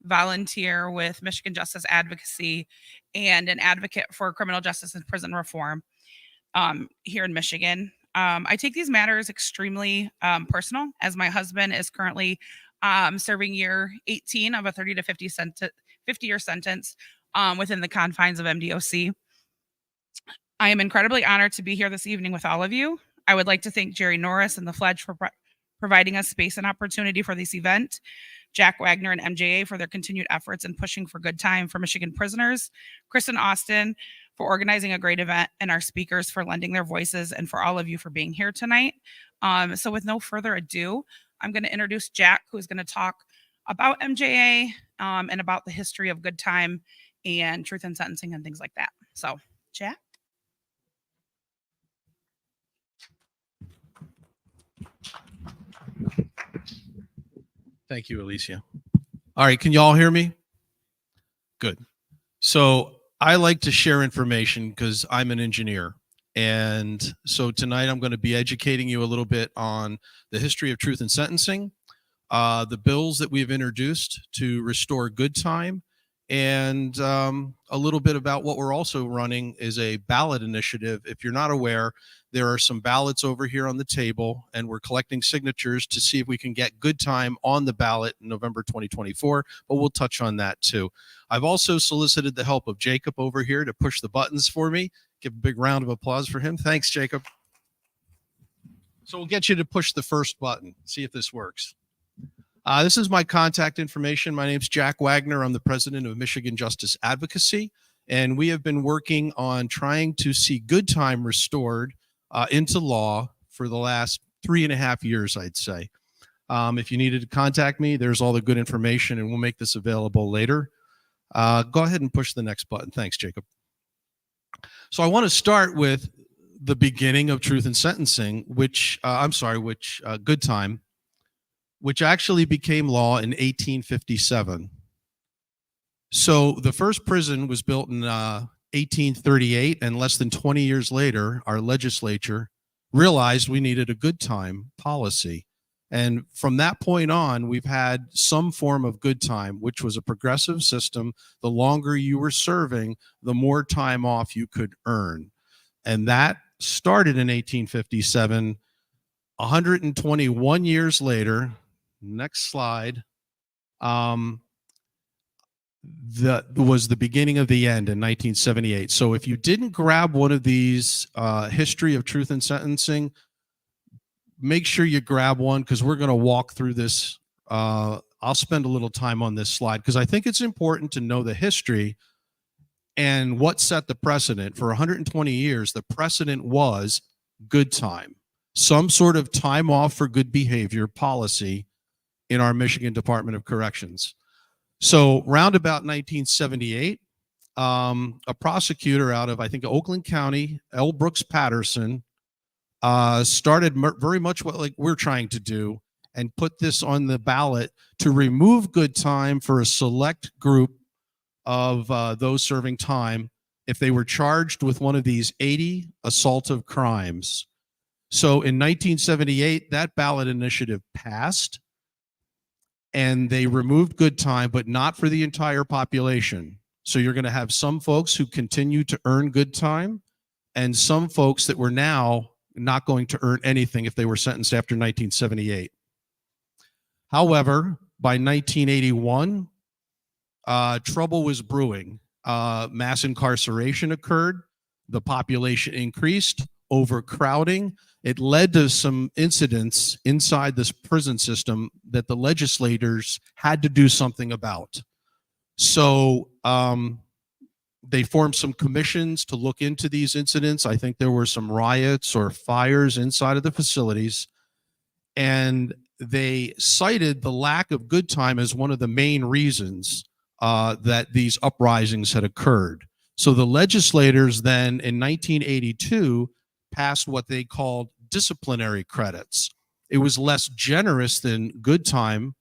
volunteer with Michigan Justice Advocacy, and an advocate for criminal justice and prison reform here in Michigan. I take these matters extremely personal, as my husband is currently serving year 18 of a 30 to 50-year sentence within the confines of MDOC. I am incredibly honored to be here this evening with all of you. I would like to thank Jerry Norris and the Fledge for providing us space and opportunity for this event, Jack Wagner and MJA for their continued efforts in pushing for good time for Michigan prisoners, Kristen Austin for organizing a great event, and our speakers for lending their voices, and for all of you for being here tonight. So with no further ado, I'm going to introduce Jack, who is going to talk about MJA and about the history of good time and truth in sentencing and things like that. So, Jack? Thank you, Alicia. All right, can you all hear me? Good. So I like to share information because I'm an engineer. And so tonight I'm going to be educating you a little bit on the history of truth in sentencing, the bills that we've introduced to restore good time, and a little bit about what we're also running is a ballot initiative. If you're not aware, there are some ballots over here on the table, and we're collecting signatures to see if we can get good time on the ballot in November 2024, but we'll touch on that too. I've also solicited the help of Jacob over here to push the buttons for me. Give a big round of applause for him. Thanks, Jacob. So we'll get you to push the first button, see if this works. This is my contact information. My name's Jack Wagner. I'm the president of Michigan Justice Advocacy, and we have been working on trying to see good time restored into law for the last 3.5 years, I'd say. If you needed to contact me, there's all the good information, and we'll make this available later. Go ahead and push the next button. Thanks, Jacob. So I want to start with the beginning of truth in sentencing, which good time, which actually became law in 1857. So the first prison was built in 1838, and less than 20 years later, our legislature realized we needed a good time policy. And from that point on, we've had some form of good time, which was a progressive system. The longer you were serving, the more time off you could earn. And that started in 1857. 121 years later, next slide, that was the beginning of the end in 1978. So if you didn't grab one of these history of truth in sentencing, make sure you grab one, because we're going to walk through this. I'll spend a little time on this slide because I think it's important to know the history and what set the precedent. For 120 years, the precedent was good time, some sort of time off for good behavior policy in our Michigan Department of Corrections. So round about 1978, a prosecutor out of, I think, Oakland County, L. Brooks Patterson, started very much what like we're trying to do and put this on the ballot to remove good time for a select group of those serving time if they were charged with one of these 80 assaultive crimes. So in 1978, that ballot initiative passed, and they removed good time, but not for the entire population. So you're going to have some folks who continue to earn good time, and some folks that were now not going to earn anything if they were sentenced after 1978. However, by 1981, trouble was brewing. Mass incarceration occurred. The population increased, overcrowding. It led to some incidents inside this prison system that the legislators had to do something about. So they formed some commissions to look into these incidents. I think there were some riots or fires inside of the facilities, and they cited the lack of good time as one of the main reasons that these uprisings had occurred. So the legislators then in 1982 passed what they called disciplinary credits. It was less generous than good time,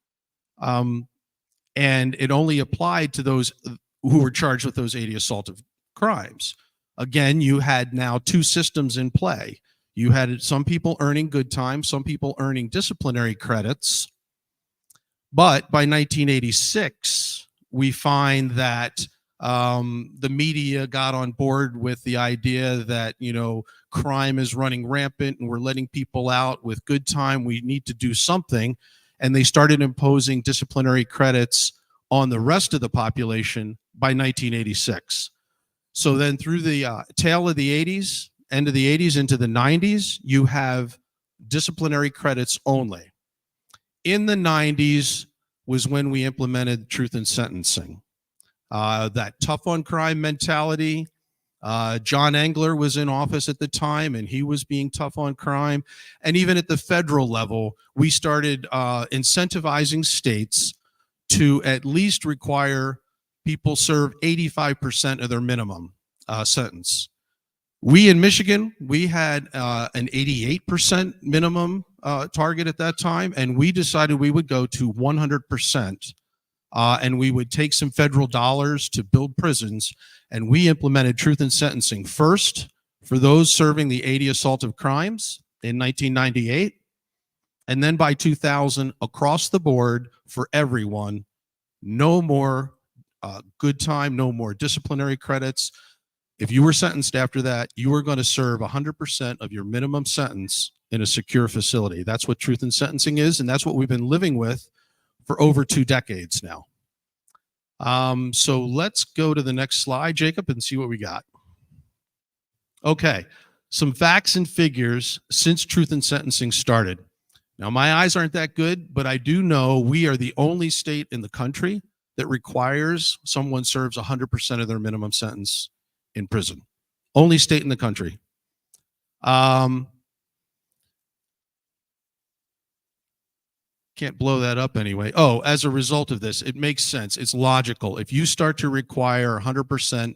and it only applied to those who were charged with those 80 assaultive crimes. Again, you had now two systems in play. You had some people earning good time, some people earning disciplinary credits. But by 1986, we find that the media got on board with the idea that, crime is running rampant and we're letting people out with good time. We need to do something. And they started imposing disciplinary credits on the rest of the population by 1986. So then through the tail of the 80s, end of the 80s into the 90s, you have disciplinary credits only. In the 90s was when we implemented truth in sentencing. That tough on crime mentality. John Engler was in office at the time, and he was being tough on crime. And even at the federal level, we started incentivizing states to at least require people serve 85% of their minimum sentence. We in Michigan, we had an 88% minimum target at that time, and we decided we would go to 100%. And we would take some federal dollars to build prisons, and we implemented truth in sentencing first for those serving the 80 assaultive crimes in 1998, and then by 2000 across the board for everyone. No more good time, no more disciplinary credits. If you were sentenced after that, you were going to serve 100% of your minimum sentence in a secure facility. That's what truth in sentencing is, and that's what we've been living with for over 2 decades now. So let's go to the next slide, Jacob, and see what we got. Okay, some facts and figures since truth in sentencing started. Now, my eyes aren't that good, but I do know we are the only state in the country that requires someone serves 100% of their minimum sentence in prison. Only state in the country. Can't blow that up anyway. Oh, as a result of this, it makes sense. It's logical. If you start to require 100%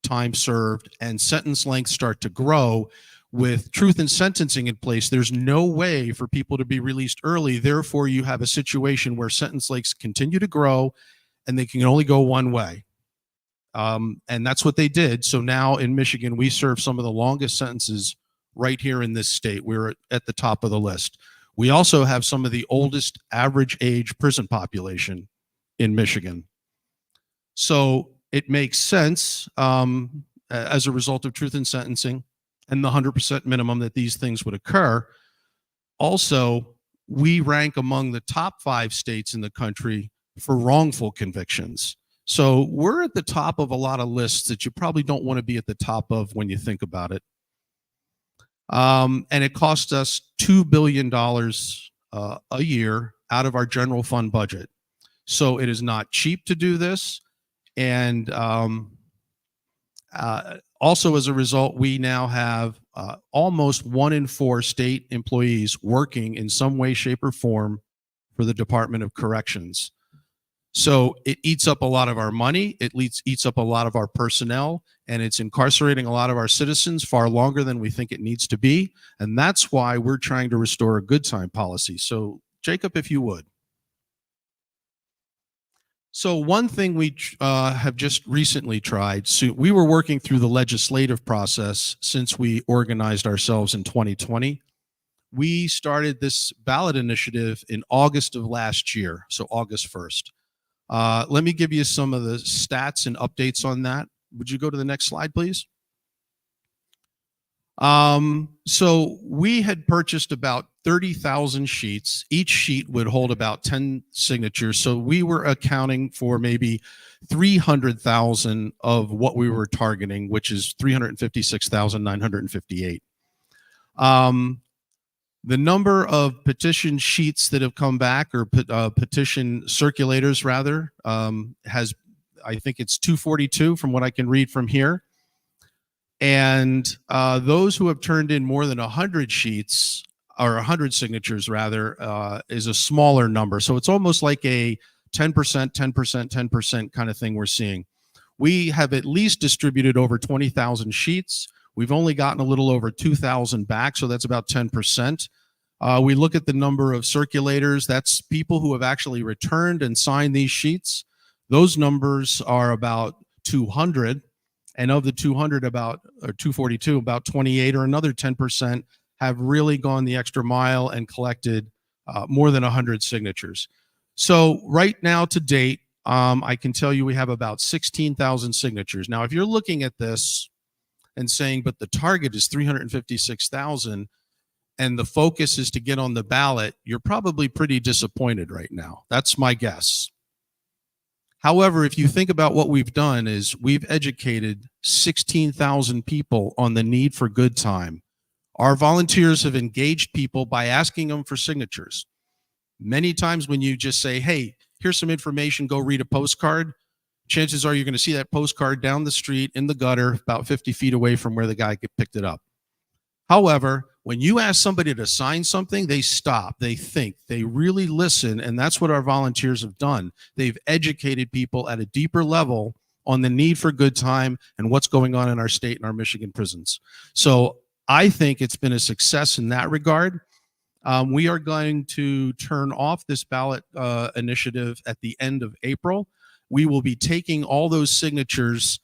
time served and sentence lengths start to grow with truth in sentencing in place, there's no way for people to be released early. Therefore, you have a situation where sentence lengths continue to grow and they can only go one way. And that's what they did. So now in Michigan, we serve some of the longest sentences right here in this state. We're at the top of the list. We also have some of the oldest average age prison population in Michigan. So it makes sense as a result of truth in sentencing and the 100% minimum that these things would occur. Also, we rank among the top 5 states in the country for wrongful convictions. So we're at the top of a lot of lists that you probably don't want to be at the top of when you think about it. And it cost us $2 billion a year out of our general fund budget. So it is not cheap to do this. And also as a result, we now have almost 1 in 4 state employees working in some way, shape, or form for the Department of Corrections. So it eats up a lot of our money, it eats up a lot of our personnel, and it's incarcerating a lot of our citizens far longer than we think it needs to be. And that's why we're trying to restore a good time policy. So Jacob, if you would. So one thing we have just recently tried, so we were working through the legislative process since we organized ourselves in 2020. We started this ballot initiative in August of last year, so August 1st. Let me give you some of the stats and updates on that. Would you go to the next slide, please? So we had purchased about 30,000 sheets. Each sheet would hold about 10 signatures. So we were accounting for maybe 300,000 of what we were targeting, which is 356,958. The number of petition sheets that have come back, or petition circulators rather, has, I think it's 242 from what I can read from here. And those who have turned in more than 100 sheets, or 100 signatures rather, is a smaller number. So it's almost like a 10%, 10%, 10% kind of thing we're seeing. We have at least distributed over 20,000 sheets. We've only gotten a little over 2,000 back, so that's about 10%. We look at the number of circulators. That's people who have actually returned and signed these sheets. Those numbers are about 200. And of the 200, or 242, about 28 or another 10% have really gone the extra mile and collected more than 100 signatures. So right now to date, I can tell you we have about 16,000 signatures. Now, if you're looking at this and saying, but the target is 356,000 and the focus is to get on the ballot, you're probably pretty disappointed right now. That's my guess. However, if you think about what we've done is we've educated 16,000 people on the need for good time. Our volunteers have engaged people by asking them for signatures. Many times when you just say, hey, here's some information, go read a postcard, chances are you're going to see that postcard down the street in the gutter about 50 feet away from where the guy picked it up. However, when you ask somebody to sign something, they stop, they think, they really listen, and that's what our volunteers have done. They've educated people at a deeper level on the need for good time and what's going on in our state and our Michigan prisons. So I think it's been a success in that regard. We are going to turn off this ballot initiative at the end of April. We will be taking all those signatures.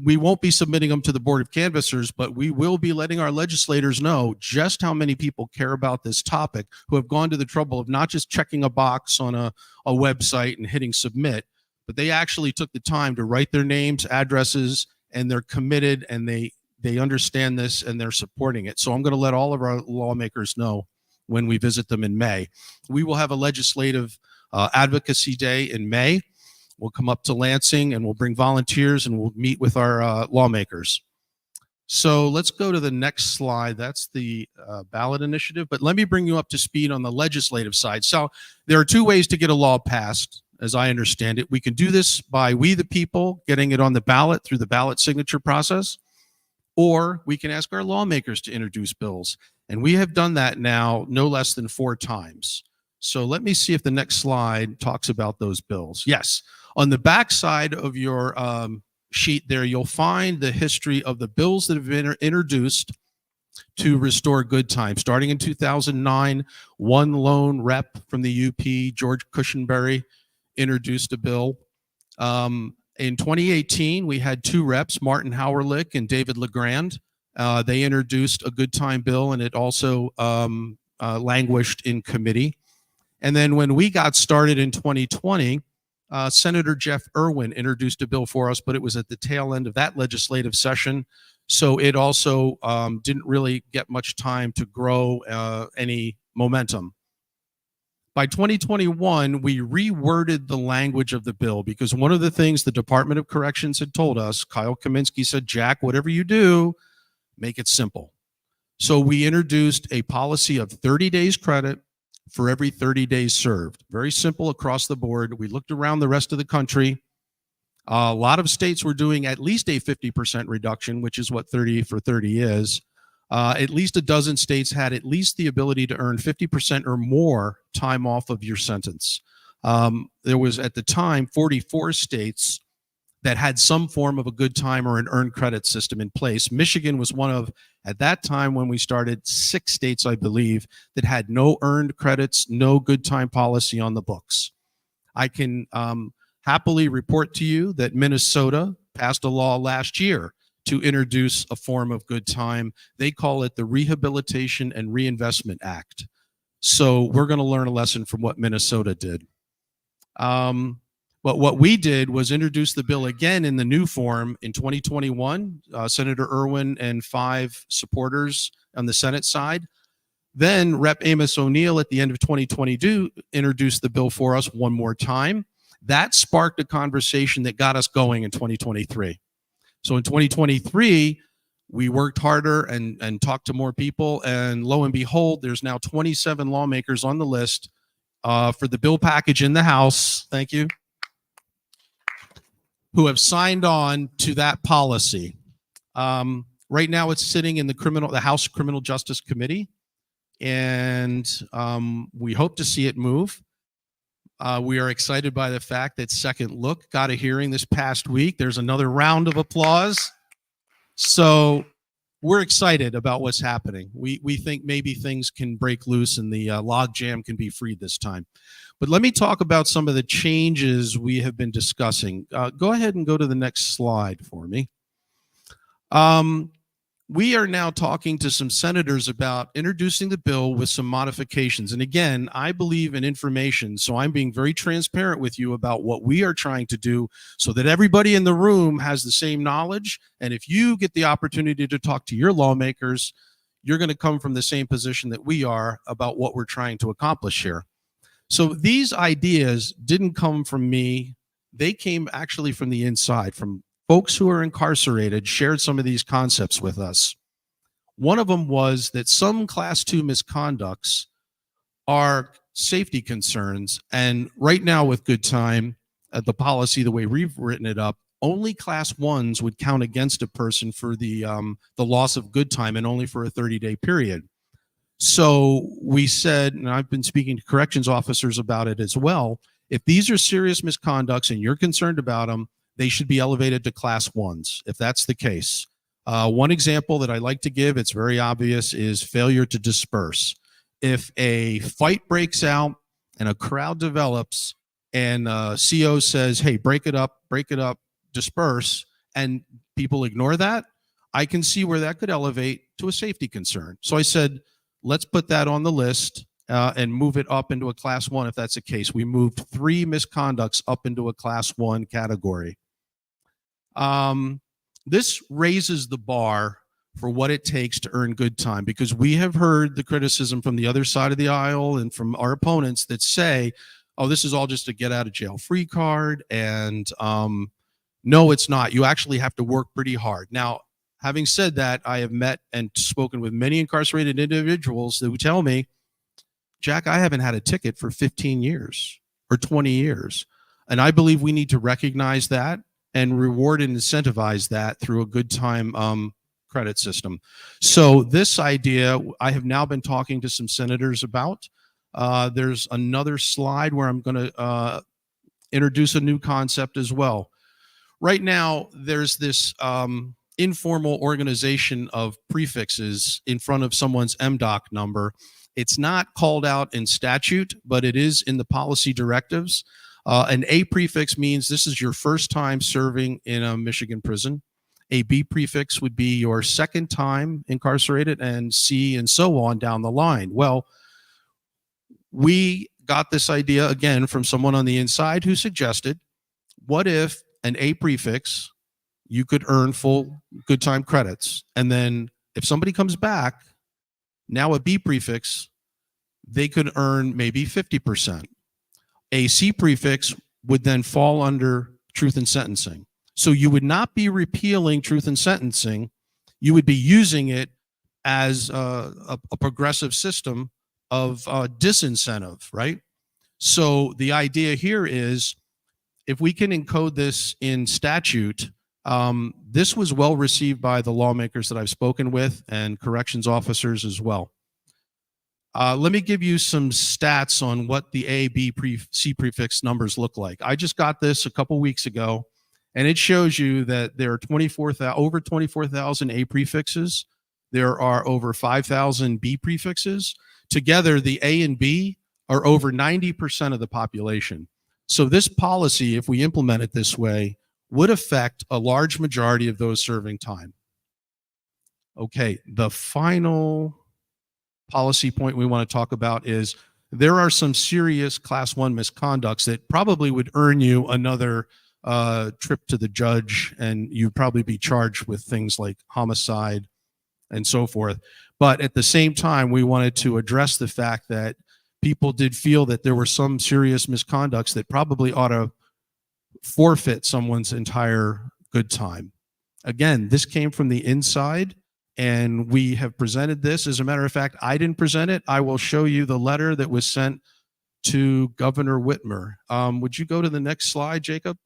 We won't be submitting them to the Board of Canvassers, but we will be letting our legislators know just how many people care about this topic, who have gone to the trouble of not just checking a box on a website and hitting submit, but they actually took the time to write their names, addresses, and they're committed, and they understand this and they're supporting it. So I'm going to let all of our lawmakers know when we visit them in May. We will have a legislative advocacy day in May. We'll come up to Lansing and we'll bring volunteers and we'll meet with our lawmakers. So let's go to the next slide. That's the ballot initiative, but let me bring you up to speed on the legislative side. So there are two ways to get a law passed, as I understand it. We can do this by we the people getting it on the ballot through the ballot signature process, or we can ask our lawmakers to introduce bills. And we have done that now no less than 4 times. So let me see if the next slide talks about those bills. Yes. On the back side of your sheet there, you'll find the history of the bills that have been introduced to restore good time. Starting in 2009, one lone rep from the UP, George Cushenberry, introduced a bill. In 2018, we had 2 reps, Martin Howerlich and David LeGrand. They introduced a good time bill, and it also languished in committee. And then when we got started in 2020, Senator Jeff Irwin introduced a bill for us, but it was at the tail end of that legislative session. So it also didn't really get much time to grow any momentum. By 2021, we reworded the language of the bill because one of the things the Department of Corrections had told us, Kyle Kaminsky said, Jack, whatever you do, make it simple. So we introduced a policy of 30 days credit for every 30 days served. Very simple across the board. We looked around the rest of the country. A lot of states were doing at least a 50% reduction, which is what 30 for 30 is. At least a dozen states had at least the ability to earn 50% or more time off of your sentence. There was at the time 44 states that had some form of a good time or an earned credit system in place. Michigan was one of, at that time when we started, 6 states, I believe, that had no earned credits, no good time policy on the books. I can happily report to you that Minnesota passed a law last year to introduce a form of good time. They call it the Rehabilitation and Reinvestment Act. So we're going to learn a lesson from what Minnesota did. But what we did was introduce the bill again in the new form in 2021, Senator Irwin and 5 supporters on the Senate side. Then Rep. Amos O'Neill at the end of 2022 introduced the bill for us one more time. That sparked a conversation that got us going in 2023. So in 2023, we worked harder and talked to more people, and lo and behold, there's now 27 lawmakers on the list for the bill package in the House. Thank you. Who have signed on to that policy. Right now it's sitting in the House Criminal Justice Committee, and we hope to see it move. We are excited by the fact that Second Look got a hearing this past week. There's another round of applause. So we're excited about what's happening. We think maybe things can break loose and the logjam can be freed this time. But let me talk about some of the changes we have been discussing. Go ahead and go to the next slide for me. we are now talking to some senators about introducing the bill with some modifications. And again, I believe in information, so I'm being very transparent with you about what we are trying to do so that everybody in the room has the same knowledge. And if you get the opportunity to talk to your lawmakers, you're going to come from the same position that we are about what we're trying to accomplish here. So these ideas didn't come from me. They came actually from the inside, from folks who are incarcerated, shared some of these concepts with us. One of them was that some class 2 misconducts are safety concerns. And right now with Good Time, the policy, the way we've written it up, only class 1s would count against a person for the loss of good time, and only for a 30-day period. So we said, and I've been speaking to corrections officers about it as well, if these are serious misconducts and you're concerned about them, they should be elevated to class 1s, if that's the case. One example that I like to give, it's very obvious, is failure to disperse. If a fight breaks out and a crowd develops and CO says, hey, break it up, disperse, and people ignore that, I can see where that could elevate to a safety concern. So I said, let's put that on the list and move it up into a class 1 if that's the case. We moved 3 misconducts up into a class 1 category. This raises the bar for what it takes to earn good time, because we have heard the criticism from the other side of the aisle and from our opponents that say, oh, this is all just a get out of jail free card. And no, it's not. You actually have to work pretty hard. Now, having said that, I have met and spoken with many incarcerated individuals that would tell me, Jack, I haven't had a ticket for 15 years or 20 years. And I believe we need to recognize that and reward and incentivize that through a good time credit system. So this idea, I have now been talking to some senators about. There's another slide where I'm going to introduce a new concept as well. Right now, there's this informal organization of prefixes in front of someone's MDOC number. It's not called out in statute, but it is in the policy directives. An A prefix means this is your first time serving in a Michigan prison. A B prefix would be your second time incarcerated, and C and so on down the line. Well, we got this idea again from someone on the inside who suggested, what if an A prefix, you could earn full good time credits, and then if somebody comes back, now a B prefix, they could earn maybe 50%. A C prefix would then fall under truth in sentencing. So you would not be repealing truth in sentencing. You would be using it as a progressive system of disincentive, right? So the idea here is, if we can encode this in statute, this was well received by the lawmakers that I've spoken with and corrections officers as well. Let me give you some stats on what the A, B, C prefix numbers look like. I just got this a couple weeks ago, and it shows you that there are over 24,000 A prefixes. There are over 5,000 B prefixes. Together, the A and B are over 90% of the population. So this policy, if we implement it this way, would affect a large majority of those serving time. Okay, the final policy point we want to talk about is there are some serious class 1 misconducts that probably would earn you another trip to the judge, and you'd probably be charged with things like homicide and so forth. But at the same time, we wanted to address the fact that people did feel that there were some serious misconducts that probably ought to forfeit someone's entire good time. Again, this came from the inside, and we have presented this. As a matter of fact, I didn't present it. I will show you the letter that was sent to Governor Whitmer. Would you go to the next slide, Jacob?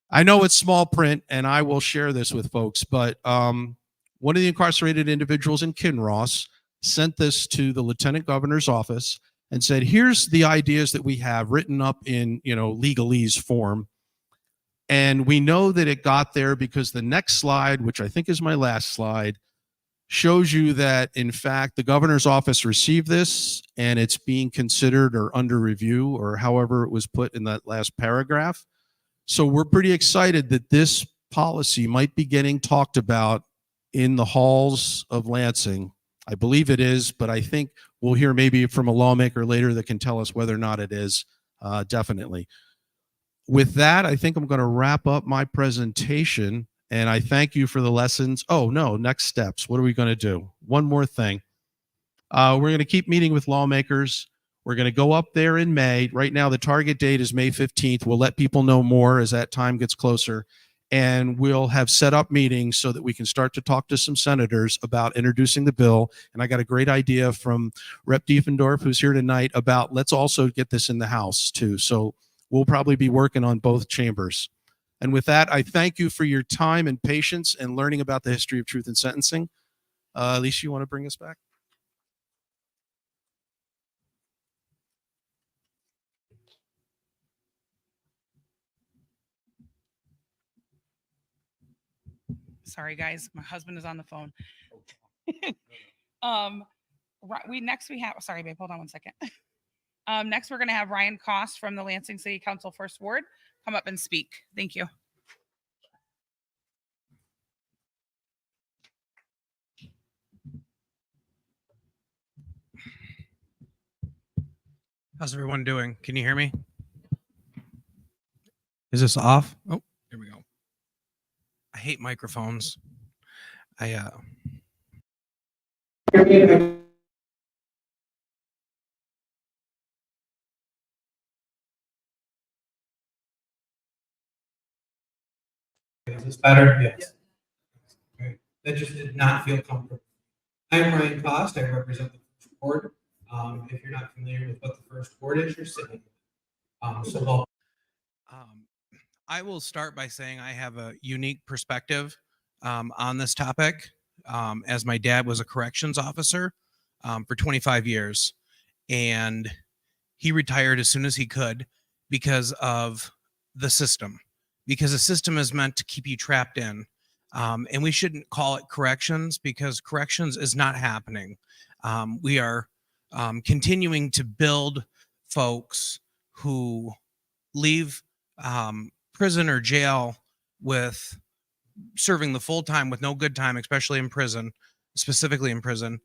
I know it's small print, and I will share this with folks, but one of the incarcerated individuals in Kinross sent this to the Lieutenant Governor's office and said, here's the ideas that we have written up in, legalese form. And we know that it got there because the next slide, which I think is my last slide, shows you that, in fact, the governor's office received this and it's being considered or under review, or however it was put in that last paragraph. So we're pretty excited that this policy might be getting talked about in the halls of Lansing. I believe it is, but I think we'll hear maybe from a lawmaker later that can tell us whether or not it is. Definitely. With that, I think I'm going to wrap up my presentation, and I thank you for the lessons. Oh, no, next steps. What are we going to do? One more thing. We're going to keep meeting with lawmakers. We're going to go up there in May. Right now, the target date is May 15th. We'll let people know more as that time gets closer. And we'll have set up meetings so that we can start to talk to some senators about introducing the bill. And I got a great idea from Rep. Diefendorf, who's here tonight, about let's also get this in the House too. So we'll probably be working on both chambers. And with that, I thank you for your time and patience and learning about the history of truth in sentencing. Alicia, you want to bring us back? Sorry, guys, my husband is on the phone. We have, sorry, babe, hold on one second. Next, we're going to have Ryan Koss from the Lansing City Council First Ward come up and speak. Thank you. How's everyone doing? Can you hear me? Is this off? Oh, here we go. I hate microphones. Is this better? Yes. Okay. That just did not feel comfortable. I'm Ryan Cost. I represent the First Ward. If you're not familiar with what the First Ward is, you're sitting. I will start by saying I have a unique perspective on this topic, as my dad was a corrections officer for 25 years, and he retired as soon as he could because of the system. Because the system is meant to keep you trapped in. And we shouldn't call it corrections, because corrections is not happening. We are continuing to build folks who leave prison or jail with serving the full time with no good time, especially in prison, specifically in prison,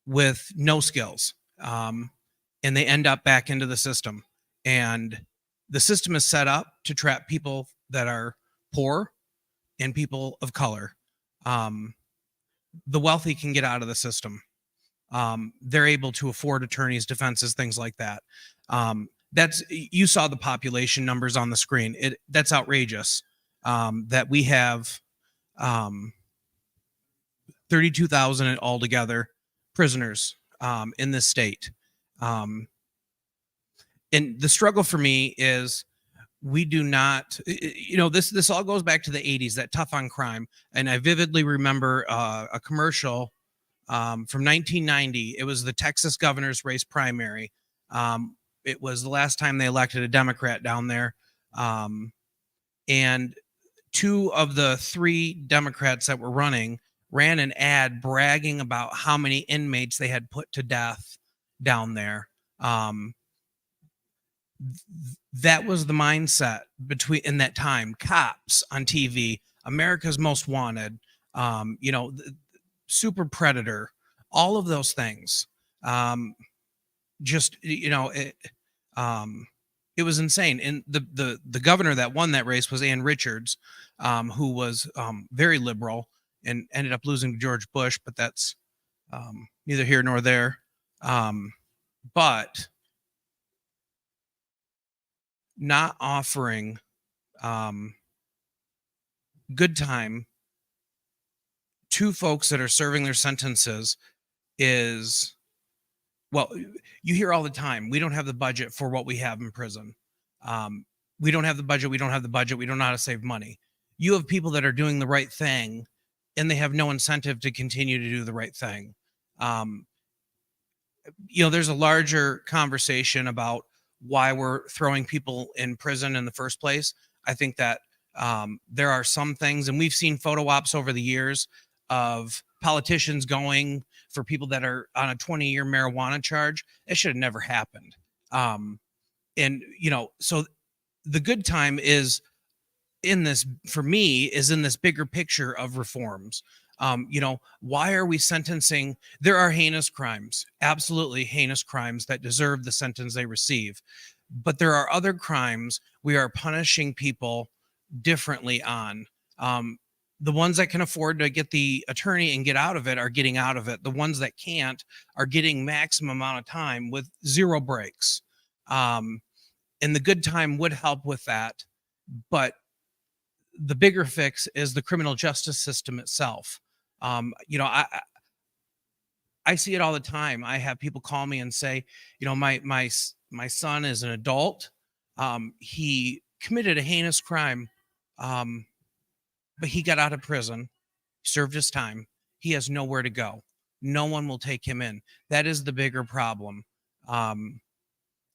with no skills. And they end up back into the system. And the system is set up to trap people that are poor and people of color. The wealthy can get out of the system. They're able to afford attorneys, defenses, things like that. You saw the population numbers on the screen. That's outrageous. That we have 32,000 altogether prisoners in this state. And the struggle for me is we do not, this all goes back to the 80s, that tough on crime. And I vividly remember a commercial from 1990. It was the Texas governor's race primary. It was the last time they elected a Democrat down there. And two of the three Democrats that were running ran an ad bragging about how many inmates they had put to death down there. That was the mindset in that time. Cops on TV, America's Most Wanted, Super Predator, all of those things. It was insane. And the governor that won that race was Ann Richards, who was very liberal and ended up losing to George Bush, but that's neither here nor there. But not offering good time to folks that are serving their sentences is, well, you hear all the time, we don't have the budget for what we have in prison. We don't have the budget. We don't have the budget. We don't know how to save money. You have people that are doing the right thing and they have no incentive to continue to do the right thing. There's a larger conversation about why we're throwing people in prison in the first place. I think that there are some things, and we've seen photo ops over the years of politicians going for people that are on a 20-year marijuana charge. It should have never happened. So the good time is in this, for me, is in this bigger picture of reforms. Why are we sentencing? There are heinous crimes, absolutely heinous crimes that deserve the sentence they receive. But there are other crimes we are punishing people differently on. The ones that can afford to get the attorney and get out of it are getting out of it. The ones that can't are getting maximum amount of time with zero breaks. And the good time would help with that. But the bigger fix is the criminal justice system itself. I see it all the time. I have people call me and say, my son is an adult. He committed a heinous crime, but he got out of prison, served his time. He has nowhere to go. No one will take him in. That is the bigger problem. And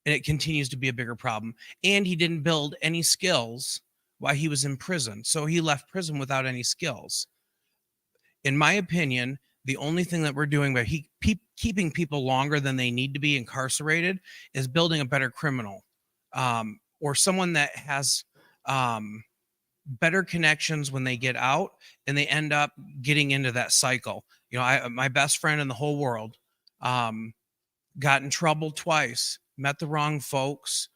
it continues to be a bigger problem. And he didn't build any skills while he was in prison. So he left prison without any skills. In my opinion, the only thing that we're doing by keeping people longer than they need to be incarcerated is building a better criminal, or someone that has better connections when they get out and they end up getting into that cycle. My best friend in the whole world got in trouble twice, met the wrong folks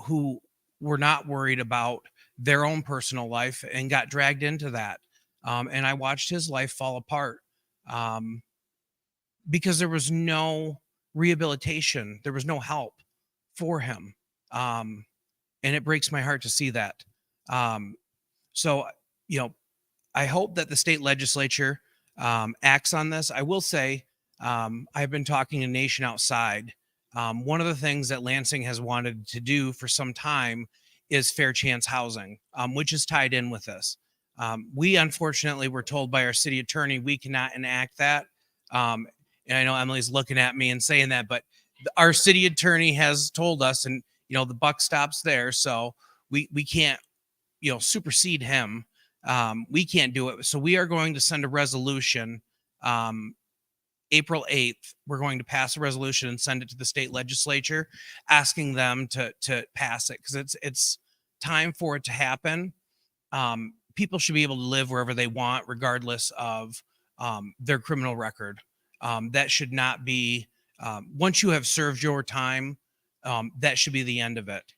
who were not worried about their own personal life and got dragged into that. And I watched his life fall apart because there was no rehabilitation. There was no help for him. And it breaks my heart to see that. So, I hope that the state legislature acts on this. I will say, I've been talking to Nation Outside. One of the things that Lansing has wanted to do for some time is fair chance housing, which is tied in with this. We unfortunately were told by our city attorney we cannot enact that. And I know Emily's looking at me and saying that, but our city attorney has told us, and the buck stops there. So we can't supersede him. We can't do it. So we are going to send a resolution. April 8th, we're going to pass a resolution and send it to the state legislature, asking them to pass it, because it's time for it to happen. People should be able to live wherever they want, regardless of their criminal record. That should not be, once you have served your time, that should be the end of it.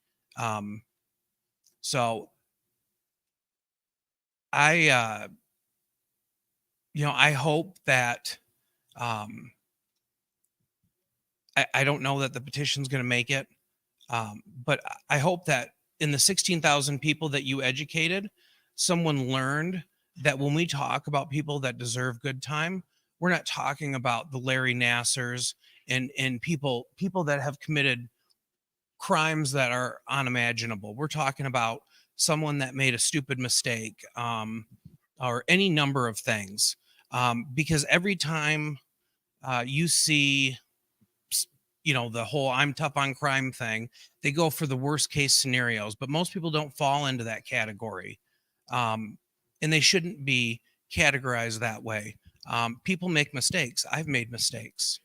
So I hope that, I don't know that the petition's going to make it, but I hope that in the 16,000 people that you educated, someone learned that when we talk about people that deserve good time, we're not talking about the Larry Nassers and people that have committed crimes that are unimaginable. We're talking about someone that made a stupid mistake, or any number of things. Because every time you see, the whole I'm tough on crime thing, they go for the worst case scenarios, but most people don't fall into that category. And they shouldn't be categorized that way. People make mistakes. I've made mistakes.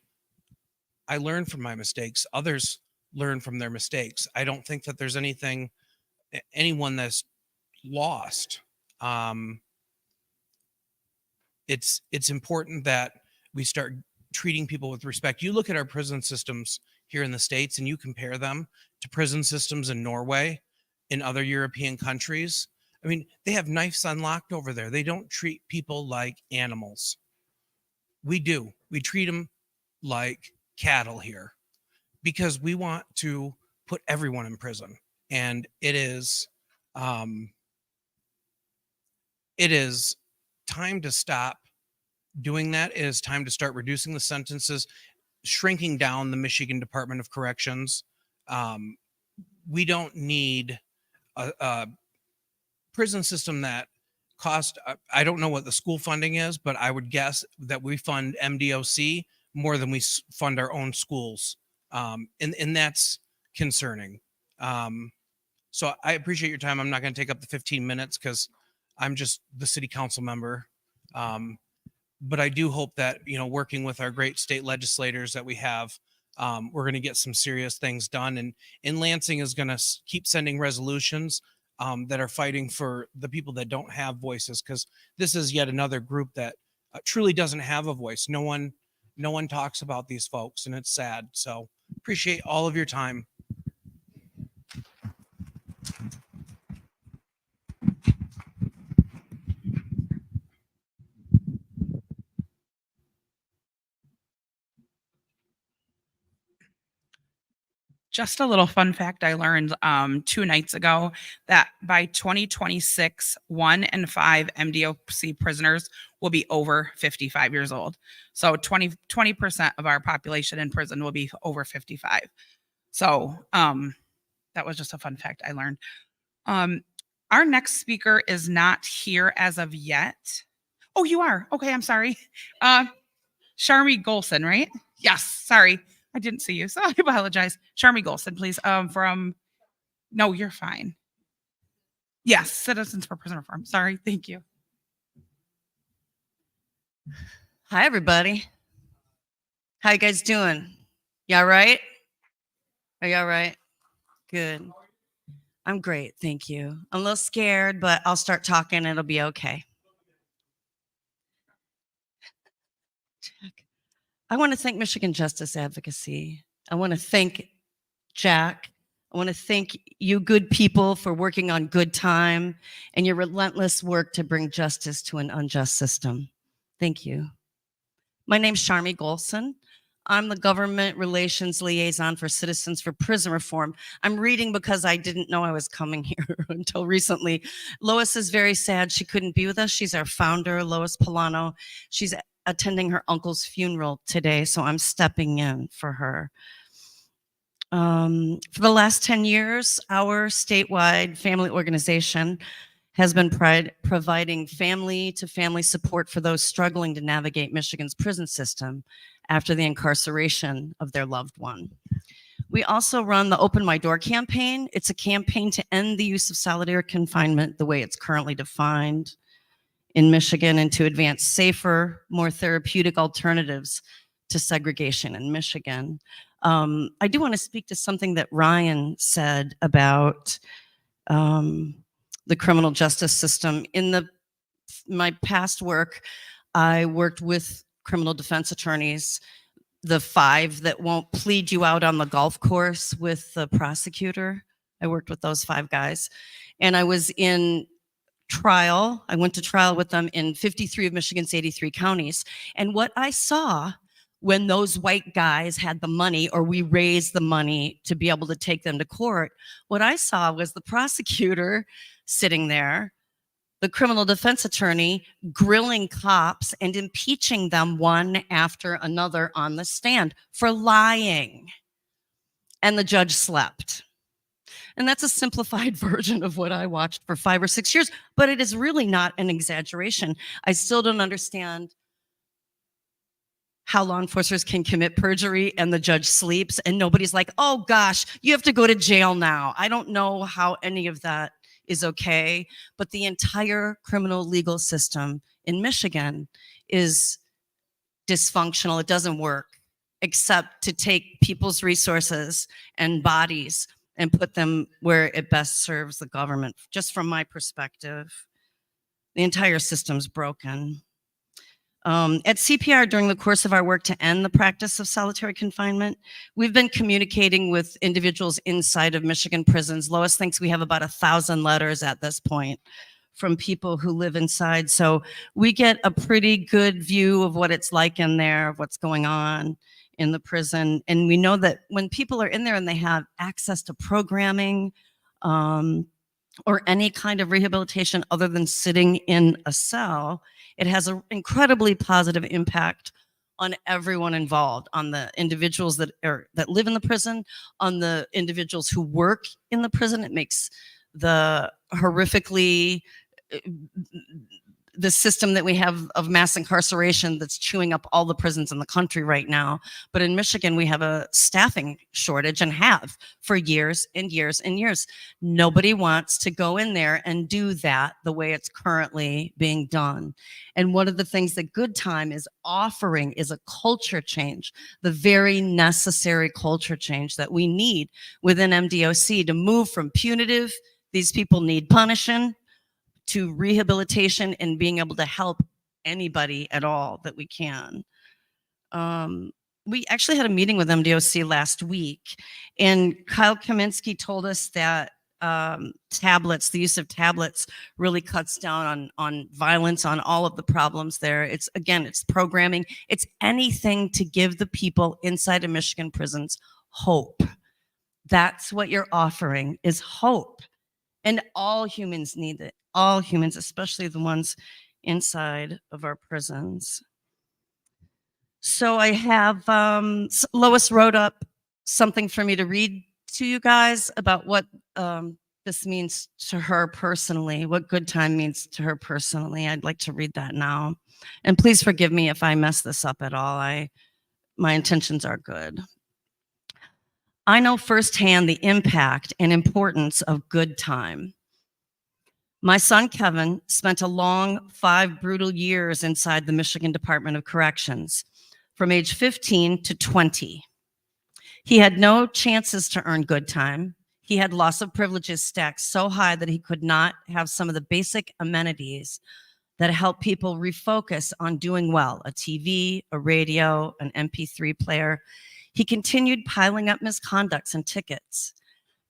I learn from my mistakes. Others learn from their mistakes. I don't think that there's anyone that's lost. It's important that we start treating people with respect. You look at our prison systems here in the States and you compare them to prison systems in Norway, in other European countries. I mean, they have knives unlocked over there. They don't treat people like animals. We do. We treat them like cattle here because we want to put everyone in prison. And it is time to stop doing that. It is time to start reducing the sentences, shrinking down the Michigan Department of Corrections. We don't need a prison system that cost, I don't know what the school funding is, but I would guess that we fund MDOC more than we fund our own schools. And that's concerning. So I appreciate your time. I'm not going to take up the 15 minutes because I'm just the city council member. But I do hope that, working with our great state legislators that we have, we're going to get some serious things done. And Lansing is going to keep sending resolutions that are fighting for the people that don't have voices, because this is yet another group that truly doesn't have a voice. No one talks about these folks, and it's sad. So appreciate all of your time. Just a little fun fact I learned 2 nights ago that by 2026, 1 in 5 MDOC prisoners will be over 55 years old. So 20% of our population in prison will be over 55. So that was just a fun fact I learned. Our next speaker is not here as of yet. Oh, you are? Okay, I'm sorry. Sharmi Golson, right? Yes, sorry. I didn't see you, so I apologize. Sharmi Golson, please. No, you're fine. Yes, Citizens for Prison Reform. Sorry, thank you. Hi, everybody. How you guys doing? Y'all right? Are y'all right? Good. I'm great, thank you. I'm a little scared, but I'll start talking. It'll be okay. I want to thank Michigan Justice Advocacy. I want to thank Jack. I want to thank you good people for working on good time and your relentless work to bring justice to an unjust system. Thank you. My name's Sharmi Golson. I'm the Government Relations Liaison for Citizens for Prison Reform. I'm reading because I didn't know I was coming here until recently. Lois is very sad she couldn't be with us. She's our founder, Lois Polano. She's attending her uncle's funeral today, so I'm stepping in for her. For the last 10 years, our statewide family organization has been providing family-to-family support for those struggling to navigate Michigan's prison system after the incarceration of their loved one. We also run the Open My Door campaign. It's a campaign to end the use of solitary confinement the way it's currently defined in Michigan and to advance safer, more therapeutic alternatives to segregation in Michigan. I do want to speak to something that Ryan said about the criminal justice system. In my past work, I worked with criminal defense attorneys, the 5 that won't plead you out on the golf course with the prosecutor. I worked with those 5 guys. And I was in trial. I went to trial with them in 53 of Michigan's 83 counties. And what I saw when those white guys had the money, or we raised the money to be able to take them to court, what I saw was the prosecutor sitting there, the criminal defense attorney grilling cops and impeaching them one after another on the stand for lying. And the judge slept. And that's a simplified version of what I watched for 5 or 6 years, but it is really not an exaggeration. I still don't understand how law enforcers can commit perjury and the judge sleeps and nobody's like, oh gosh, you have to go to jail now. I don't know how any of that is okay, but the entire criminal legal system in Michigan is dysfunctional. It doesn't work except to take people's resources and bodies and put them where it best serves the government. Just from my perspective, the entire system's broken. At CPR, during the course of our work to end the practice of solitary confinement, we've been communicating with individuals inside of Michigan prisons. Lois thinks we have about 1,000 letters at this point from people who live inside. So we get a pretty good view of what it's like in there, of what's going on in the prison. And we know that when people are in there and they have access to programming or any kind of rehabilitation other than sitting in a cell, it has an incredibly positive impact on everyone involved, on the individuals that live in the prison, on the individuals who work in the prison. It makes the the system that we have of mass incarceration that's chewing up all the prisons in the country right now. But in Michigan, we have a staffing shortage and have for years and years and years. Nobody wants to go in there and do that the way it's currently being done. And one of the things that Good Time is offering is a culture change, the very necessary culture change that we need within MDOC to move from punitive These people need punishing to rehabilitation and being able to help anybody at all that we can. We actually had a meeting with MDOC last week, and Kyle Kaminsky told us that tablets, the use of tablets really cuts down on violence, on all of the problems there. It's, again, it's programming. It's anything to give the people inside of Michigan prisons hope. That's what you're offering, is hope. And all humans need it. All humans, especially the ones inside of our prisons. So I have, Lois wrote up something for me to read to you guys about what this means to her personally, what good time means to her personally. I'd like to read that now. And please forgive me if I mess this up at all. My intentions are good. I know firsthand the impact and importance of good time. My son, Kevin, spent a long 5 brutal years inside the Michigan Department of Corrections, from age 15 to 20. He had no chances to earn good time. He had loss of privileges stacked so high that he could not have some of the basic amenities that help people refocus on doing well: a TV, a radio, an MP3 player. He continued piling up misconducts and tickets.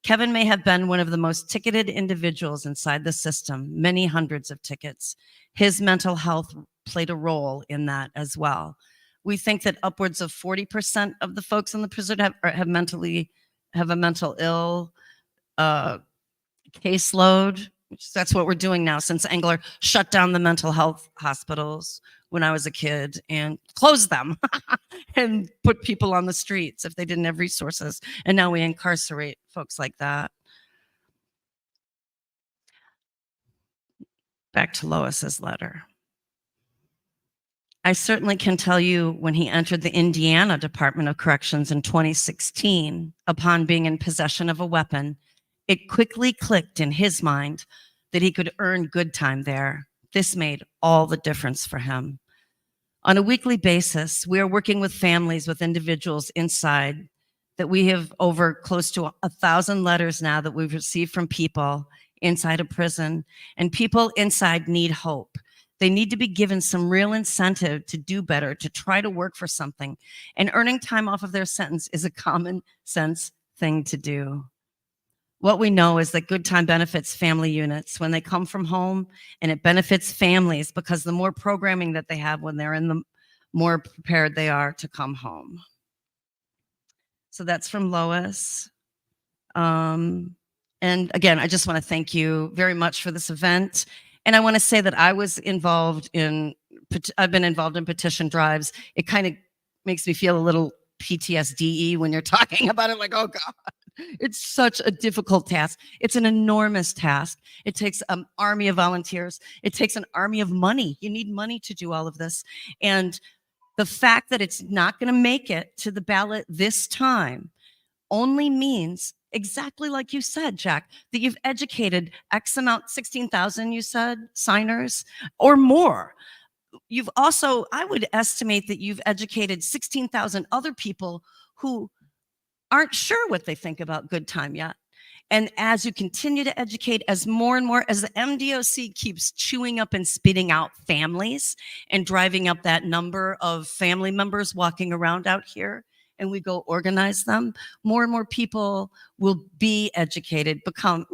Kevin may have been one of the most ticketed individuals inside the system, many hundreds of tickets. His mental health played a role in that as well. We think that upwards of 40% of the folks in the prison have a mental ill caseload. That's what we're doing now, since Engler shut down the mental health hospitals when I was a kid and closed them and put people on the streets if they didn't have resources. And now we incarcerate folks like that. Back to Lois's letter. I certainly can tell you, when he entered the Indiana Department of Corrections in 2016, upon being in possession of a weapon, it quickly clicked in his mind that he could earn good time there. This made all the difference for him. On a weekly basis, we are working with families, with individuals inside, that we have over close to 1,000 letters now that we've received from people inside a prison, and people inside need hope. They need to be given some real incentive to do better, to try to work for something. And earning time off of their sentence is a common sense thing to do. What we know is that good time benefits family units when they come from home, and it benefits families because the more programming that they have when they're in the more prepared they are to come home. So that's from Lois. And again, I just want to thank you very much for this event. And I want to say that I've been involved in petition drives. It kind of makes me feel a little PTSD when you're talking about it, like, oh God, it's such a difficult task. It's an enormous task. It takes an army of volunteers. It takes an army of money. You need money to do all of this. And the fact that it's not going to make it to the ballot this time only means, exactly like you said, Jack, that you've educated X amount, 16,000, you said, signers or more. You've also, I would estimate that you've educated 16,000 other people who aren't sure what they think about good time yet. And as you continue to educate, as more and more, as the MDOC keeps chewing up and spitting out families and driving up that number of family members walking around out here, and we go organize them, more and more people will be educated, become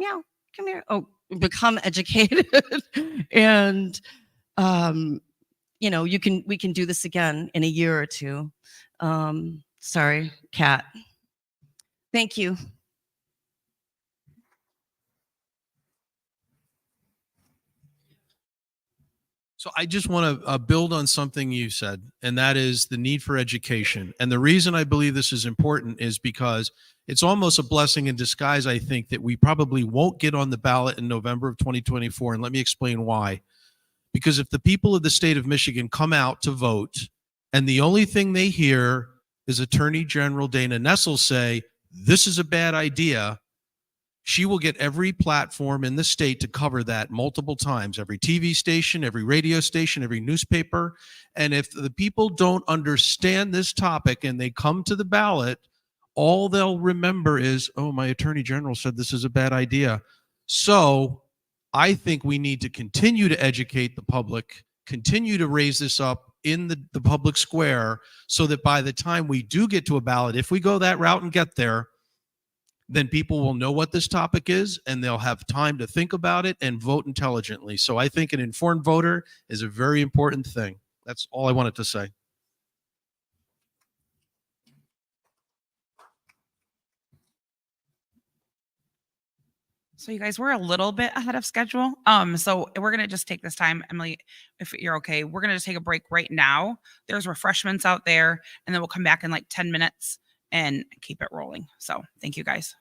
educated. And, we can do this again in a year or two. Sorry, Kat. Thank you. So I just want to build on something you said, and that is the need for education. And the reason I believe this is important is because it's almost a blessing in disguise, I think, that we probably won't get on the ballot in November of 2024. And let me explain why. Because if the people of the state of Michigan come out to vote, and the only thing they hear is Attorney General Dana Nessel say, this is a bad idea, she will get every platform in the state to cover that multiple times, every TV station, every radio station, every newspaper. And if the people don't understand this topic and they come to the ballot, all they'll remember is, oh, my attorney general said this is a bad idea. So I think we need to continue to educate the public, continue to raise this up in the public square so that by the time we do get to a ballot, if we go that route and get there, then people will know what this topic is and they'll have time to think about it and vote intelligently. So I think an informed voter is a very important thing. That's all I wanted to say. So you guys, we're a little bit ahead of schedule. So we're gonna just take this time, Emily, if you're okay, we're gonna just take a break right now. There's refreshments out there, and then we'll come back in like 10 minutes and keep it rolling. So thank you guys.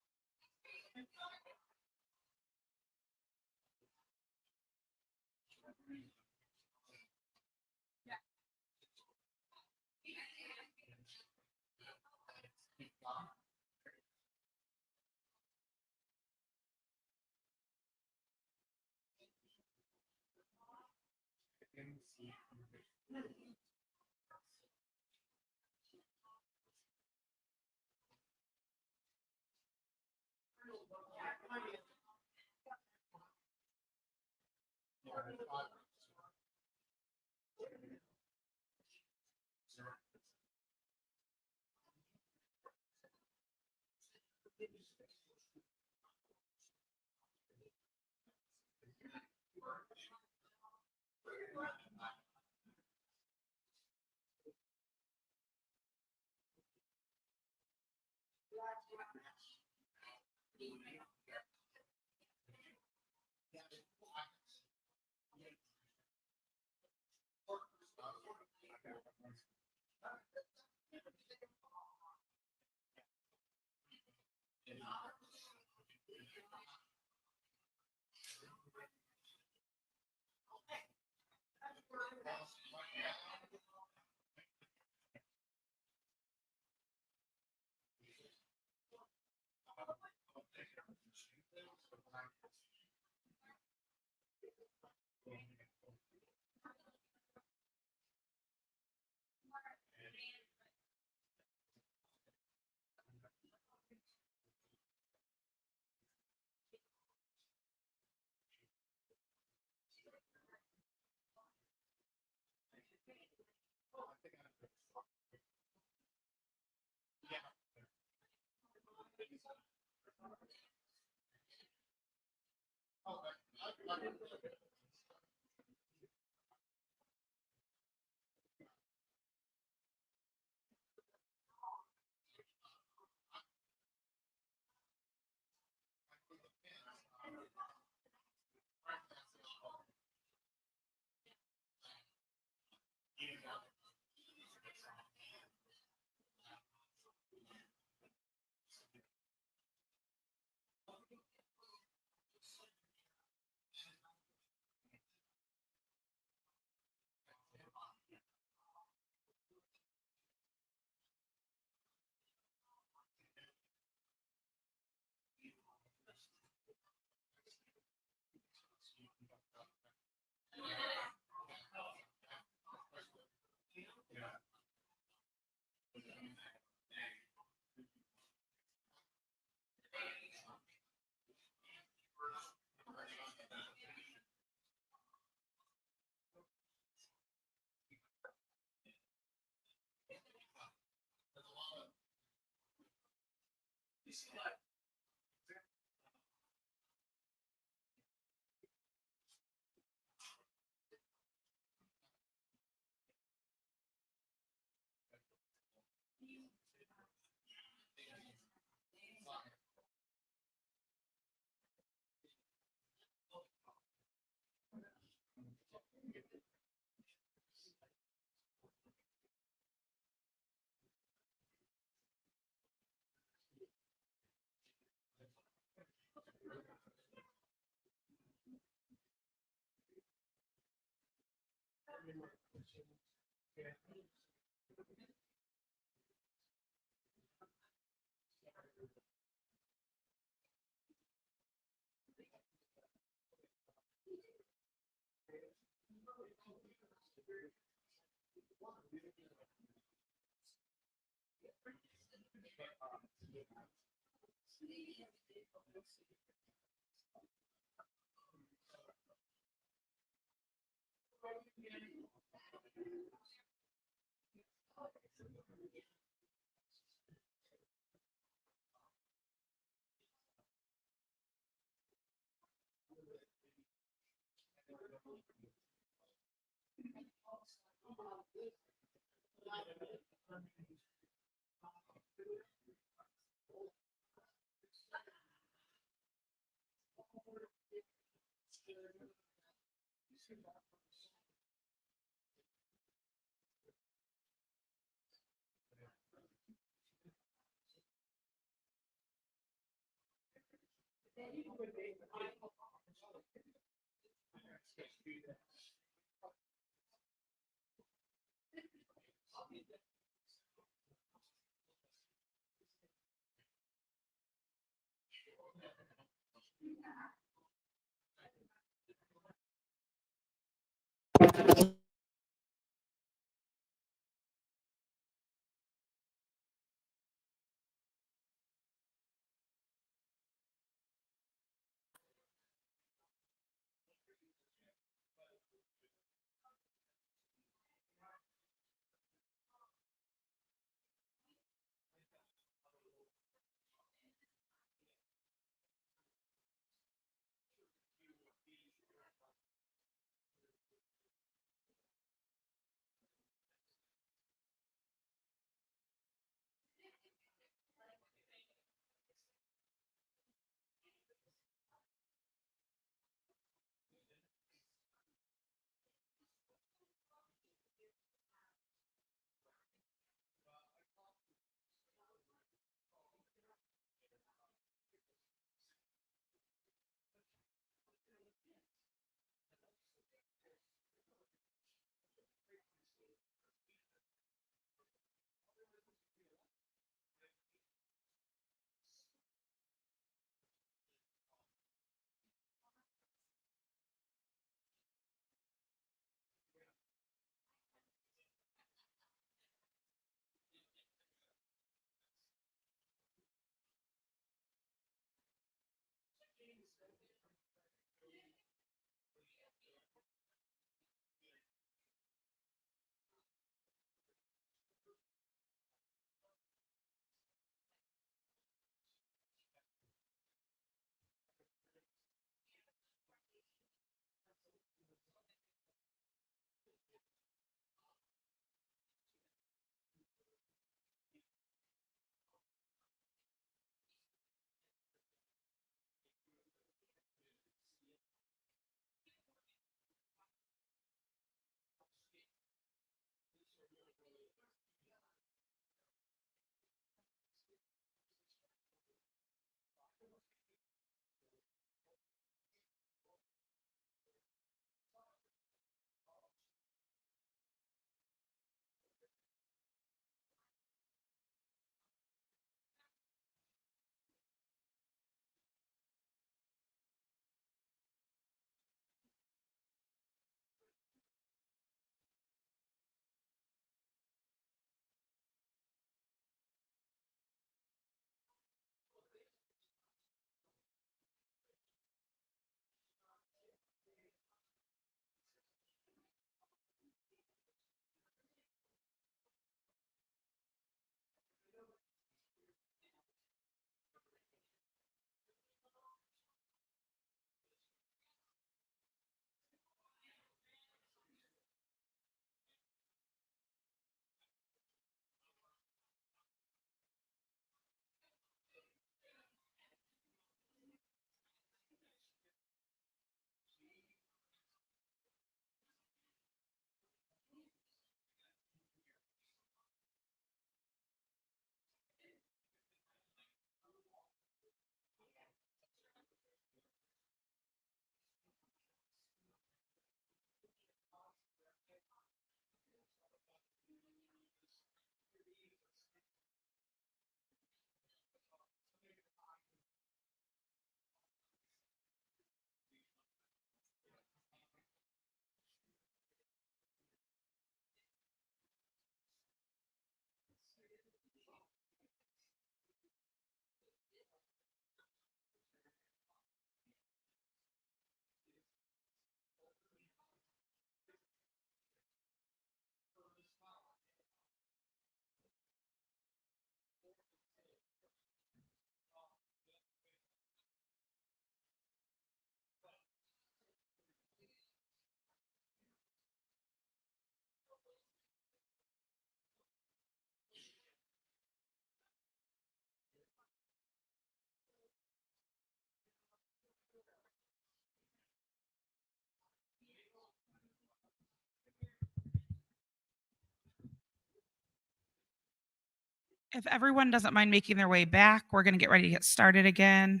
If everyone doesn't mind making their way back, we're going to get ready to get started again.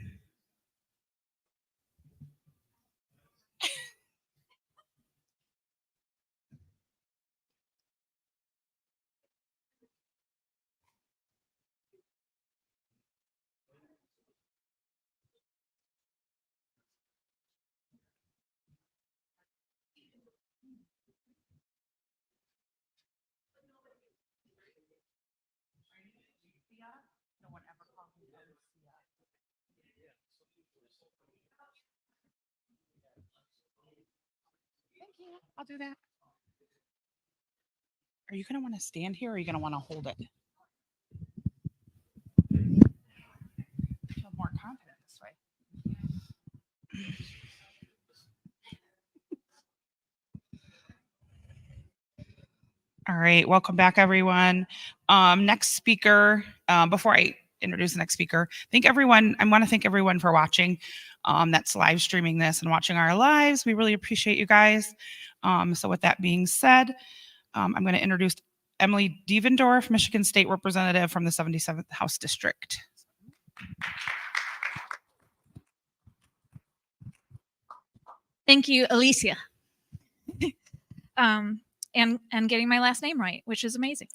Thank you. I'll do that. Are you going to want to stand here or are you going to want to hold it? I feel more confident this way. All right, welcome back, everyone. Next speaker, before I introduce the next speaker, I want to thank everyone for watching that's live streaming this and watching our lives. We really appreciate you guys. So with that being said, I'm going to introduce Emily Devendorf, Michigan State Representative from the 77th House District. Thank you, Alicia. And getting my last name right, which is amazing.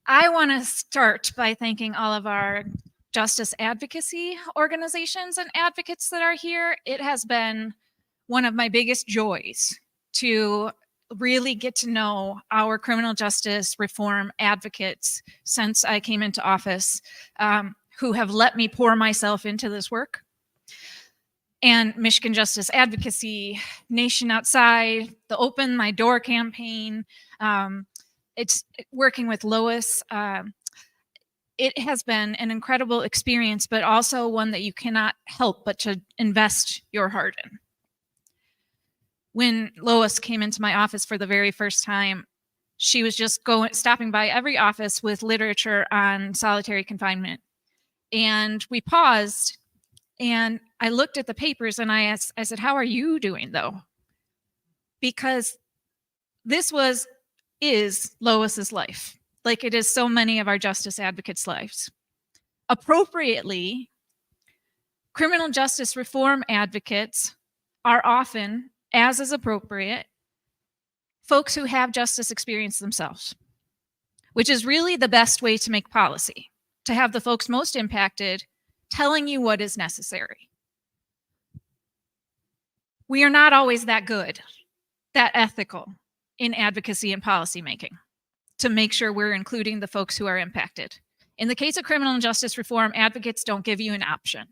I want to start by thanking all of our justice advocacy organizations and advocates that are here. It has been one of my biggest joys to really get to know our criminal justice reform advocates since I came into office, who have let me pour myself into this work. And Michigan Justice Advocacy, Nation Outside, the Open My Door campaign, it's working with Lois. It has been an incredible experience, but also one that you cannot help but to invest your heart in. When Lois came into my office for the very first time, she was just stopping by every office with literature on solitary confinement. And we paused and I looked at the papers and I said, how are you doing though? Because this is Lois's life, like it is so many of our justice advocates' lives. Appropriately, criminal justice reform advocates are often, as is appropriate, folks who have justice experience themselves, which is really the best way to make policy, to have the folks most impacted telling you what is necessary. We are not always that good, that ethical in advocacy and policymaking to make sure we're including the folks who are impacted. In the case of criminal justice reform, advocates don't give you an option.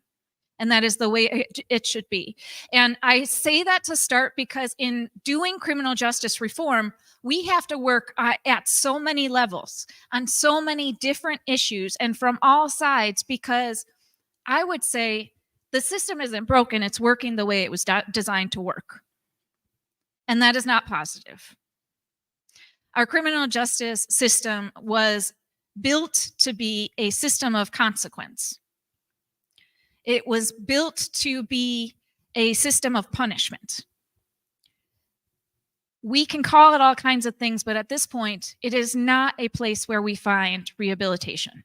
And that is the way it should be. And I say that to start because in doing criminal justice reform, we have to work at so many levels, on so many different issues and from all sides, because I would say the system isn't broken, it's working the way it was designed to work. And that is not positive. Our criminal justice system was built to be a system of consequence. It was built to be a system of punishment. We can call it all kinds of things, but at this point, it is not a place where we find rehabilitation.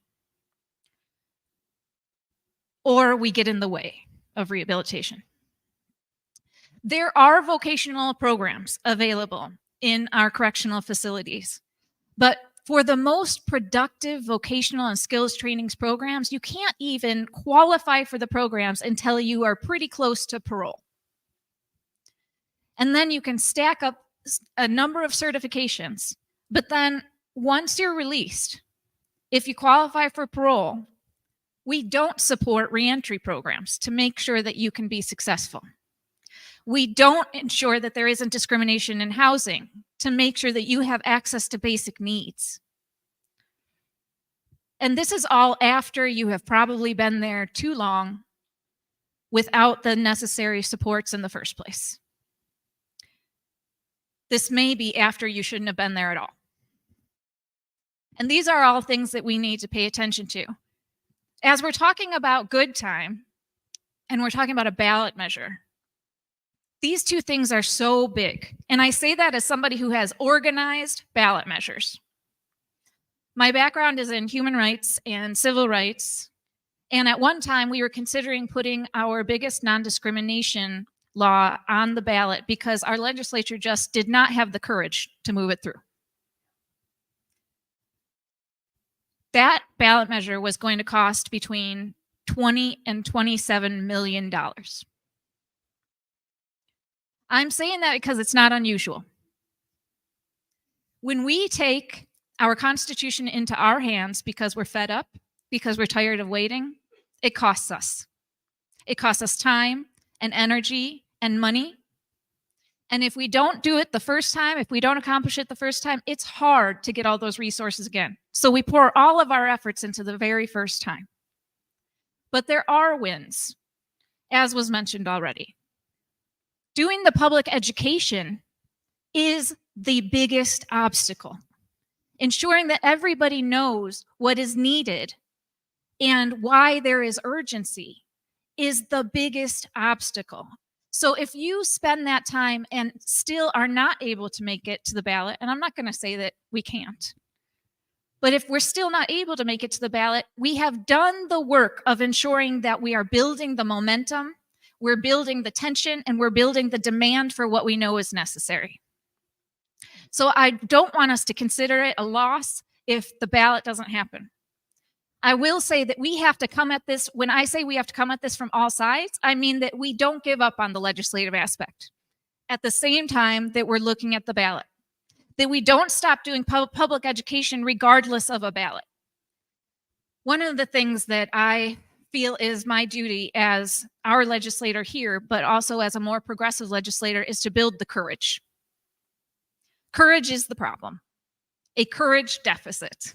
Or we get in the way of rehabilitation. There are vocational programs available in our correctional facilities, but for the most productive vocational and skills trainings programs, you can't even qualify for the programs until you are pretty close to parole. And then you can stack up a number of certifications, but then once you're released, if you qualify for parole, we don't support reentry programs to make sure that you can be successful. We don't ensure that there isn't discrimination in housing to make sure that you have access to basic needs. And this is all after you have probably been there too long without the necessary supports in the first place. This may be after you shouldn't have been there at all. And these are all things that we need to pay attention to. As we're talking about good time, and we're talking about a ballot measure, these two things are so big. And I say that as somebody who has organized ballot measures. My background is in human rights and civil rights. And at one time, we were considering putting our biggest non-discrimination law on the ballot because our legislature just did not have the courage to move it through. That ballot measure was going to cost between $20 and $27 million. I'm saying that because it's not unusual. When we take our Constitution into our hands because we're fed up, because we're tired of waiting, it costs us. It costs us time and energy and money. And if we don't do it the first time, if we don't accomplish it the first time, it's hard to get all those resources again. So we pour all of our efforts into the very first time. But there are wins, as was mentioned already. Doing the public education is the biggest obstacle. Ensuring that everybody knows what is needed and why there is urgency is the biggest obstacle. So if you spend that time and still are not able to make it to the ballot, and I'm not going to say that we can't, but if we're still not able to make it to the ballot, we have done the work of ensuring that we are building the momentum, we're building the tension, and we're building the demand for what we know is necessary. So I don't want us to consider it a loss if the ballot doesn't happen. I will say that we have to come at this, when I say we have to come at this from all sides, I mean that we don't give up on the legislative aspect at the same time that we're looking at the ballot, that we don't stop doing public education regardless of a ballot. One of the things that I feel is my duty as our legislator here, but also as a more progressive legislator, is to build the courage. Courage is the problem, a courage deficit.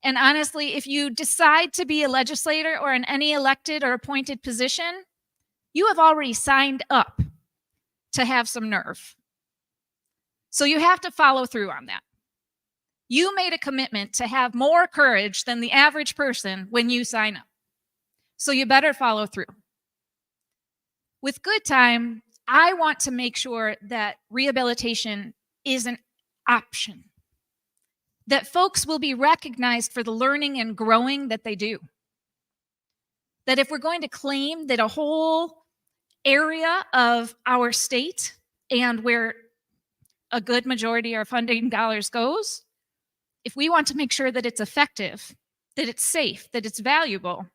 And honestly, if you decide to be a legislator or in any elected or appointed position, you have already signed up to have some nerve. So you have to follow through on that. You made a commitment to have more courage than the average person when you sign up. So you better follow through. With Good Time, I want to make sure that rehabilitation is an option, that folks will be recognized for the learning and growing that they do. That if we're going to claim that a whole area of our state and where a good majority of our funding dollars goes, if we want to make sure that it's effective, that it's safe, that it's valuable,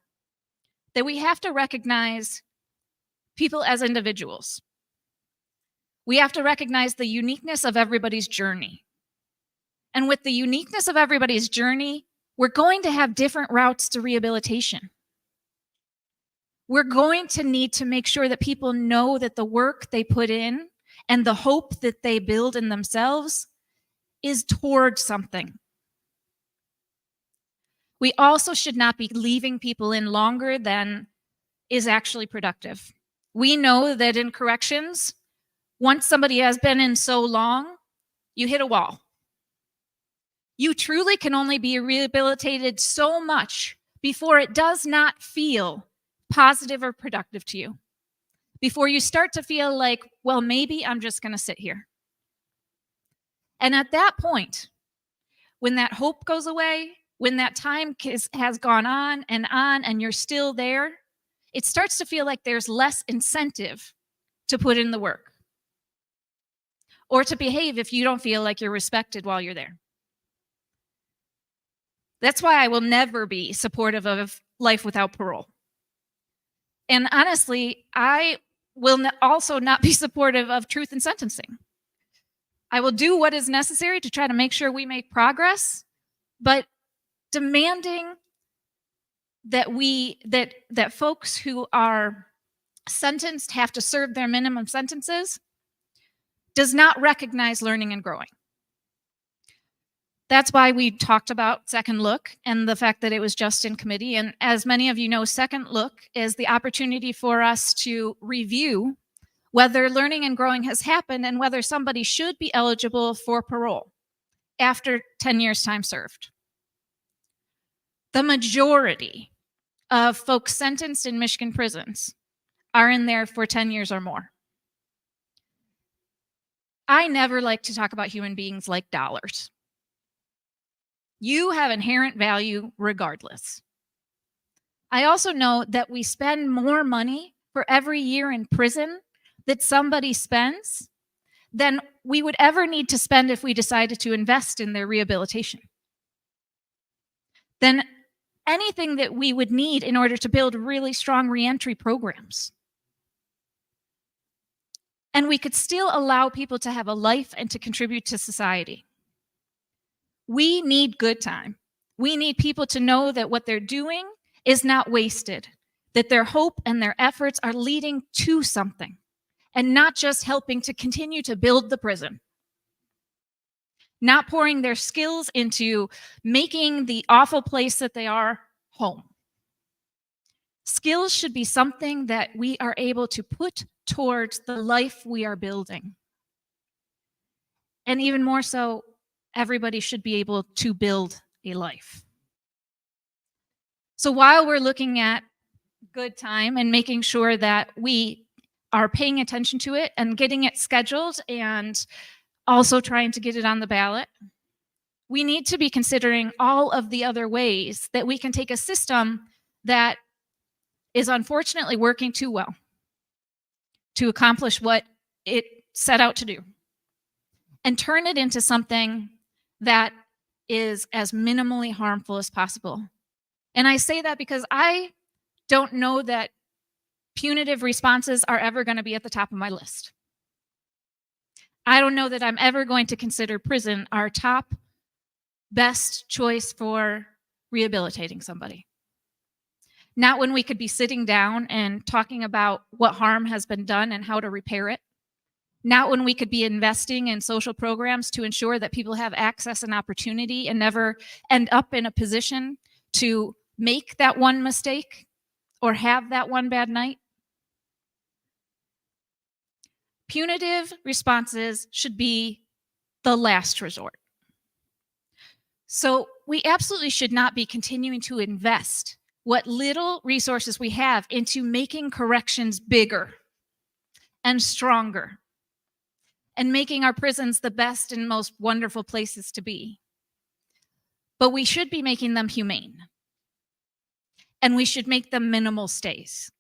that we have to recognize people as individuals. We have to recognize the uniqueness of everybody's journey. And with the uniqueness of everybody's journey, we're going to have different routes to rehabilitation. We're going to need to make sure that people know that the work they put in and the hope that they build in themselves is toward something. We also should not be leaving people in longer than is actually productive. We know that in corrections, once somebody has been in so long, you hit a wall. You truly can only be rehabilitated so much before it does not feel positive or productive to you. Before you start to feel like, well, maybe I'm just going to sit here. And at that point, when that hope goes away, when that time has gone on and you're still there, it starts to feel like there's less incentive to put in the work or to behave if you don't feel like you're respected while you're there. That's why I will never be supportive of life without parole. And honestly, I will also not be supportive of truth in sentencing. I will do what is necessary to try to make sure we make progress, but demanding that folks who are sentenced have to serve their minimum sentences does not recognize learning and growing. That's why we talked about Second Look and the fact that it was just in committee. And as many of you know, Second Look is the opportunity for us to review whether learning and growing has happened and whether somebody should be eligible for parole after 10 years time served. The majority of folks sentenced in Michigan prisons are in there for 10 years or more. I never like to talk about human beings like dollars. You have inherent value regardless. I also know that we spend more money for every year in prison that somebody spends than we would ever need to spend if we decided to invest in their rehabilitation. Than anything that we would need in order to build really strong reentry programs. And we could still allow people to have a life and to contribute to society. We need good time. We need people to know that what they're doing is not wasted, that their hope and their efforts are leading to something and not just helping to continue to build the prison. Not pouring their skills into making the awful place that they are home. Skills should be something that we are able to put towards the life we are building. And even more so, everybody should be able to build a life. So while we're looking at good time and making sure that we are paying attention to it and getting it scheduled and also trying to get it on the ballot, we need to be considering all of the other ways that we can take a system that is unfortunately working too well to accomplish what it set out to do and turn it into something that is as minimally harmful as possible. And I say that because I don't know that punitive responses are ever going to be at the top of my list. I don't know that I'm ever going to consider prison our top best choice for rehabilitating somebody. Not when we could be sitting down and talking about what harm has been done and how to repair it. Not when we could be investing in social programs to ensure that people have access and opportunity and never end up in a position to make that one mistake or have that one bad night. Punitive responses should be the last resort. So we absolutely should not be continuing to invest what little resources we have into making corrections bigger and stronger and making our prisons the best and most wonderful places to be. But we should be making them humane. And we should make them minimal stays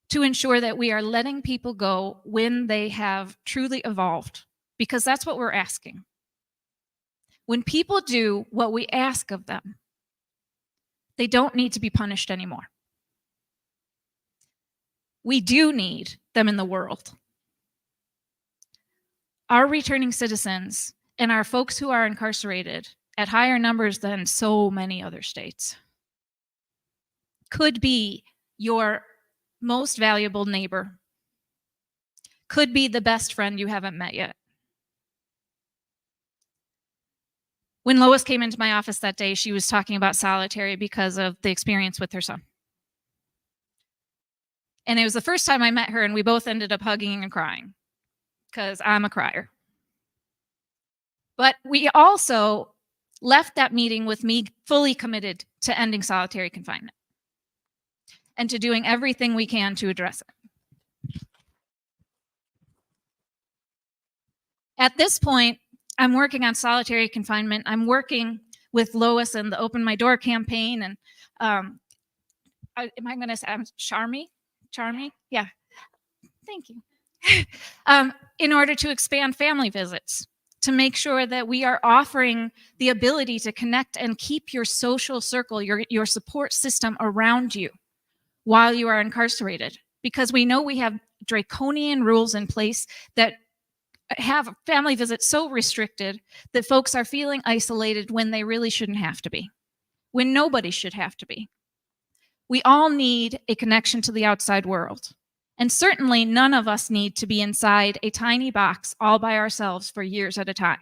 to ensure that we are letting people go when they have truly evolved, because that's what we're asking. When people do what we ask of them, they don't need to be punished anymore. We do need them in the world. Our returning citizens and our folks who are incarcerated at higher numbers than so many other states could be your most valuable neighbor, could be the best friend you haven't met yet. When Lois came into my office that day, she was talking about solitary because of the experience with her son. And it was the first time I met her, and we both ended up hugging and crying because I'm a crier. But we also left that meeting with me fully committed to ending solitary confinement and to doing everything we can to address it. At this point, I'm working on solitary confinement. I'm working with Lois and the Open My Door campaign. And am I going to say Charmy? Yeah. Thank you. In order to expand family visits, to make sure that we are offering the ability to connect and keep your social circle, your support system around you while you are incarcerated. Because we know we have draconian rules in place that have family visits so restricted that folks are feeling isolated when they really shouldn't have to be, when nobody should have to be. We all need a connection to the outside world. And certainly none of us need to be inside a tiny box all by ourselves for years at a time.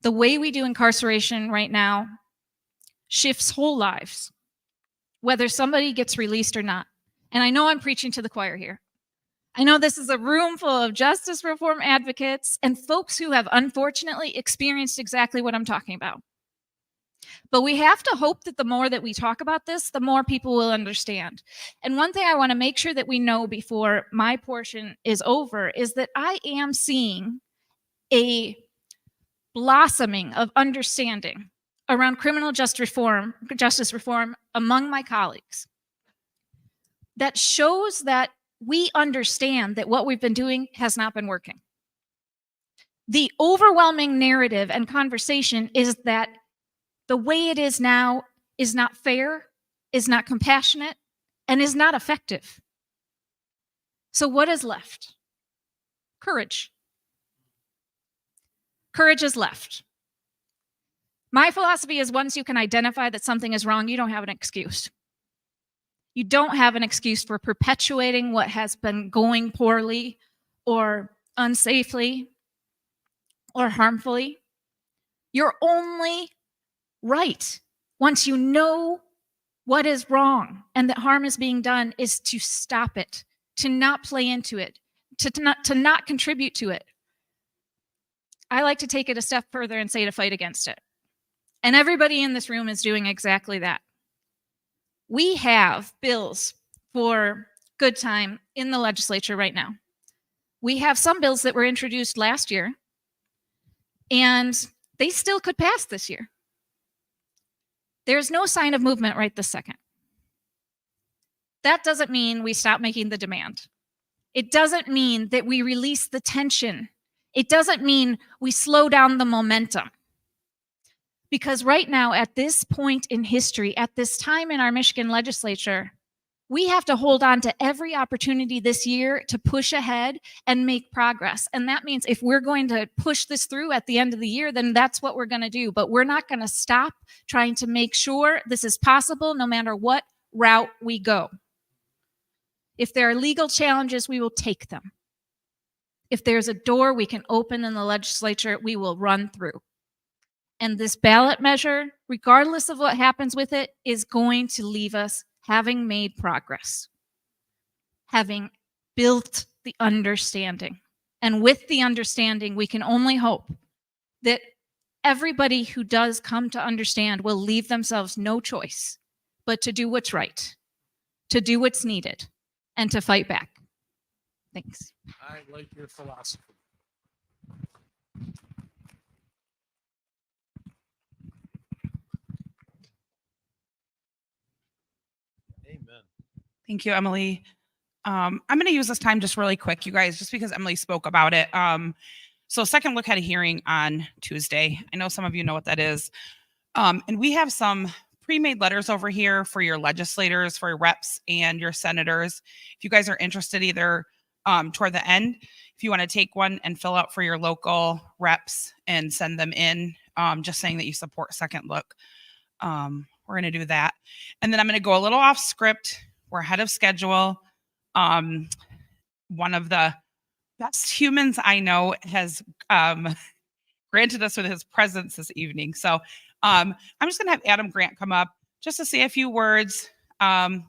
The way we do incarceration right now shifts whole lives, whether somebody gets released or not. And I know I'm preaching to the choir here. I know this is a room full of justice reform advocates and folks who have unfortunately experienced exactly what I'm talking about. But we have to hope that the more that we talk about this, the more people will understand. And one thing I want to make sure that we know before my portion is over is that I am seeing a blossoming of understanding around criminal justice reform among my colleagues that shows that we understand that what we've been doing has not been working. The overwhelming narrative and conversation is that the way it is now is not fair, is not compassionate, and is not effective. So what is left? Courage. Courage is left. My philosophy is once you can identify that something is wrong, you don't have an excuse. You don't have an excuse for perpetuating what has been going poorly or unsafely or harmfully. You're only right once you know what is wrong and that harm is being done is to stop it, to not play into it, to not contribute to it. I like to take it a step further and say to fight against it. And everybody in this room is doing exactly that. We have bills for good time in the legislature right now. We have some bills that were introduced last year, and they still could pass this year. There's no sign of movement right this second. That doesn't mean we stop making the demand. It doesn't mean that we release the tension. It doesn't mean we slow down the momentum. Because right now, at this point in history, at this time in our Michigan legislature, we have to hold on to every opportunity this year to push ahead and make progress. And that means if we're going to push this through at the end of the year, then that's what we're going to do. But we're not going to stop trying to make sure this is possible no matter what route we go. If there are legal challenges, we will take them. If there's a door we can open in the legislature, we will run through. And this ballot measure, regardless of what happens with it, is going to leave us having made progress, having built the understanding. And with the understanding, we can only hope that everybody who does come to understand will leave themselves no choice but to do what's right, to do what's needed, and to fight back. Thanks. I like your philosophy. Amen. Thank you, Emily. I'm going to use this time just really quick, you guys, just because Emily spoke about it. So Second Look had a hearing on Tuesday. I know some of you know what that is. And we have some pre-made letters over here for your legislators, for your reps and your senators. If you guys are interested, either toward the end, if you want to take one and fill out for your local reps and send them in, just saying that you support Second Look. We're going to do that. And then I'm going to go a little off script. We're ahead of schedule. One of the best humans I know has granted us with his presence this evening. So I'm just going to have Adam Grant come up just to say a few words. I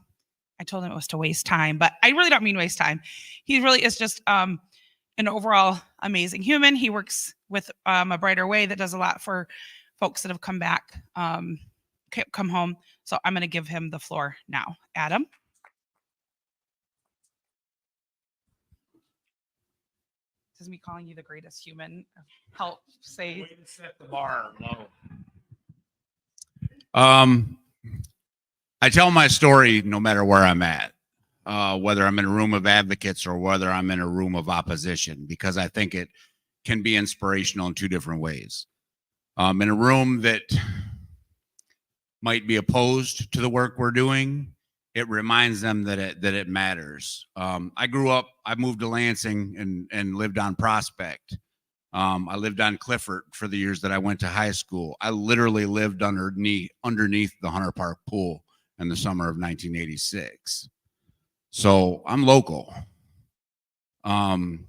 told him it was to waste time, but I really don't mean waste time. He really is just an overall amazing human. He works with A Brighter Way that does a lot for folks that have come back, come home. So I'm going to give him the floor now. Adam. This is me calling you the greatest human. Help say. Way to set the bar low. I tell my story no matter where I'm at, whether I'm in a room of advocates or whether I'm in a room of opposition, because I think it can be inspirational in two different ways. In a room that might be opposed to the work we're doing, it reminds them that it matters. I grew up, I moved to Lansing and lived on Prospect. I lived on Clifford for the years that I went to high school. I literally lived underneath the Hunter Park pool in the summer of 1986. So I'm local. I'm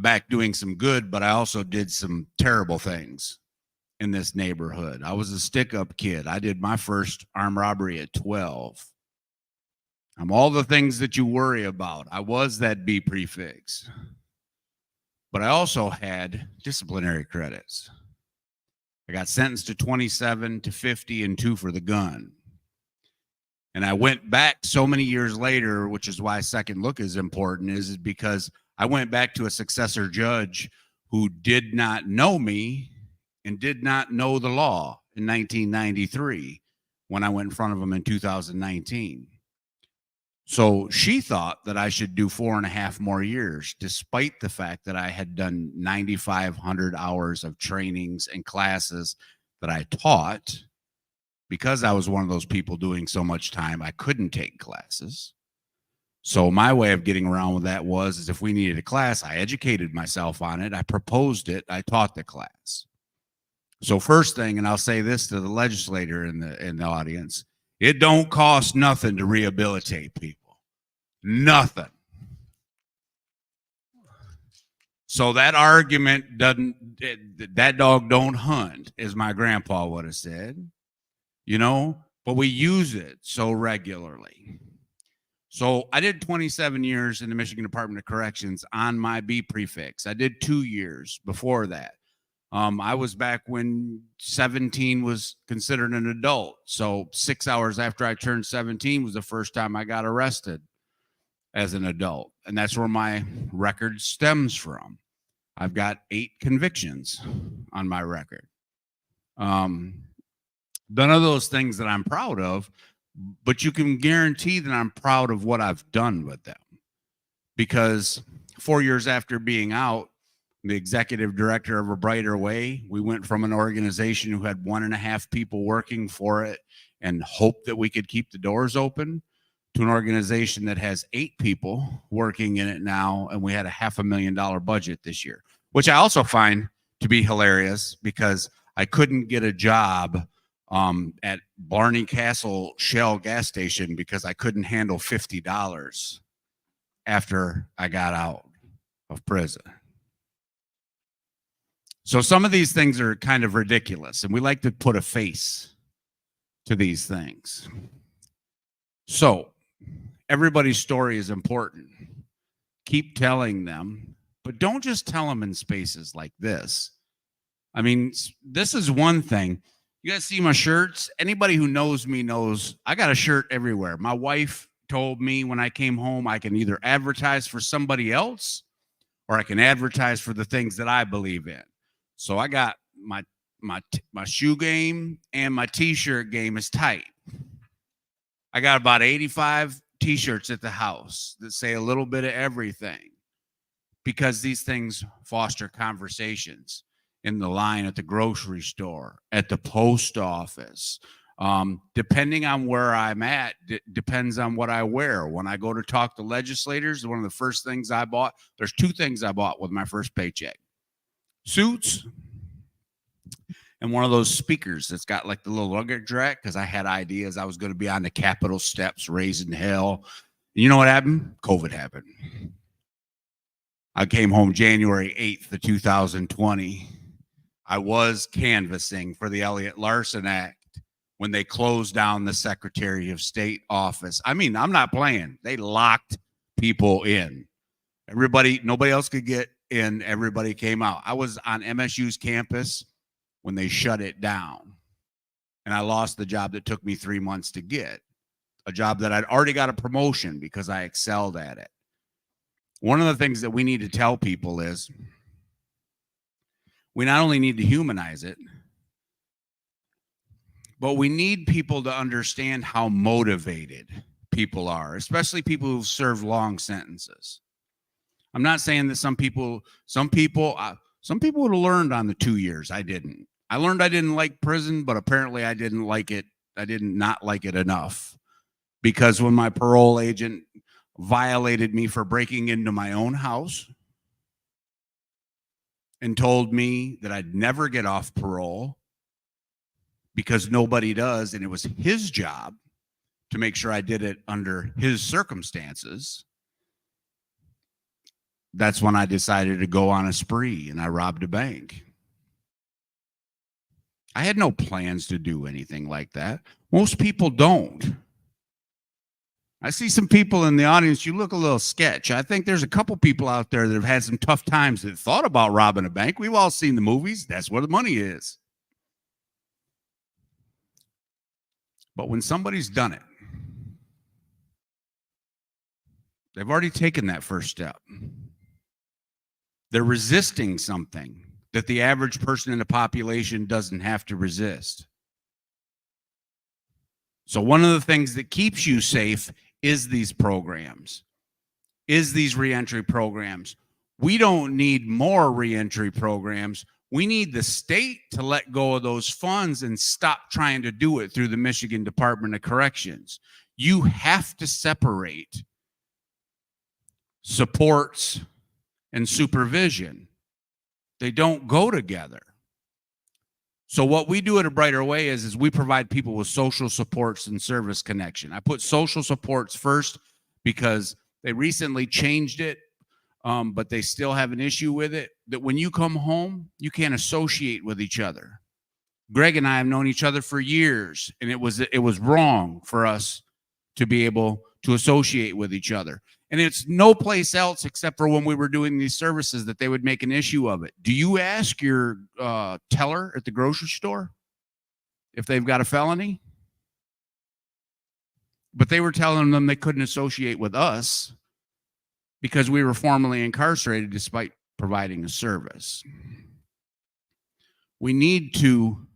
back doing some good, but I also did some terrible things in this neighborhood. I was a stick-up kid. I did my first armed robbery at 12. I'm all the things that you worry about. I was that B prefix. But I also had disciplinary credits. I got sentenced to 27 to 50 and 2 for the gun. And I went back so many years later, which is why Second Look is important, is because I went back to a successor judge who did not know me and did not know the law in 1993 when I went in front of them in 2019. So she thought that I should do 4.5 more years, despite the fact that I had done 9,500 hours of trainings and classes that I taught. Because I was one of those people doing so much time, I couldn't take classes. So my way of getting around with that is if we needed a class, I educated myself on it. I proposed it. I taught the class. So first thing, and I'll say this to the legislator in the audience, it don't cost nothing to rehabilitate people. Nothing. So that argument that dog don't hunt, as my grandpa would have said, you know, but we use it so regularly. So I did 27 years in the Michigan Department of Corrections on my B prefix. I did 2 years before that. I was back when 17 was considered an adult. So 6 hours after I turned 17 was the first time I got arrested as an adult. And that's where my record stems from. I've got 8 convictions on my record. None of those things that I'm proud of, but you can guarantee that I'm proud of what I've done with them. Because 4 years after being out, the executive director of A Brighter Way, we went from an organization who had 1.5 people working for it and hoped that we could keep the doors open to an organization that has 8 people working in it now, and we had a $500,000 budget this year, which I also find to be hilarious because I couldn't get a job at Blarney Castle Shell gas station because I couldn't handle $50 after I got out of prison. So some of these things are kind of ridiculous, and we like to put a face to these things. So everybody's story is important. Keep telling them, but don't just tell them in spaces like this. I mean, this is one thing. You guys see my shirts? Anybody who knows me knows I got a shirt everywhere. My wife told me when I came home, I can either advertise for somebody else or I can advertise for the things that I believe in. So I got my shoe game and my t-shirt game is tight. I got about 85 t-shirts at the house that say a little bit of everything because these things foster conversations in the line at the grocery store, at the post office. Depending on where I'm at, depends on what I wear. When I go to talk to legislators, one of the first things I bought, there's 2 things I bought with my first paycheck. Suits and one of those speakers that's got like the little luggage rack because I had ideas I was going to be on the Capitol steps raising hell. You know what happened? COVID happened. I came home January 8th of 2020. I was canvassing for the Elliott Larson Act when they closed down the Secretary of State office. I mean, I'm not playing. They locked people in. Everybody, nobody else could get in. Everybody came out. I was on MSU's campus when they shut it down. And I lost the job that took me 3 months to get, a job that I'd already got a promotion because I excelled at it. One of the things that we need to tell people is we not only need to humanize it, but we need people to understand how motivated people are, especially people who've served long sentences. I'm not saying that some people would have learned on the 2 years. I didn't. I learned I didn't like prison, but apparently I didn't like it. I did not like it enough because when my parole agent violated me for breaking into my own house and told me that I'd never get off parole because nobody does, and it was his job to make sure I did it under his circumstances, that's when I decided to go on a spree and I robbed a bank. I had no plans to do anything like that. Most people don't. I see some people in the audience, you look a little sketch. I think there's a couple people out there that have had some tough times that thought about robbing a bank. We've all seen the movies. That's where the money is. But when somebody's done it, they've already taken that first step. They're resisting something that the average person in the population doesn't have to resist. So one of the things that keeps you safe is these programs, is these reentry programs. We don't need more reentry programs. We need the state to let go of those funds and stop trying to do it through the Michigan Department of Corrections. You have to separate supports and supervision. They don't go together. So what we do at A Brighter Way is we provide people with social supports and service connection. I put social supports first because they recently changed it, but they still have an issue with it, that when you come home, you can't associate with each other. Greg and I have known each other for years, and it was wrong for us to be able to associate with each other. And it's no place else except for when we were doing these services that they would make an issue of it. Do you ask your teller at the grocery store if they've got a felony? But they were telling them they couldn't associate with us because we were formerly incarcerated despite providing a service. We need to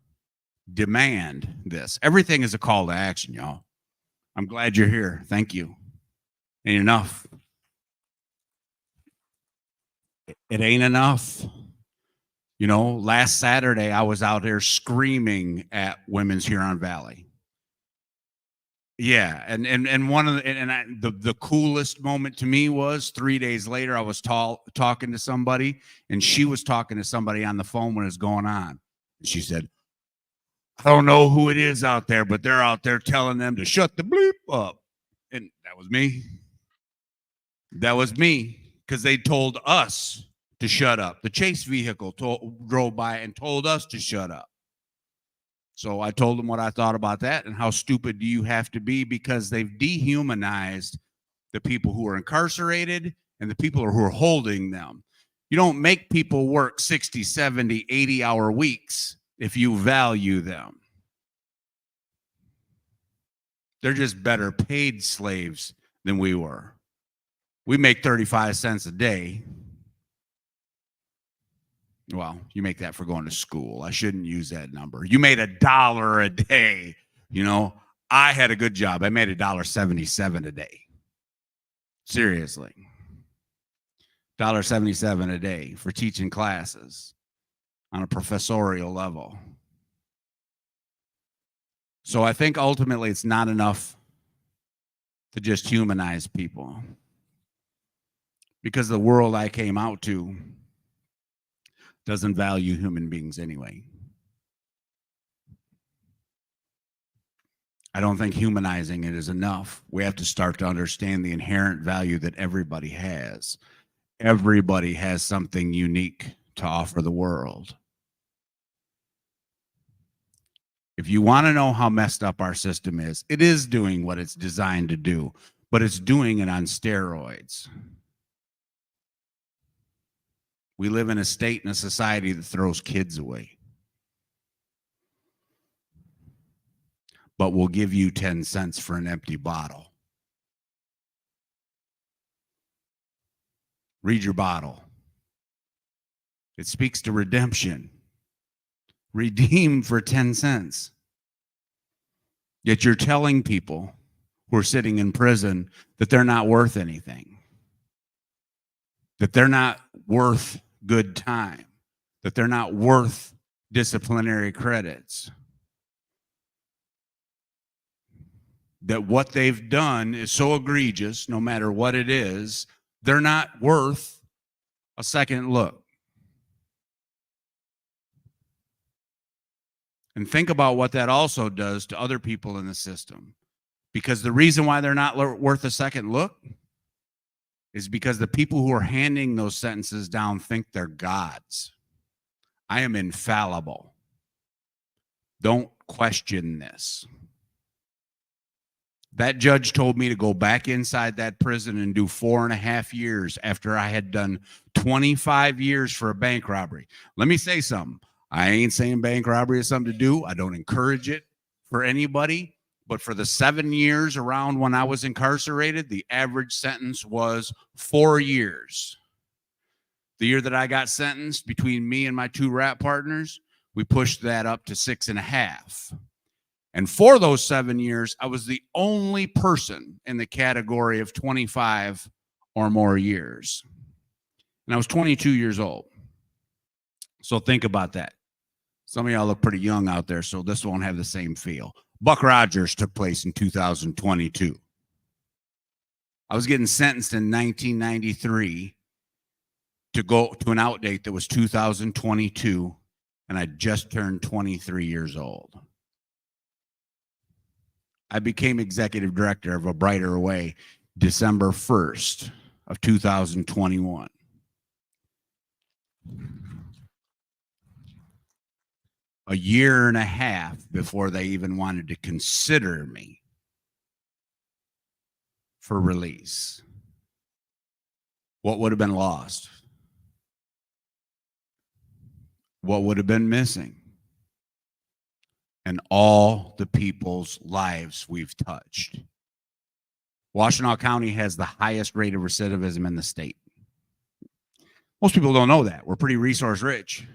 demand this. Everything is a call to action, y'all. I'm glad you're here. Thank you. Ain't enough. It ain't enough. You know, last Saturday I was out there screaming at Women's Huron Valley. Yeah, and one of the coolest moment to me was 3 days later I was talking to somebody, and she was talking to somebody on the phone when it was going on. She said, "I don't know who it is out there, but they're out there telling them to shut the bleep up." And that was me. That was me, because they told us to shut up. The chase vehicle drove by and told us to shut up. So I told them what I thought about that and how stupid do you have to be, because they've dehumanized the people who are incarcerated and the people who are holding them. You don't make people work 60, 70, 80-hour weeks if you value them. They're just better paid slaves than we were. We make 35 cents a day. Well, you make that for going to school. I shouldn't use that number. You made $1 a day. You know, I had a good job. I made $1.77 a day. Seriously. $1.77 a day for teaching classes on a professorial level. So I think ultimately it's not enough to just humanize people, because the world I came out to doesn't value human beings anyway. I don't think humanizing it is enough. We have to start to understand the inherent value that everybody has. Everybody has something unique to offer the world. If you want to know how messed up our system is, it is doing what it's designed to do, but it's doing it on steroids. We live in a state and a society that throws kids away. But we'll give you 10 cents for an empty bottle. Read your bottle. It speaks to redemption. Redeem for 10 cents. Yet you're telling people who are sitting in prison that they're not worth anything, that they're not worth good time, that they're not worth disciplinary credits, that what they've done is so egregious, no matter what it is, they're not worth a second look. And think about what that also does to other people in the system. Because the reason why they're not worth a second look is because the people who are handing those sentences down think they're gods. I am infallible. Don't question this. That judge told me to go back inside that prison and do 4.5 years after I had done 25 years for a bank robbery. Let me say something. I ain't saying bank robbery is something to do. I don't encourage it for anybody. But for the 7 years around when I was incarcerated, the average sentence was 4 years. The year that I got sentenced, between me and my 2 rap partners, we pushed that up to 6.5. And for those 7 years, I was the only person in the category of 25 or more years. And I was 22 years old. So think about that. Some of y'all look pretty young out there, so this won't have the same feel. Buck Rogers took place in 2022. I was getting sentenced in 1993 to go to an out date that was 2022, and I just turned 23 years old. I became executive director of A Brighter Way December 1st of 2021. A year and a half before they even wanted to consider me for release. What would have been lost? What would have been missing? And all the people's lives we've touched. Washtenaw County has the highest rate of recidivism in the state. Most people don't know that. We're pretty resource rich.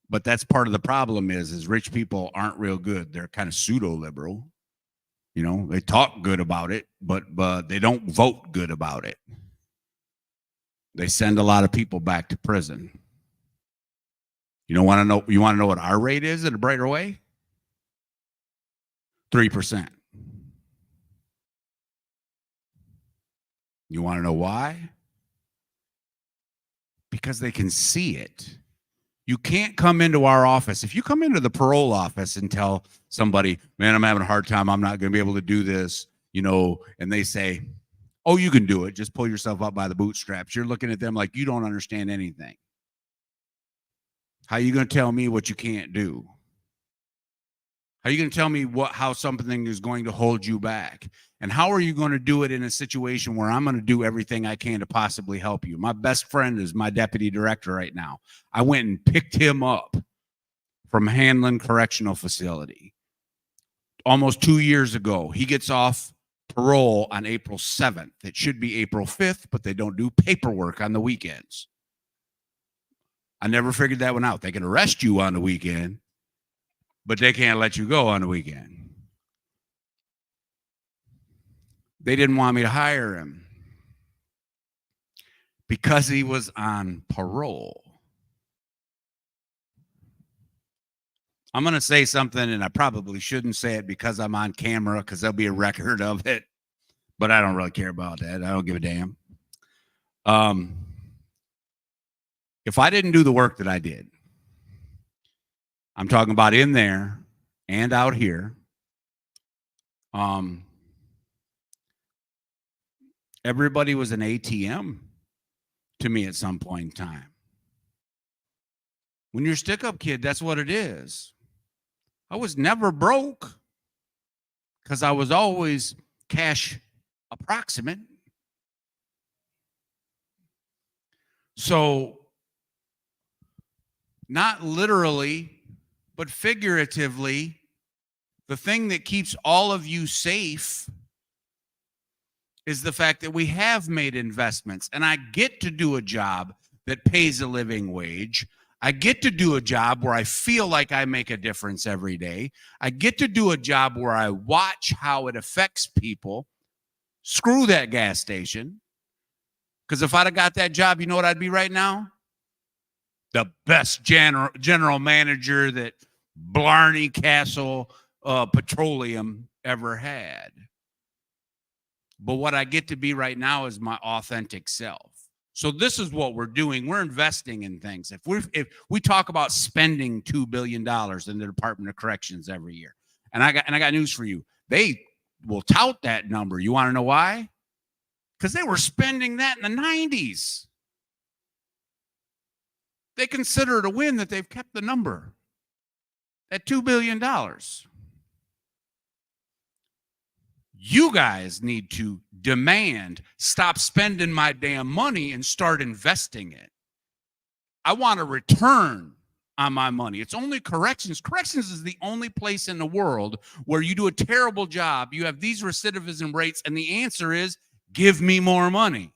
But that's part of the problem is rich people aren't real good. They're kind of pseudo-liberal. You know, they talk good about it, but they don't vote good about it. They send a lot of people back to prison. You want to know what our rate is at A Brighter Way? 3%. You want to know why? Because they can see it. You can't come into our office. If you come into the parole office and tell somebody, man, I'm having a hard time, I'm not going to be able to do this, and they say, oh, you can do it. Just pull yourself up by the bootstraps. You're looking at them like you don't understand anything. How are you going to tell me what you can't do? How are you going to tell me how something is going to hold you back? And how are you going to do it in a situation where I'm going to do everything I can to possibly help you? My best friend is my deputy director right now. I went and picked him up from Hanlon Correctional Facility almost 2 years ago. He gets off parole on April 7th. It should be April 5th, but they don't do paperwork on the weekends. I never figured that one out. They can arrest you on the weekend, but they can't let you go on the weekend. They didn't want me to hire him because he was on parole. I'm going to say something, and I probably shouldn't say it because I'm on camera, because there'll be a record of it, but I don't really care about that. I don't give a damn. If I didn't do the work that I did, I'm talking about in there and out here, everybody was an ATM to me at some point in time. When you're a stick-up kid, that's what it is. I was never broke because I was always cash approximate. So, not literally, but figuratively, the thing that keeps all of you safe is the fact that we have made investments, and I get to do a job that pays a living wage. I get to do a job where I feel like I make a difference every day. I get to do a job where I watch how it affects people. Screw that gas station. Because if I'd have got that job, you know what I'd be right now? The best general manager that Blarney Castle Petroleum ever had. But what I get to be right now is my authentic self. So this is what we're doing. We're investing in things. If we talk about spending $2 billion in the Department of Corrections every year, and I got news for you. They will tout that number. You want to know why? Because they were spending that in the 90s. They consider it a win that they've kept the number at $2 billion. You guys need to demand, stop spending my damn money and start investing it. I want a return on my money. It's only corrections. Corrections is the only place in the world where you do a terrible job. You have these recidivism rates, and the answer is give me more money.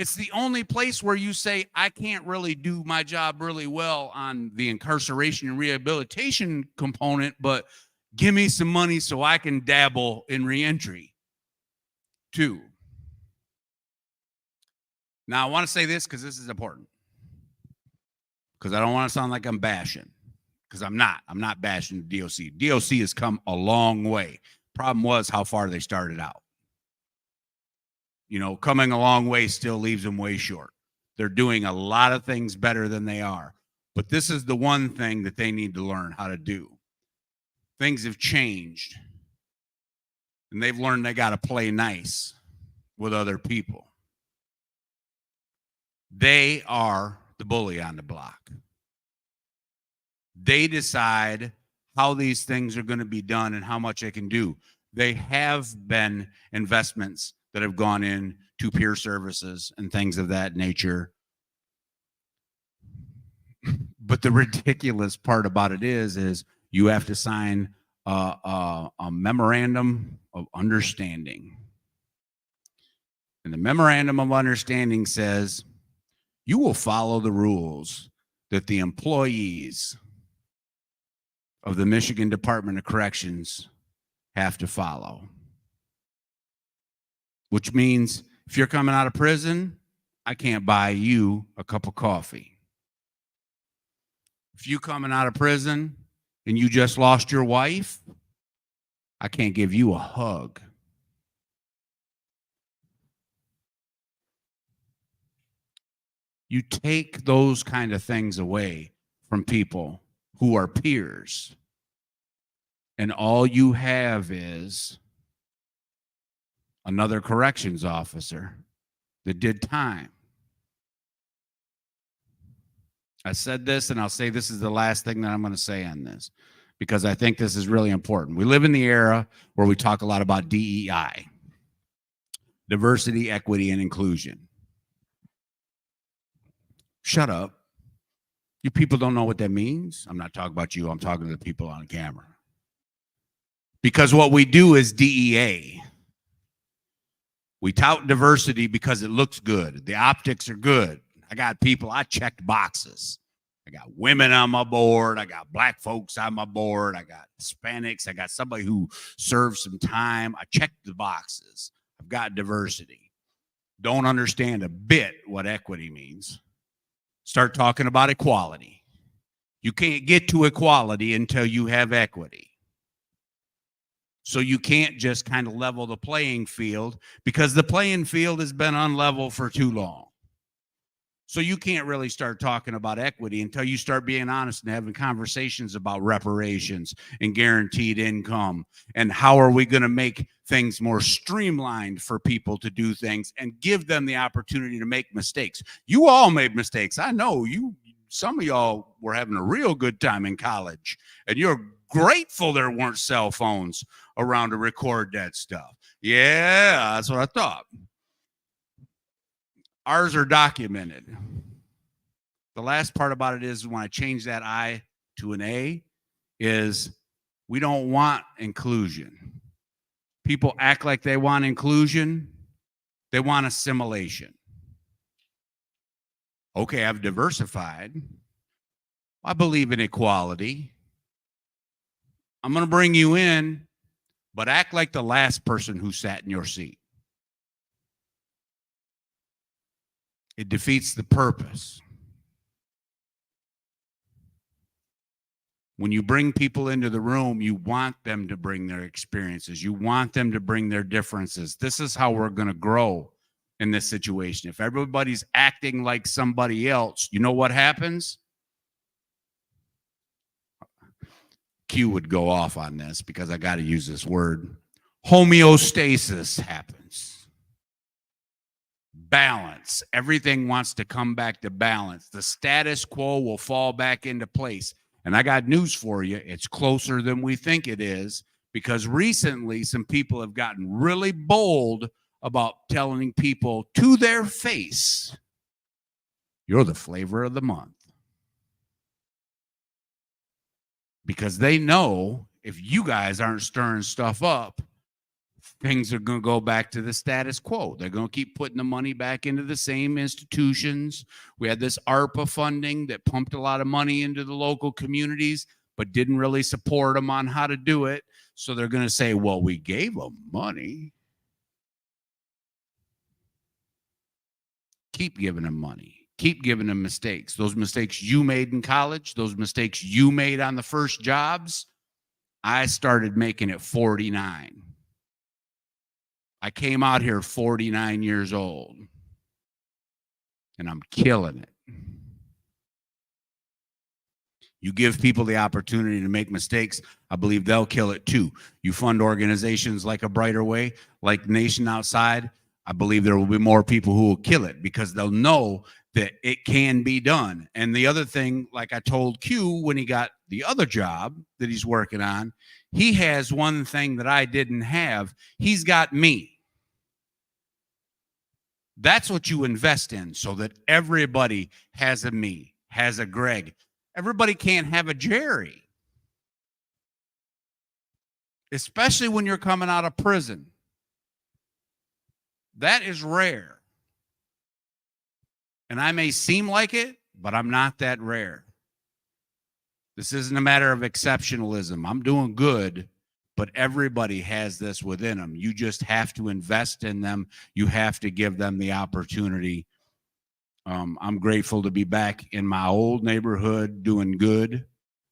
It's the only place where you say, I can't really do my job really well on the incarceration and rehabilitation component, but give me some money so I can dabble in reentry. 2. Now, I want to say this because this is important. Because I don't want to sound like I'm bashing. Because I'm not. I'm not bashing the DOC. DOC has come a long way. Problem was how far they started out. You know, coming a long way still leaves them way short. They're doing a lot of things better than they are. But this is the one thing that they need to learn how to do. Things have changed. And they've learned they got to play nice with other people. They are the bully on the block. They decide how these things are going to be done and how much they can do. They have been investments that have gone in to peer services and things of that nature. But the ridiculous part about it is you have to sign a memorandum of understanding. And the memorandum of understanding says you will follow the rules that the employees of the Michigan Department of Corrections have to follow. Which means if you're coming out of prison, I can't buy you a cup of coffee. If you're coming out of prison and you just lost your wife, I can't give you a hug. You take those kind of things away from people who are peers, and all you have is another corrections officer that did time. I said this, and I'll say this is the last thing that I'm going to say on this, because I think this is really important. We live in the era where we talk a lot about DEI, diversity, equity, and inclusion. Shut up. You people don't know what that means. I'm not talking about you. I'm talking to the people on camera. Because what we do is DEA. We tout diversity because it looks good. The optics are good. I got people, I checked boxes. I got women on my board. I got black folks on my board. I got Hispanics. I got somebody who served some time. I checked the boxes. I've got diversity. Don't understand a bit what equity means. Start talking about equality. You can't get to equality until you have equity. So you can't just kind of level the playing field, because the playing field has been unlevel for too long. So you can't really start talking about equity until you start being honest and having conversations about reparations and guaranteed income and how are we going to make things more streamlined for people to do things and give them the opportunity to make mistakes. You all made mistakes. I know you. Some of y'all were having a real good time in college, and you're grateful there weren't cell phones around to record that stuff. Yeah, that's what I thought. Ours are documented. The last part about it is when I change that I to an A is we don't want inclusion. People act like they want inclusion. They want assimilation. Okay, I've diversified. I believe in equality. I'm going to bring you in, but act like the last person who sat in your seat. It defeats the purpose. When you bring people into the room, you want them to bring their experiences. You want them to bring their differences. This is how we're going to grow in this situation. If everybody's acting like somebody else, you know what happens? Q would go off on this because I got to use this word. Homeostasis happens. Balance. Everything wants to come back to balance. The status quo will fall back into place. And I got news for you. It's closer than we think it is, because recently some people have gotten really bold about telling people to their face, you're the flavor of the month. Because they know if you guys aren't stirring stuff up, things are going to go back to the status quo. They're going to keep putting the money back into the same institutions. We had this ARPA funding that pumped a lot of money into the local communities, but didn't really support them on how to do it. So they're going to say, well, we gave them money. Keep giving them money. Keep giving them mistakes. Those mistakes you made in college, those mistakes you made on the first jobs, I started making at 49. I came out here 49 years old, and I'm killing it. You give people the opportunity to make mistakes, I believe they'll kill it too. You fund organizations like A Brighter Way, like Nation Outside, I believe there will be more people who will kill it because they'll know that it can be done. And the other thing, like I told Q when he got the other job that he's working on, he has one thing that I didn't have. He's got me. That's what you invest in so that everybody has a me, has a Greg. Everybody can't have a Jerry, especially when you're coming out of prison. That is rare. And I may seem like it, but I'm not that rare. This isn't a matter of exceptionalism. I'm doing good, but everybody has this within them. You just have to invest in them. You have to give them the opportunity. I'm grateful to be back in my old neighborhood doing good.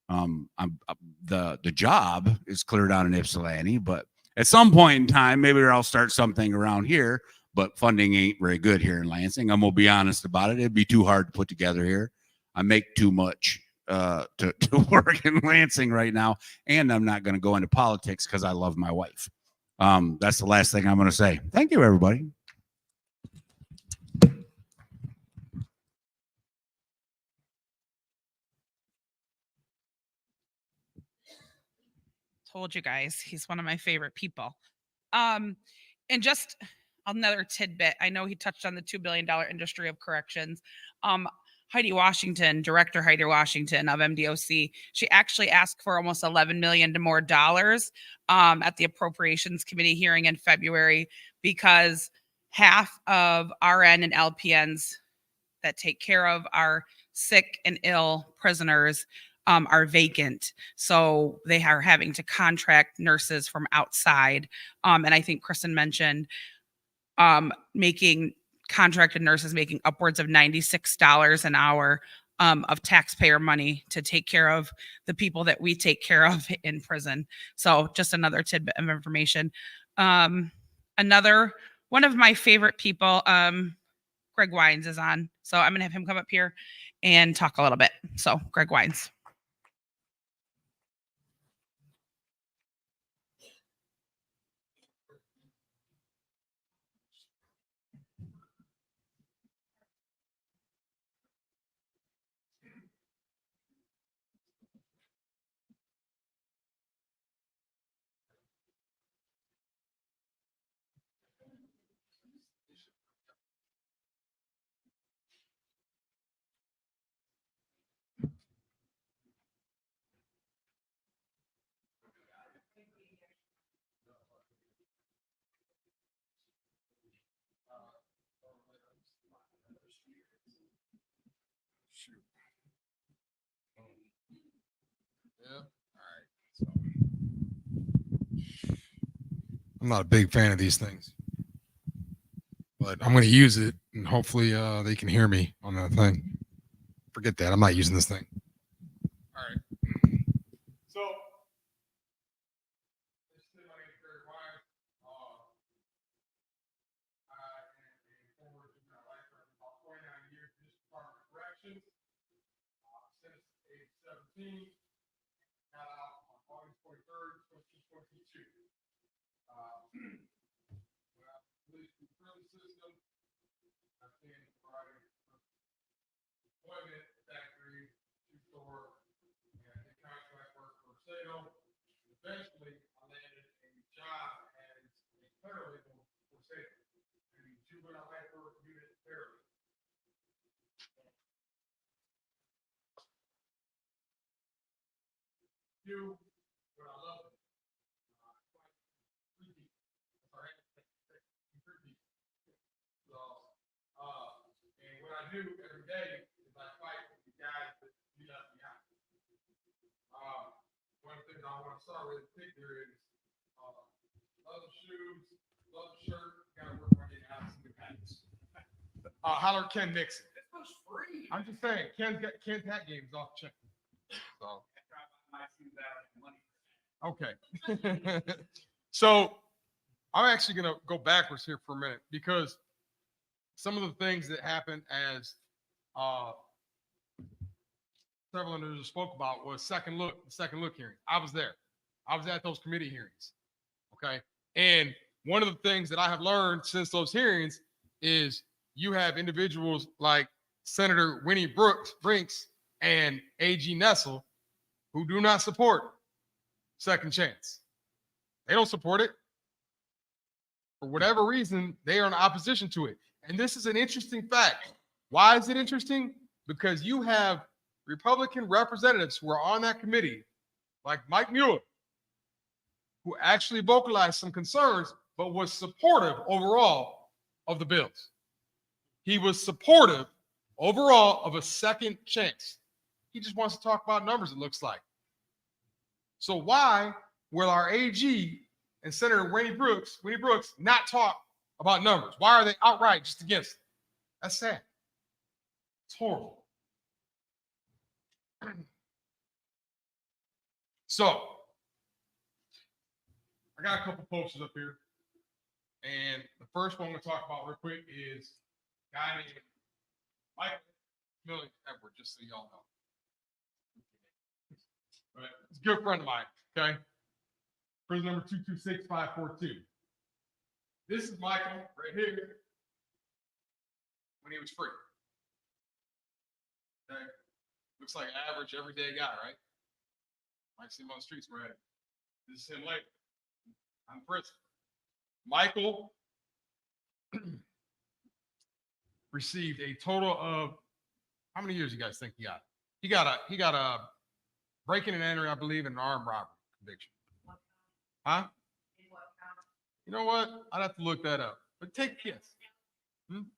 The job is clear down in Ypsilanti, but at some point in time, maybe I'll start something around here, but funding ain't very good here in Lansing. I'm going to be honest about it. It'd be too hard to put together here. I make too much to work in Lansing right now, and I'm not going to go into politics because I love my wife. That's the last thing I'm going to say. Thank you, everybody. Told you guys, he's one of my favorite people. And just another tidbit, I know he touched on the $2 billion industry of corrections. Heidi Washington, Director Heidi Washington of MDOC, she actually asked for almost $11 million more dollars at the Appropriations Committee hearing in February because half of RN and LPNs that take care of our sick and ill prisoners are vacant. So they are having to contract nurses from outside. And I think Kristen mentioned making contracted nurses making upwards of $96 an hour of taxpayer money to take care of the people that we take care of in prison. So just another tidbit of information. Another one of my favorite people, Greg Wines is on. So I'm going to have him come up here and talk a little bit. So Greg Wines. I'm not a big fan of these things, but I'm going to use it, and hopefully they can hear me on that thing. Forget that. I'm not using this thing. All right. So, this is my name is Greg Wise. I am a former juvenile life for about 29 years in this Department of Corrections. Since age 17, got out on August 23rd, 2022. When I released from the prison system, I've been providing employment, factory, store, and I did contract work for sale. Eventually, I landed a job as a paralegal for sale, a juvenile lifer unit paralegal. Do what I love. I want to start with a pick there is love the shoes, love the shirt, gotta work on getting out some new pants. Holler at Ken Nixon. I'm just saying, Ken's hat game is off the chain. So. Okay. So I'm actually going to go backwards here for a minute because some of the things that happened as several individuals spoke about was the second look hearing. I was there. I was at those committee hearings. Okay. And one of the things that I have learned since those hearings is you have individuals like Senator Winnie Brinks and A.G. Nessel who do not support second chance. They don't support it. For whatever reason, they are in opposition to it. And this is an interesting fact. Why is it interesting? Because you have Republican representatives who are on that committee, like Mike Mueller, who actually vocalized some concerns, but was supportive overall of the bills. He was supportive overall of a second chance. He just wants to talk about numbers, it looks like. So why will our AG and Senator Winnie Brooks not talk about numbers? Why are they outright just against it? That's sad. It's horrible. So I got a couple posters up here. And the first one I'm going to talk about real quick is a guy named Michael Millie Edward, just so y'all know. But it's a good friend of mine, okay? Prison number 226542. This is Michael right here when he was free. Okay? Looks like an average everyday guy, right? Might see him on the streets, right? This is him later. I'm in prison. Michael received a total of how many years you guys think he got? He got a breaking and entering, I believe, and an armed robbery conviction. Huh? You know what? I'd have to look that up. But take a guess.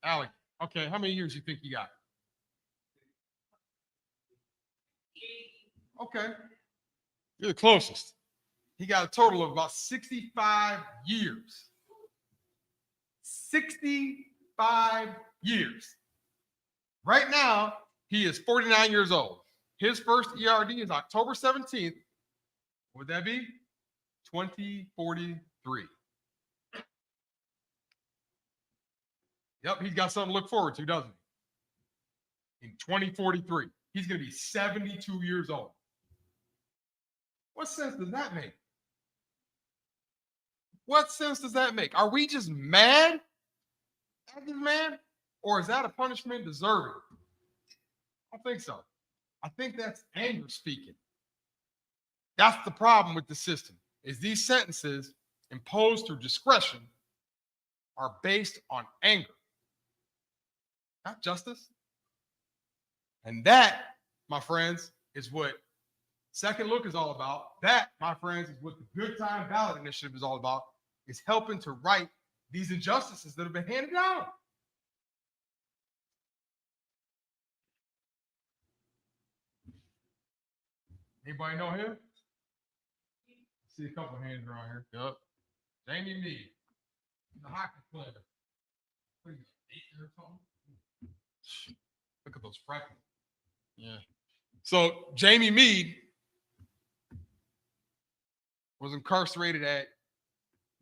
Alec. Okay, how many years you think he got? Okay. You're the closest. He got a total of about 65 years. 65 years. Right now, he is 49 years old. His first ERD is October 17th. What would that be? 2043. Yep, he's got something to look forward to, doesn't he? In 2043, he's going to be 72 years old. What sense does that make? What sense does that make? Are we just mad at this man? Or is that a punishment deserving? I don't think so. I think that's anger speaking. That's the problem with the system, is these sentences imposed through discretion are based on anger, not justice. And that, my friends, is what Second Look is all about. That, my friends, is what the Good Time Ballot Initiative is all about, is helping to right these injustices that have been handed down. Anybody know him? See a couple hands around here. Yep. Jamie Meade. He's a hockey player. What is he, 8 or something? Look at those freckles. Yeah. So Jamie Meade was incarcerated at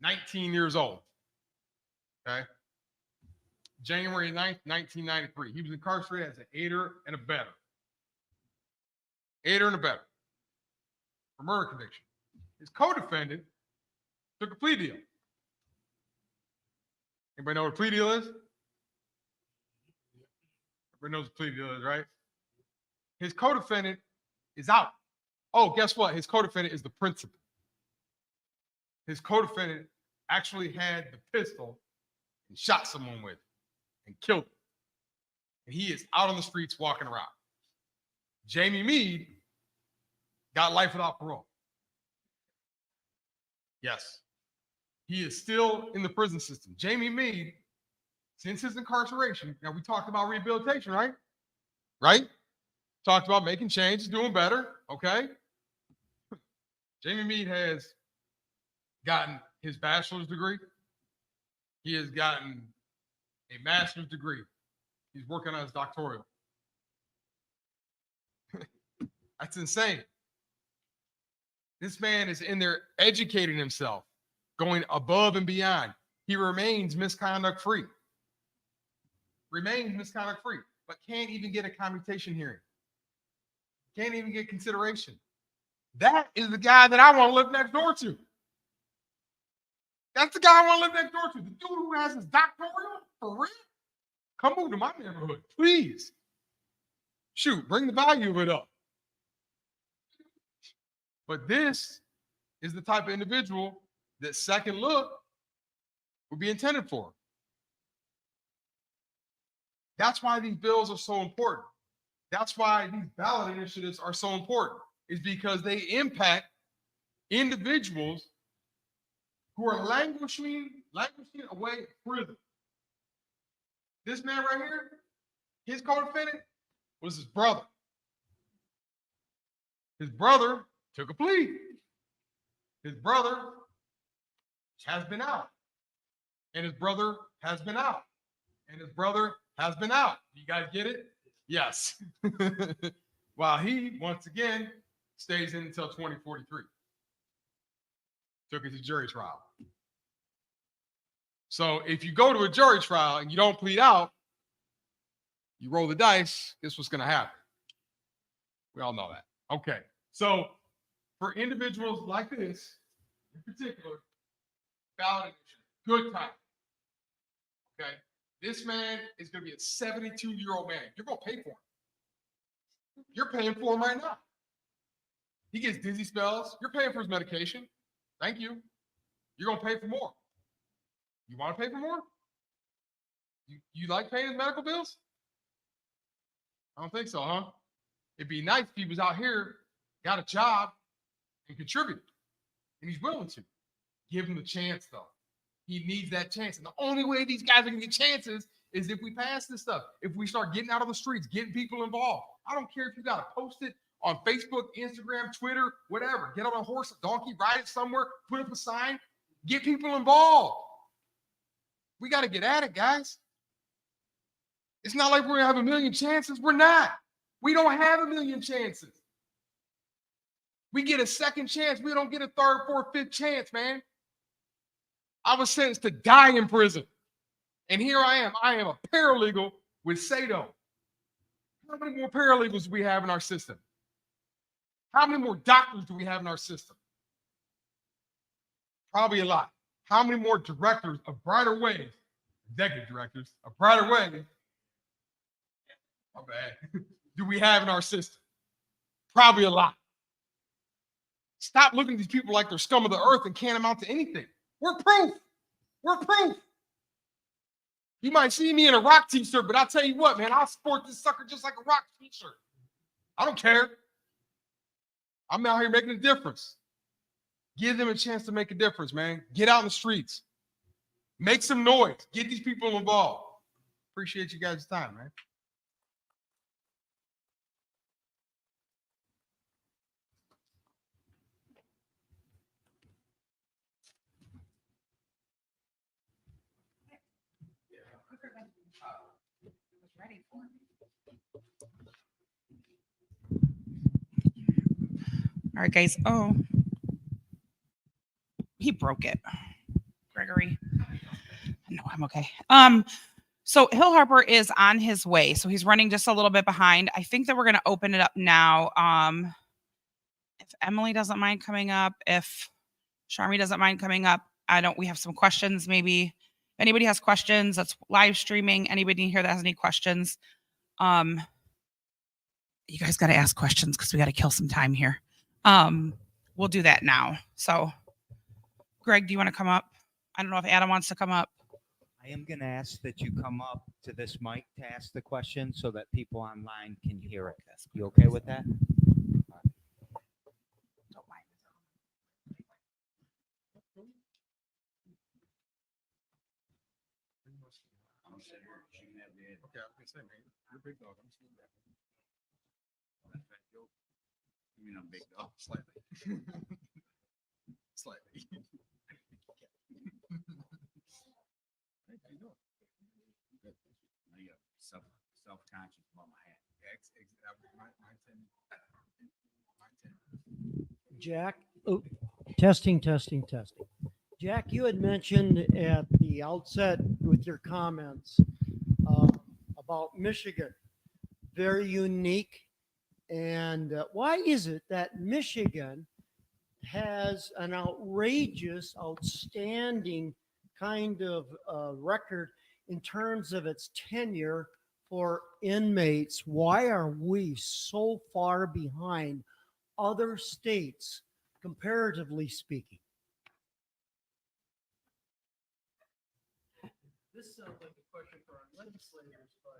19 years old. Okay. January 9th, 1993. He was incarcerated as an aider and abettor. Aider and abettor. For murder conviction. His co-defendant took a plea deal. Anybody know what a plea deal is? Everybody knows what a plea deal is, right? His co-defendant is out. Oh, guess what? His co-defendant is the principal. His co-defendant actually had the pistol and shot someone with it and killed him. And he is out on the streets walking around. Jamie Meade got life without parole. Yes. He is still in the prison system. Jamie Meade, since his incarceration, now we talked about rehabilitation, right? Right? Talked about making changes, doing better, okay? Jamie Meade has gotten his bachelor's degree. He has gotten a master's degree. He's working on his doctoral. That's insane. This man is in there educating himself, going above and beyond. He remains misconduct free. Remains misconduct free, but can't even get a commutation hearing. Can't even get consideration. That is the guy that I want to live next door to. That's the guy I want to live next door to. The dude who has his doctoral, for real? Come move to my neighborhood, please. Shoot, bring the value of it up. But this is the type of individual that second look would be intended for. That's why these bills are so important. That's why these ballot initiatives are so important, is because they impact individuals who are languishing away in prison. This man right here, his co-defendant was his brother. His brother took a plea. His brother has been out. And his brother has been out. And his brother has been out. You guys get it? Yes. While he, once again, stays in until 2043. Took it to jury trial. So if you go to a jury trial and you don't plead out, you roll the dice, guess what's going to happen? We all know that. Okay. So for individuals like this, in particular, ballot initiative, good time. Okay. This man is going to be a 72-year-old man. You're going to pay for him. You're paying for him right now. He gets dizzy spells. You're paying for his medication. Thank you. You're going to pay for more. You want to pay for more? You like paying his medical bills? I don't think so, huh? It'd be nice if he was out here, got a job, and contributed. And he's willing to. Give him the chance, though. He needs that chance. And the only way these guys are going to get chances is if we pass this stuff. If we start getting out on the streets, getting people involved. I don't care if you got to post it on Facebook, Instagram, Twitter, whatever. Get on a horse, a donkey, ride it somewhere, put up a sign, get people involved. We got to get at it, guys. It's not like we're going to have a million chances. We're not. We don't have a million chances. We get a second chance. We don't get a third, fourth, fifth chance, man. I was sentenced to die in prison. And here I am. I am a paralegal with SATO. How many more paralegals do we have in our system? How many more doctors do we have in our system? Probably a lot. How many more directors of Brighter Ways, executive directors of Brighter Ways, my bad, do we have in our system? Probably a lot. Stop looking at these people like they're scum of the earth and can't amount to anything. We're proof. We're proof. You might see me in a Rock t-shirt, but I'll tell you what, man, I'll sport this sucker just like a Rock t-shirt. I don't care. I'm out here making a difference. Give them a chance to make a difference, man. Get out in the streets. Make some noise. Get these people involved. Appreciate you guys' time, man. All right, guys. Oh, he broke it. Gregory. No, I'm okay. So Hill Harper is on his way. So he's running just a little bit behind. I think that we're going to open it up now. If Emily doesn't mind coming up, if Sharmi doesn't mind coming up, we have some questions. Maybe if anybody has questions that's live streaming, anybody here that has any questions, you guys got to ask questions because we got to kill some time here. We'll do that now. So Greg, do you want to come up? I don't know if Adam wants to come up. I am going to ask that you come up to this mic to ask the question so that people online can hear it. You okay with that? Don't mind. Okay, I was gonna say, man, you're a big dog. I'm seeing that. You know, big dog. Slightly. slightly. Self-conscious about my hat. Jack, oh, testing. Jack, you had mentioned at the outset with your comments about Michigan, very unique. And why is it that Michigan has an outrageous, outstanding kind of record in terms of its tenure for inmates? Why are we so far behind other states, comparatively speaking? This sounds like a question for our legislators, but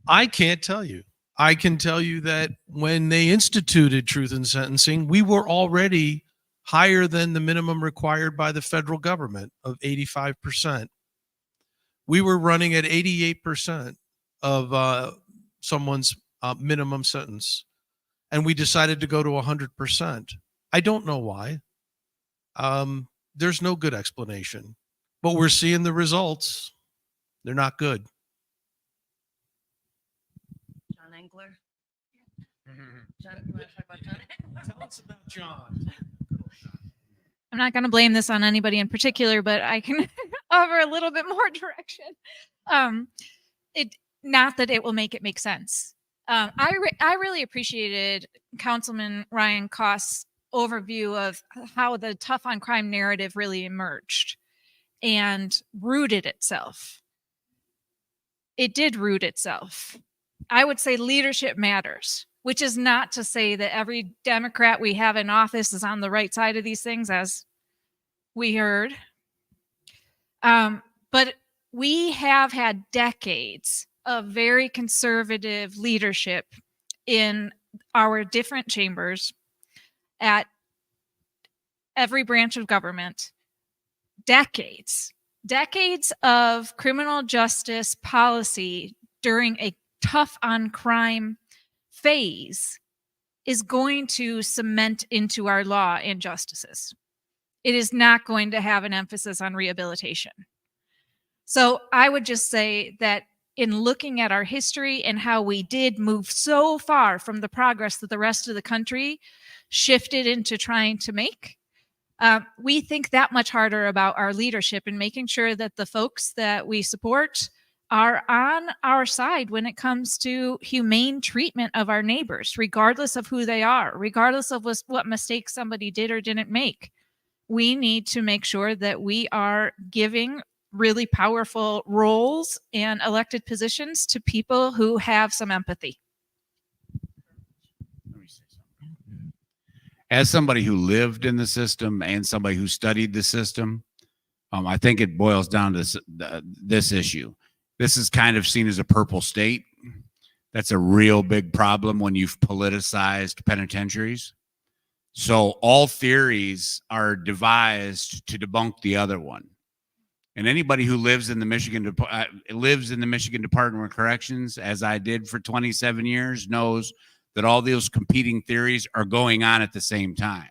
I can't tell you. I can tell you that when they instituted truth in sentencing, we were already higher than the minimum required by the federal government of 85%. We were running at 88% of someone's minimum sentence, and we decided to go to 100%. I don't know why. There's no good explanation, but we're seeing the results. They're not good. John Engler. John, you want to talk about John? Tell us about John. I'm not going to blame this on anybody in particular, but I can offer a little bit more direction. Not that it will make it make sense. I really appreciated Councilman Ryan Koss's overview of how the tough on crime narrative really emerged and rooted itself. It did root itself. I would say leadership matters, which is not to say that every Democrat we have in office is on the right side of these things, as we heard. But we have had decades of very conservative leadership in our different chambers at every branch of government. Decades of criminal justice policy during a tough on crime phase is going to cement into our law injustices. It is not going to have an emphasis on rehabilitation. So I would just say that in looking at our history and how we did move so far from the progress that the rest of the country shifted into trying to make, we think that much harder about our leadership and making sure that the folks that we support are on our side when it comes to humane treatment of our neighbors, regardless of who they are, regardless of what mistakes somebody did or didn't make. We need to make sure that we are giving really powerful roles and elected positions to people who have some empathy. Let me say something. As somebody who lived in the system and somebody who studied the system, I think it boils down to this issue. This is kind of seen as a purple state. That's a real big problem when you've politicized penitentiaries. So all theories are devised to debunk the other one. And anybody who lives in the Michigan Department of Corrections, as I did for 27 years, knows that all those competing theories are going on at the same time.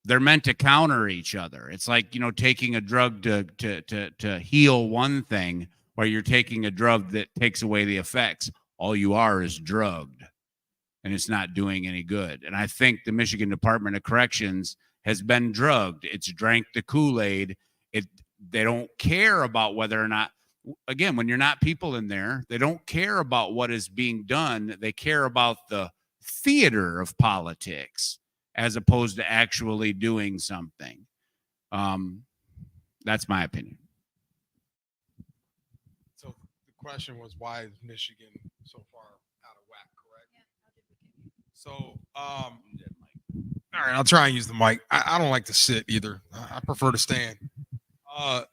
They're meant to counter each other. It's like, taking a drug to heal one thing, while you're taking a drug that takes away the effects. All you are is drugged, and it's not doing any good. And I think the Michigan Department of Corrections has been drugged. It's drank the Kool-Aid. They don't care about whether or not, again, when you're not people in there, they don't care about what is being done. They care about the theater of politics as opposed to actually doing something. That's my opinion. So the question was, why is Michigan so far out of whack, correct? So, all right, I'll try and use the mic. I don't like to sit either. I prefer to stand. I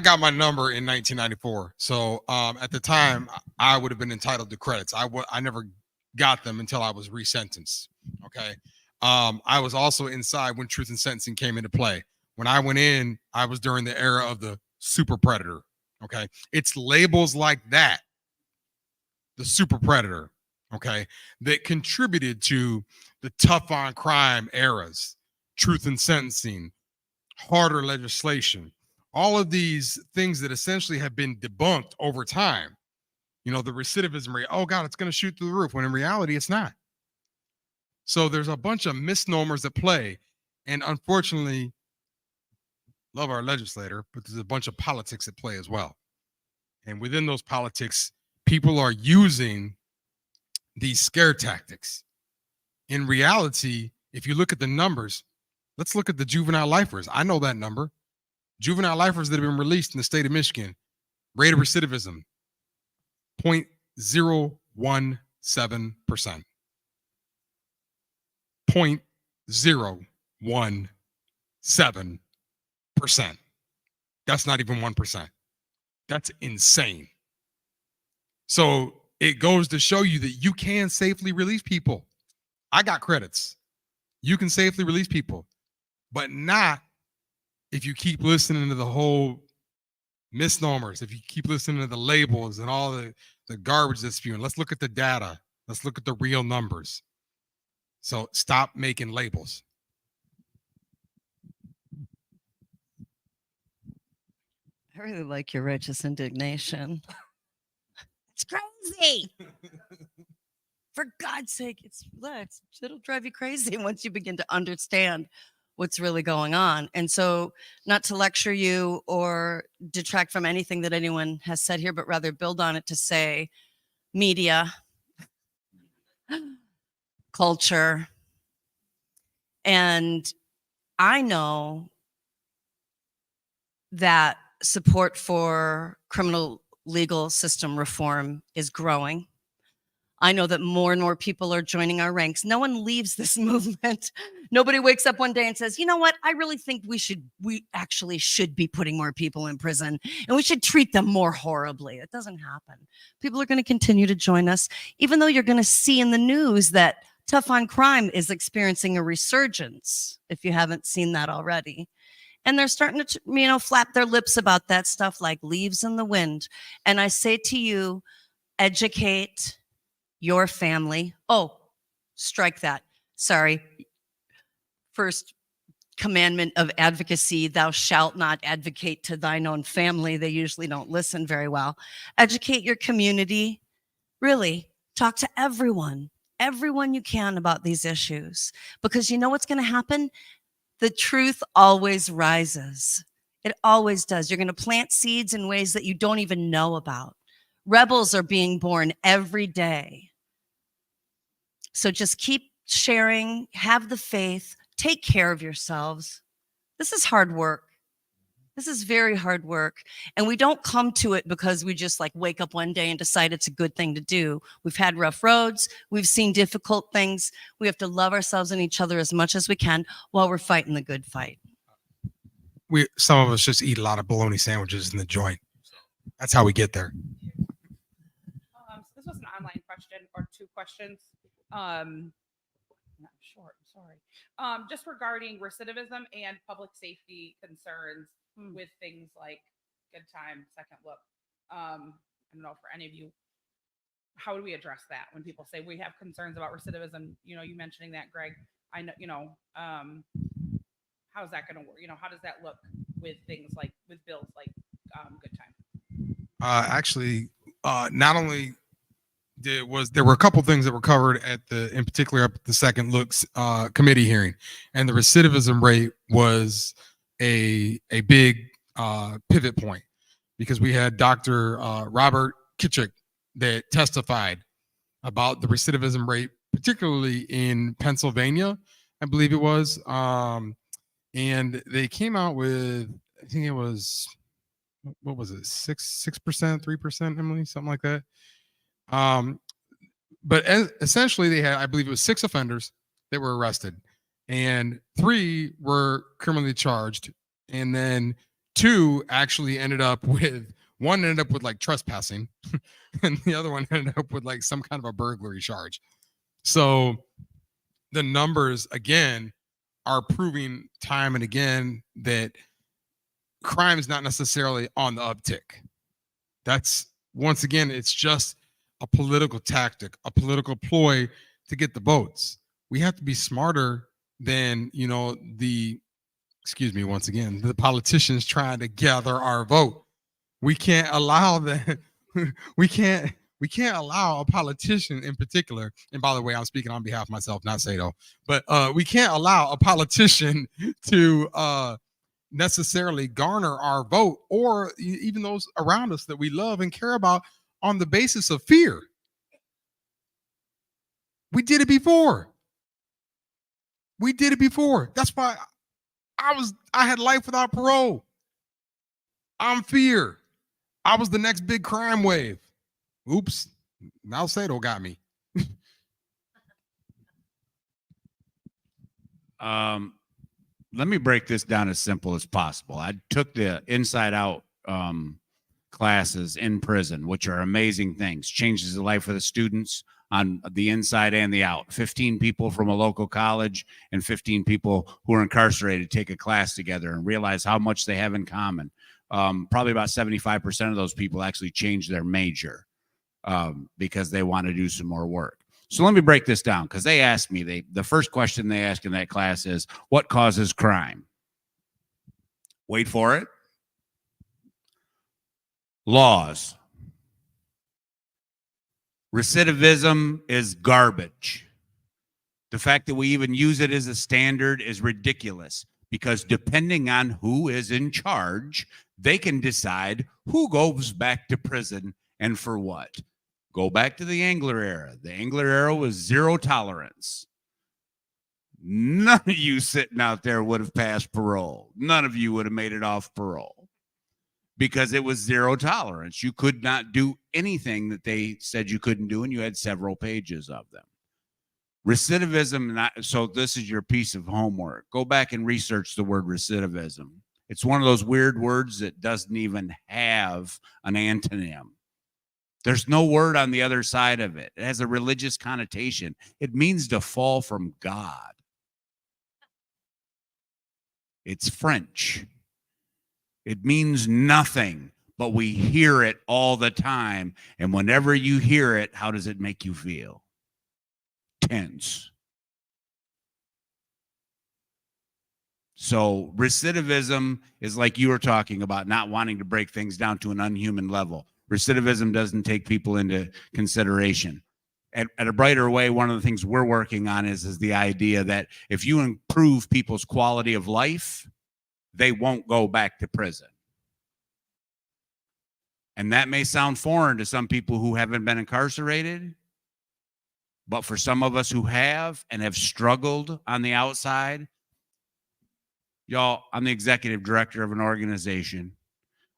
got my number in 1994. So at the time, I would have been entitled to credits. I never got them until I was resentenced. Okay. I was also inside when truth in sentencing came into play. When I went in, I was during the era of the super predator. Okay. It's labels like that. The super predator. okay, that contributed to the tough on crime eras, truth in sentencing, harder legislation, all of these things that essentially have been debunked over time. You know, the recidivism rate, oh God, it's going to shoot through the roof, when in reality, it's not. So there's a bunch of misnomers at play. And unfortunately, love our legislator, but there's a bunch of politics at play as well. And within those politics, people are using these scare tactics. In reality, if you look at the numbers, let's look at the juvenile lifers. I know that number. Juvenile lifers that have been released in the state of Michigan, rate of recidivism, 0.017%. 0.017%. That's not even 1%. That's insane. So it goes to show you that you can safely release people. I got credits. You can safely release people, but not if you keep listening to the whole misnomers, if you keep listening to the labels and all the garbage that's spewing. Let's look at the data. Let's look at the real numbers. So stop making labels. I really like your righteous indignation. It's crazy. For God's sake, it'll drive you crazy once you begin to understand what's really going on. And so, not to lecture you or detract from anything that anyone has said here, but rather build on it to say media, culture, and I know that support for criminal legal system reform is growing. I know that more and more people are joining our ranks. No one leaves this movement. Nobody wakes up one day and says, you know what? I really think we actually should be putting more people in prison and we should treat them more horribly. It doesn't happen. People are going to continue to join us, even though you're going to see in the news that tough on crime is experiencing a resurgence, if you haven't seen that already. And they're starting to, flap their lips about that stuff like leaves in the wind. And I say to you, educate your family. Oh, strike that. Sorry. First commandment of advocacy, thou shalt not advocate to thine own family. They usually don't listen very well. Educate your community. Really, talk to everyone you can about these issues. Because you know what's going to happen? The truth always rises. It always does. You're going to plant seeds in ways that you don't even know about. Rebels are being born every day. So just keep sharing, have the faith, take care of yourselves. This is hard work. This is very hard work. And we don't come to it because we just wake up one day and decide it's a good thing to do. We've had rough roads. We've seen difficult things. We have to love ourselves and each other as much as we can while we're fighting the good fight. Some of us just eat a lot of bologna sandwiches in the joint. That's how we get there. This was an online question or two questions. Not short, sorry. Just regarding recidivism and public safety concerns with things like good time, second look. I don't know for any of you, how do we address that when people say we have concerns about recidivism? You mentioning that, Greg. I know, how's that going to work? How does that look with things like with bills like good time? Actually, not only there were a couple things that were covered in particular at the second looks committee hearing, and the recidivism rate was a big pivot point because we had Dr. Robert Kitchick that testified about the recidivism rate, particularly in Pennsylvania, I believe it was, and they came out with, I think it was, what was it, 6%, 3%, Emily, something like that. But essentially they had, I believe it was 6 offenders that were arrested and 3 were criminally charged. And then 2 actually one ended up with like trespassing and the other one ended up with like some kind of a burglary charge. So the numbers again are proving time and again that crime is not necessarily on the uptick. That's once again, it's just a political tactic, a political ploy to get the votes. We have to be smarter than, excuse me, once again, the politicians trying to gather our vote. We can't allow that. we can't allow a politician in particular, and by the way, I'm speaking on behalf of myself, not Sato, but we can't allow a politician to necessarily garner our vote, or even those around us that we love and care about, on the basis of fear. We did it before. That's why I had life without parole. I'm fear. I was the next big crime wave. Oops. Now Sato got me. Let me break this down as simple as possible. I took the Inside Out classes in prison, which are amazing things. Changes the life of the students on the inside and the out. 15 people from a local college and 15 people who are incarcerated take a class together and realize how much they have in common. Probably about 75% of those people actually change their major because they want to do some more work. So let me break this down, because they asked me, the first question they asked in that class is, what causes crime? Wait for it. Laws. Recidivism is garbage. The fact that we even use it as a standard is ridiculous, because depending on who is in charge, they can decide who goes back to prison and for what. Go back to the Engler era. The Engler era was zero tolerance. None of you sitting out there would have passed parole. None of you would have made it off parole, because it was zero tolerance. You could not do anything that they said you couldn't do, and you had several pages of them. Recidivism, so this is your piece of homework. Go back and research the word recidivism. It's one of those weird words that doesn't even have an antonym. There's no word on the other side of it. It has a religious connotation. It means to fall from God. It's French. It means nothing, but we hear it all the time. And whenever you hear it, how does it make you feel? Tense. So recidivism is like you were talking about, not wanting to break things down to an unhuman level. Recidivism doesn't take people into consideration. At A Brighter Way, one of the things we're working on is the idea that if you improve people's quality of life, they won't go back to prison. And that may sound foreign to some people who haven't been incarcerated, but for some of us who have and have struggled on the outside, y'all, I'm the executive director of an organization.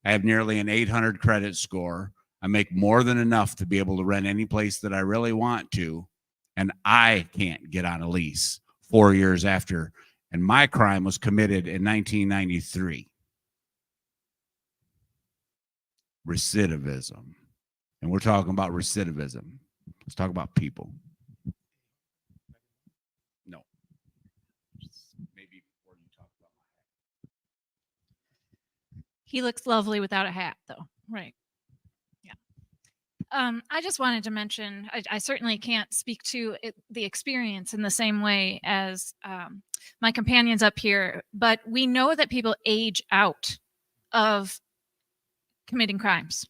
I have nearly an 800 credit score. I make more than enough to be able to rent any place that I really want to, and I can't get on a lease 4 years after. And my crime was committed in 1993. Recidivism. And we're talking about recidivism. Let's talk about people. No. Maybe before you talk about my hat. He looks lovely without a hat, though. Right. Yeah. I just wanted to mention, I certainly can't speak to the experience in the same way as my companions up here, but we know that people age out of committing crimes.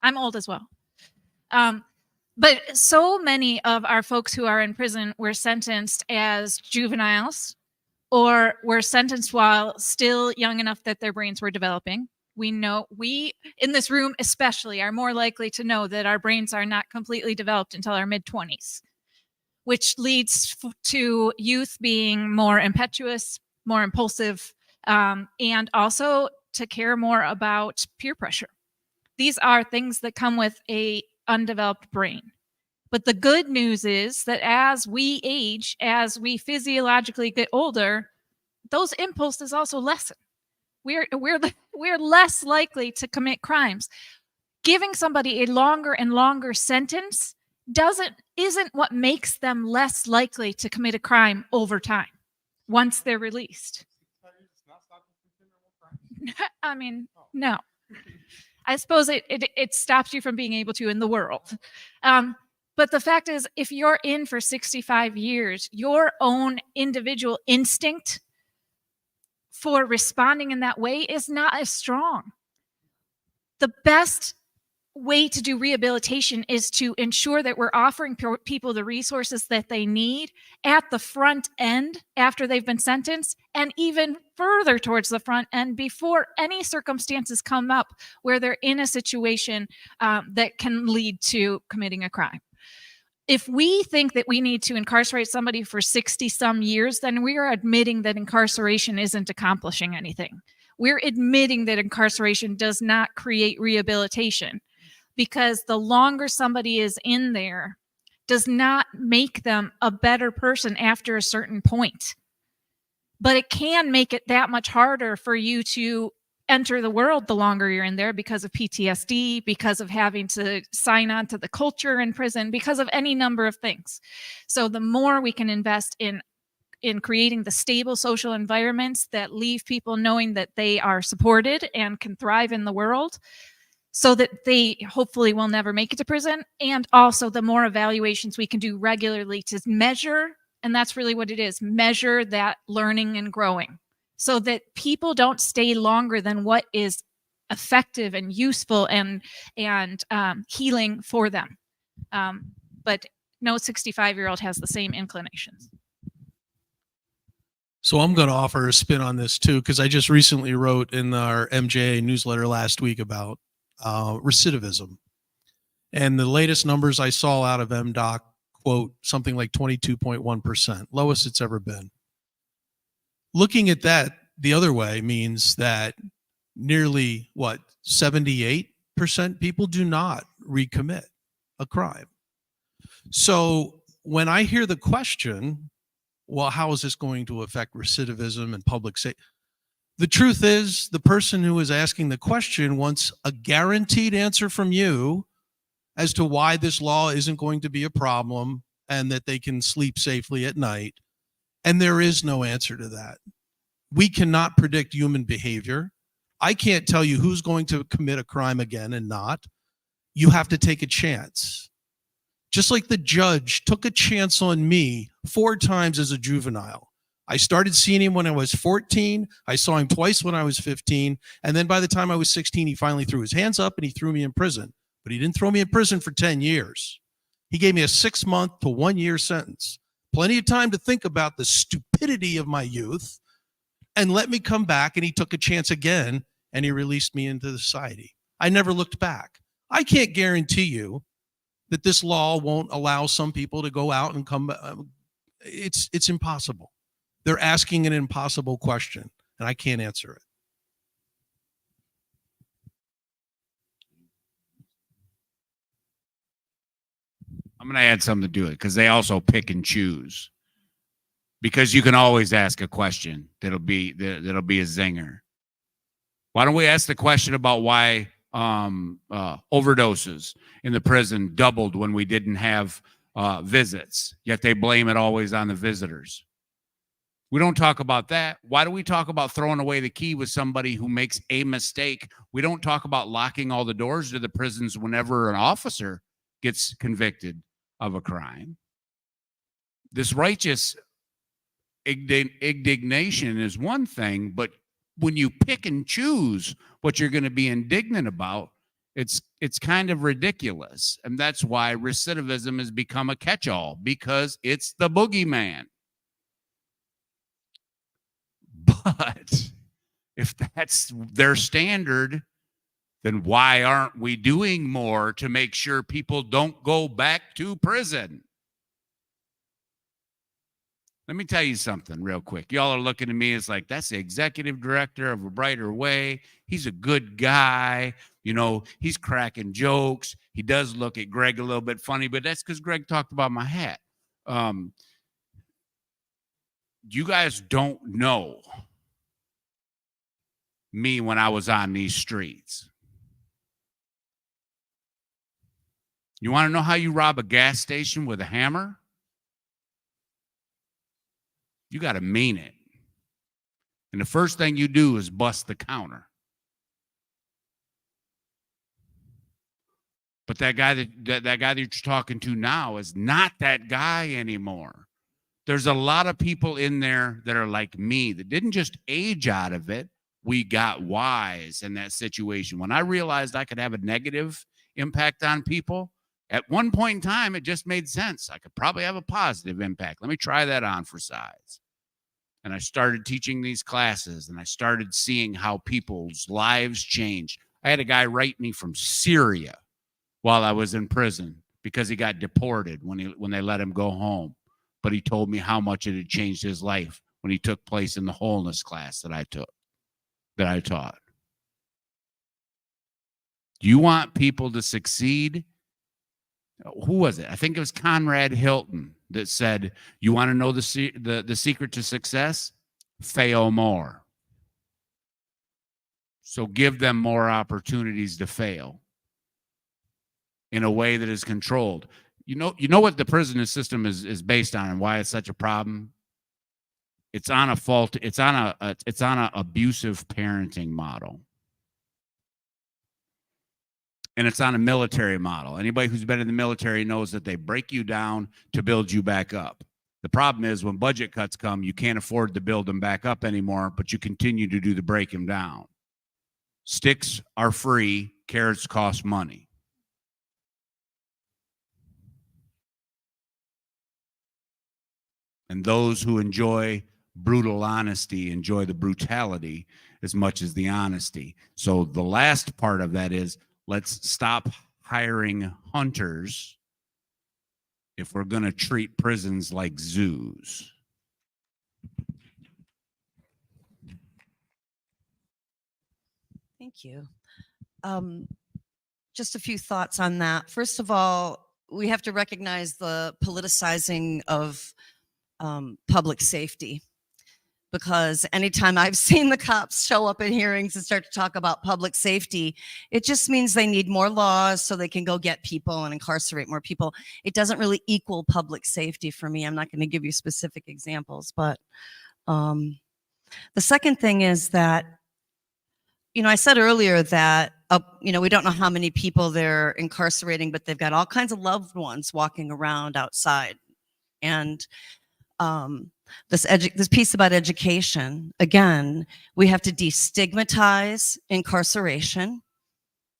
I'm old as well. But so many of our folks who are in prison were sentenced as juveniles, or were sentenced while still young enough that their brains were developing. We know, we in this room especially are more likely to know that our brains are not completely developed until our mid-20s, which leads to youth being more impetuous, more impulsive, and also to care more about peer pressure. These are things that come with a undeveloped brain. But the good news is that as we age, as we physiologically get older, those impulses also lessen. We're less likely to commit crimes. Giving somebody a longer and longer sentence isn't what makes them less likely to commit a crime over time once they're released. I mean, no. I suppose it stops you from being able to in the world. But the fact is, if you're in for 65 years, your own individual instinct for responding in that way is not as strong. The best way to do rehabilitation is to ensure that we're offering people the resources that they need at the front end after they've been sentenced, and even further towards the front end before any circumstances come up where they're in a situation that can lead to committing a crime. If we think that we need to incarcerate somebody for 60 some years, then we are admitting that incarceration isn't accomplishing anything. We're admitting that incarceration does not create rehabilitation, because the longer somebody is in there does not make them a better person after a certain point. But it can make it that much harder for you to enter the world the longer you're in there, because of PTSD, because of having to sign on to the culture in prison, because of any number of things. So the more we can invest in creating the stable social environments that leave people knowing that they are supported and can thrive in the world, so that they hopefully will never make it to prison, and also the more evaluations we can do regularly to measure, and that's really what it is, measure that learning and growing, so that people don't stay longer than what is effective and useful and healing for them. But no 65-year-old has the same inclinations. So I'm going to offer a spin on this too, because I just recently wrote in our MJA newsletter last week about recidivism. And the latest numbers I saw out of MDOC quote something like 22.1%, lowest it's ever been. Looking at that the other way means that nearly 78% people do not recommit a crime. So when I hear the question, well, how is this going to affect recidivism and public safety? The truth is, the person who is asking the question wants a guaranteed answer from you as to why this law isn't going to be a problem and that they can sleep safely at night. And there is no answer to that. We cannot predict human behavior. I can't tell you who's going to commit a crime again and not. You have to take a chance. Just like the judge took a chance on me 4 times as a juvenile. I started seeing him when I was 14. I saw him twice when I was 15. And then by the time I was 16, he finally threw his hands up and he threw me in prison. But he didn't throw me in prison for 10 years. He gave me a 6-month to 1-year sentence. Plenty of time to think about the stupidity of my youth, and let me come back, and he took a chance again, and he released me into society. I never looked back. I can't guarantee you that this law won't allow some people to go out and come. It's impossible. They're asking an impossible question, and I can't answer it. I'm going to add something to it because they also pick and choose. Because you can always ask a question that'll be a zinger. Why don't we ask the question about why overdoses in the prison doubled when we didn't have visits, yet they blame it always on the visitors? We don't talk about that. Why do we talk about throwing away the key with somebody who makes a mistake? We don't talk about locking all the doors to the prisons whenever an officer gets convicted of a crime. This righteous indignation is one thing, but when you pick and choose what you're going to be indignant about, it's kind of ridiculous. And that's why recidivism has become a catch-all, because it's the boogeyman. But if that's their standard, then why aren't we doing more to make sure people don't go back to prison? Let me tell you something real quick. Y'all are looking at me as like, that's the executive director of A Brighter Way. He's a good guy. You know, he's cracking jokes. He does look at Greg a little bit funny, but that's because Greg talked about my hat. You guys don't know me when I was on these streets. You want to know how you rob a gas station with a hammer? You got to mean it. And the first thing you do is bust the counter. But that guy that guy that you're talking to now is not that guy anymore. There's a lot of people in there that are like me that didn't just age out of it. We got wise in that situation. When I realized I could have a negative impact on people, at one point in time, it just made sense. I could probably have a positive impact. Let me try that on for size. And I started teaching these classes, and I started seeing how people's lives changed. I had a guy write me from Syria while I was in prison because he got deported when they let him go home. But he told me how much it had changed his life when he took place in the wholeness class that I taught. Do you want people to succeed? Who was it? I think it was Conrad Hilton that said, you want to know the secret to success? Fail more. So give them more opportunities to fail in a way that is controlled. You know what the prison system is based on and why it's such a problem? It's on an abusive parenting model. And it's on a military model. Anybody who's been in the military knows that they break you down to build you back up. The problem is when budget cuts come, you can't afford to build them back up anymore, but you continue to do the break them down. Sticks are free, carrots cost money. And those who enjoy brutal honesty enjoy the brutality as much as the honesty. So the last part of that is, let's stop hiring hunters if we're going to treat prisons like zoos. Thank you. Just a few thoughts on that. First of all, we have to recognize the politicizing of public safety, because anytime I've seen the cops show up in hearings and start to talk about public safety, it just means they need more laws so they can go get people and incarcerate more people. It doesn't really equal public safety for me. I'm not going to give you specific examples, but the second thing is that, I said earlier that, we don't know how many people they're incarcerating, but they've got all kinds of loved ones walking around outside. And this piece about education, again, we have to destigmatize incarceration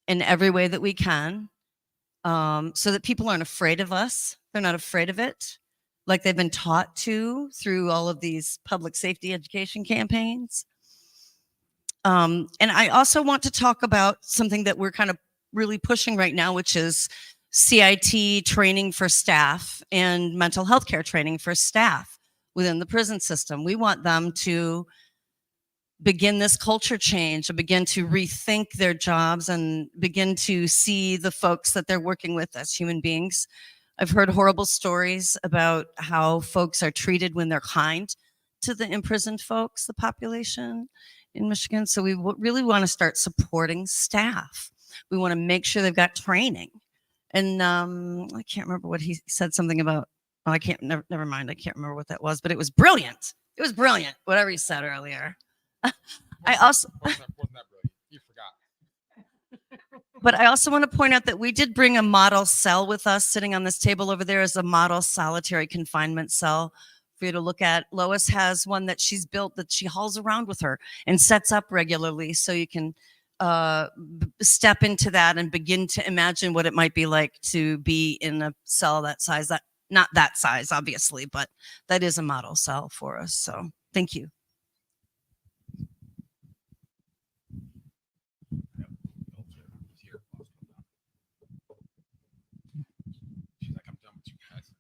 in every way that we can, so that people aren't afraid of us. They're not afraid of it, like they've been taught to through all of these public safety education campaigns. And I also want to talk about something that we're kind of really pushing right now, which is CIT training for staff and mental health care training for staff within the prison system. We want them to begin this culture change and begin to rethink their jobs and begin to see the folks that they're working with as human beings. I've heard horrible stories about how folks are treated when they're kind to the imprisoned folks, the population in Michigan. So we really want to start supporting staff. We want to make sure they've got training. And I can't remember what he said, something about, never mind. I can't remember what that was, but it was brilliant. It was brilliant, whatever he said earlier. I also, Wasn't that brilliant? You forgot. but I also want to point out that we did bring a model cell with us. Sitting on this table over there is a model solitary confinement cell for you to look at. Lois has one that she's built that she hauls around with her and sets up regularly, so you can step into that and begin to imagine what it might be like to be in a cell that size. That, not that size, obviously, but that is a model cell for us. So thank you. She's like, I'm done with you guys.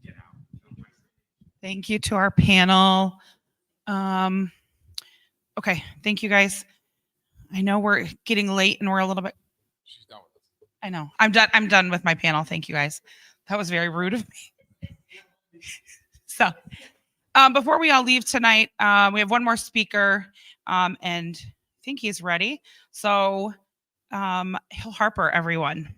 Get out. Thank you to our panel. Okay, thank you guys. I know we're getting late and we're a little bit. She's done with us. I know. I'm done with my panel. Thank you guys. That was very rude of me. So, before we all leave tonight, we have one more speaker, and I think he's ready. So, Hill Harper, everyone.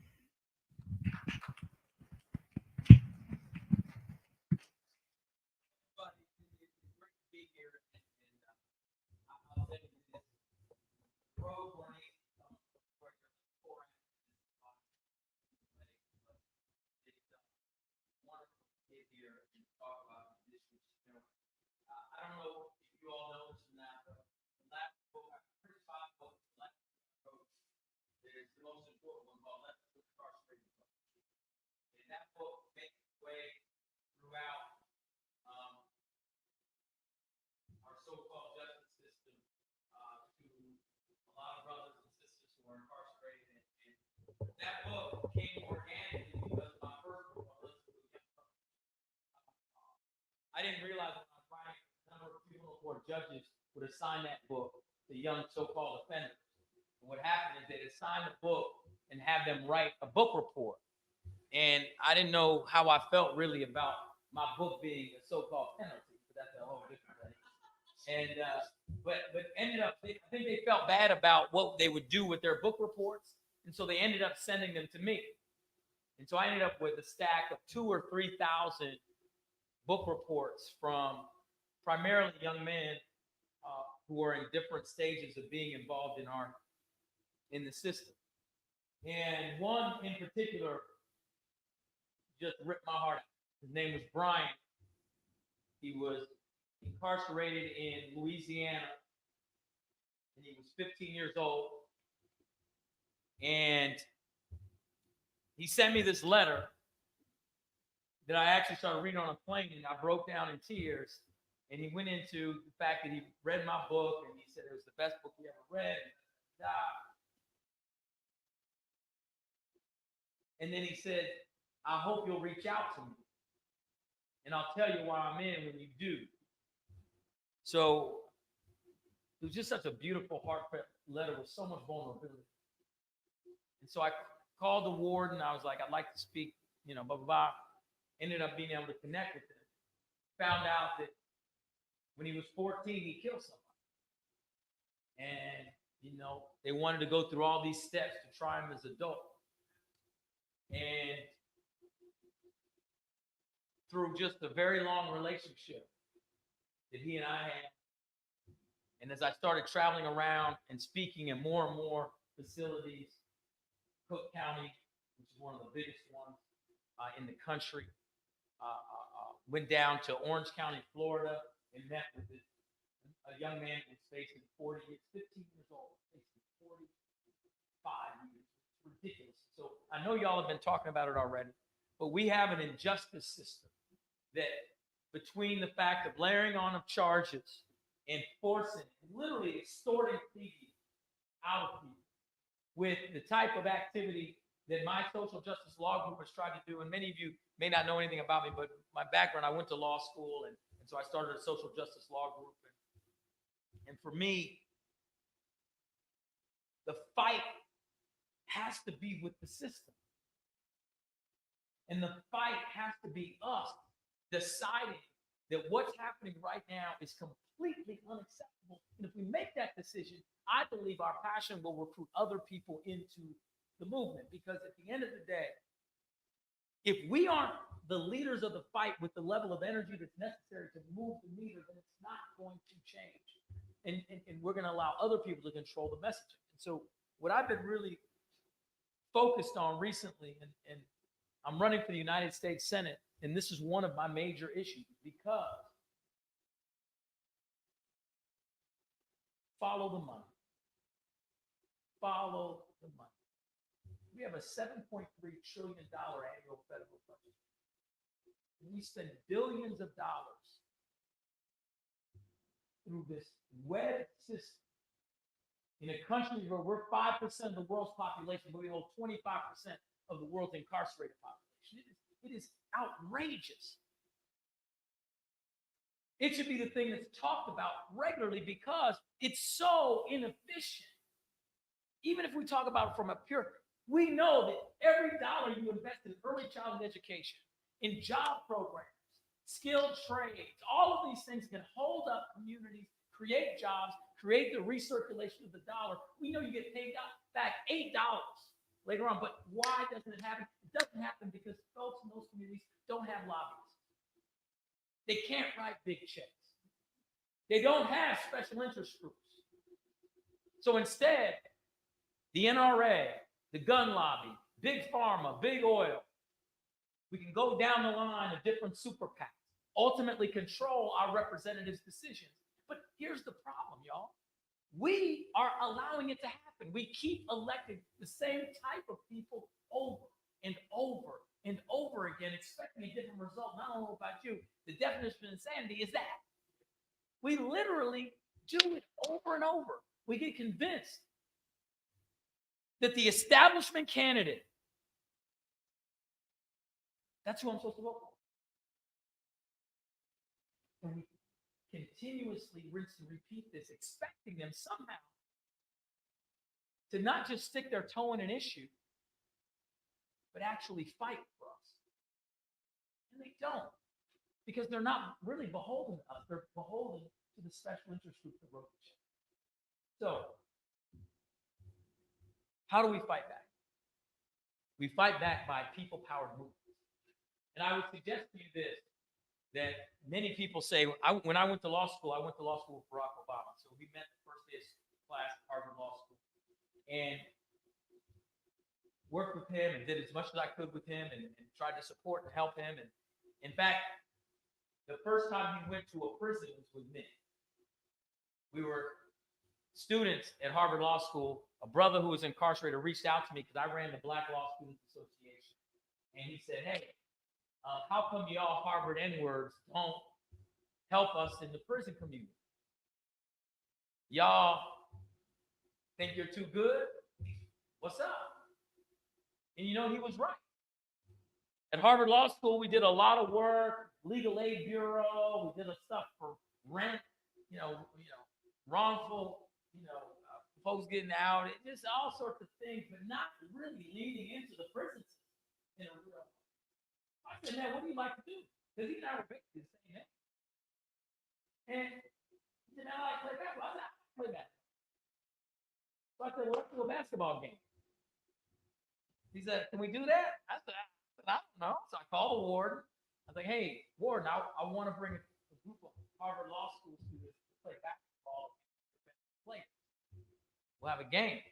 book one called Lessons with Incarcerated Folks. And that book makes its way throughout our so-called justice system to a lot of brothers and sisters who are incarcerated. And that book came organically because my first book on Lessons with Young Folks. I didn't realize when I was writing, a number of juvenile court judges would assign that book to young so-called offenders. And what happened is they'd assign the book and have them write a book report. And I didn't know how I felt really about my book being a so-called penalty, but that's a whole different thing. And but ended up, I think they felt bad about what they would do with their book reports, and so they ended up sending them to me. And so I ended up with a stack of 2,000 or 3,000 book reports from primarily young men who are in different stages of being involved in the system. And one in particular just ripped my heart out. His name was Brian. He was incarcerated in Louisiana, and he was 15 years old. And he sent me this letter that I actually started reading on a plane, and I broke down in tears. And he went into the fact that he read my book, and he said it was the best book he ever read. And then he said, I hope you'll reach out to me, and I'll tell you why I'm in when you do. So it was just such a beautiful, heartfelt letter with so much vulnerability. And so I called the warden. I was like, I'd like to speak, blah, blah, blah. Ended up being able to connect with him. Found out that when he was 14, he killed somebody. And, they wanted to go through all these steps to try him as an adult. And through just a very long relationship that he and I had, and as I started traveling around and speaking in more and more facilities, Cook County, which is one of the biggest ones in the country, went down to Orange County, Florida, and met with a young man who was facing 15 years old, facing 45 years. It's ridiculous. So I know y'all have been talking about it already, but we have an injustice system that between the fact of layering on of charges and forcing, literally extorting people out of people with the type of activity that my social justice law group has tried to do. And many of you may not know anything about me, but my background, I went to law school, and so I started a social justice law group. And for me, the fight has to be with the system. And the fight has to be us deciding that what's happening right now is completely unacceptable. And if we make that decision, I believe our passion will recruit other people into the movement. Because at the end of the day, if we aren't the leaders of the fight with the level of energy that's necessary to move the meter, then it's not going to change. And we're going to allow other people to control the messaging. And so what I've been really focused on recently, and I'm running for the United States Senate, and this is one of my major issues, because follow the money. Follow the money. We have a $7.3 trillion annual federal budget. We spend billions of dollars through this web system in a country where we're 5% of the world's population, but we hold 25% of the world's incarcerated population. It is outrageous. It should be the thing that's talked about regularly because it's so inefficient. Even if we talk about it from a pure, we know that every dollar you invest in early childhood education, in job programs, skilled trades, all of these things can hold up communities, create jobs, create the recirculation of the dollar. We know you get paid back $8 later on, but why doesn't it happen? It doesn't happen because folks in those communities don't have lobbyists. They can't write big checks. They don't have special interest groups. So instead, the NRA, the gun lobby, big pharma, big oil, we can go down the line of different super PACs, ultimately control our representatives' decisions. But here's the problem, y'all. We are allowing it to happen. We keep electing the same type of people over and over and over again, expecting a different result. And I don't know about you. The definition of insanity is that we literally do it over and over. We get convinced that the establishment candidate, that's who I'm supposed to vote for. And we continuously rinse and repeat this, expecting them somehow to not just stick their toe in an issue, but actually fight for us. And they don't, because they're not really beholden to us. They're beholden to the special interest group that wrote the check. So, how do we fight back? We fight back by people-powered movements. And I would suggest to you this, that many people say, when I went to law school with Barack Obama. So we met the first day of class at Harvard Law School and worked with him and did as much as I could with him and tried to support and help him. And in fact, the first time he went to a prison was with me. We were students at Harvard Law School. A brother who was incarcerated reached out to me because I ran the Black Law Students Association. And he said, hey, how come y'all Harvard N-words don't help us in the prison community? Y'all think you're too good? What's up? And you know, he was right. At Harvard Law School, we did a lot of work, Legal Aid Bureau, we did a stuff for rent, wrongful, folks getting out, just all sorts of things, but not really leading into the prison system in a real way. I said, man, what do you like to do? Because he and I were basically the same age. And he said, I like to play basketball. I said, I like to play basketball. So I said, well, let's do a basketball game. He said, can we do that? I said, I don't know. So I called the warden. I was like, hey, warden, I want to bring a group of Harvard Law School students to play basketball. We'll have a game.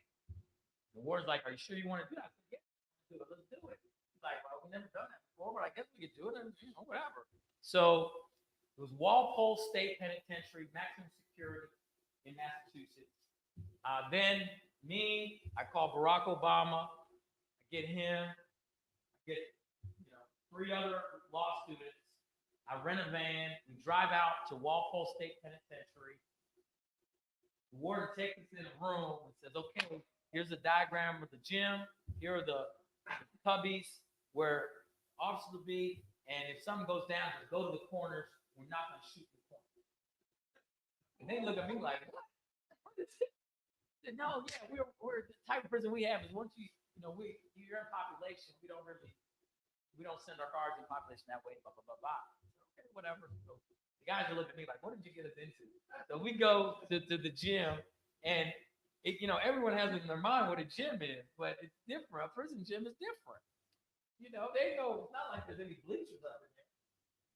The warden's like, are you sure you want to do that? I said, yeah, let's do it. He's like, well, we've never done that before, but I guess we could do it and, whatever. So it was Walpole State Penitentiary, maximum security in Massachusetts. Then me, I call Barack Obama, I get him, I get, 3 other law students. I rent a van, we drive out to Walpole State Penitentiary. The warden takes us in a room and says, okay, here's a diagram of the gym. Here are the cubbies where officers will be. And if something goes down, just go to the corners. We're not going to shoot the corners. And they look at me like, what is it? I said, no, yeah, we're the type of prison we have is once you're in population, we don't send our guards in population that way, blah, blah, blah, blah. Okay, whatever. So the guys are looking at me like, what did you get us into? So we go to the gym, and everyone has in their mind what a gym is, but it's different. A prison gym is different. They know it's not like there's any bleachers up in there.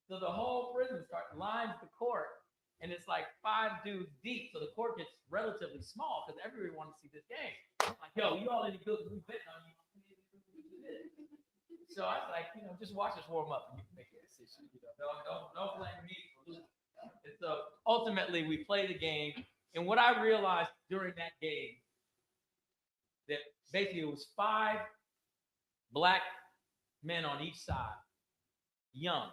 So the whole prison lines the court, and it's like 5 dudes deep. So the court gets relatively small because everybody wants to see this game. I'm like, yo, you all any good? We betting on you. So I was like, just watch us warm up and you can make a decision. Don't blame me for losing. And so ultimately we play the game. And what I realized during that game, that basically it was 5 black men on each side, young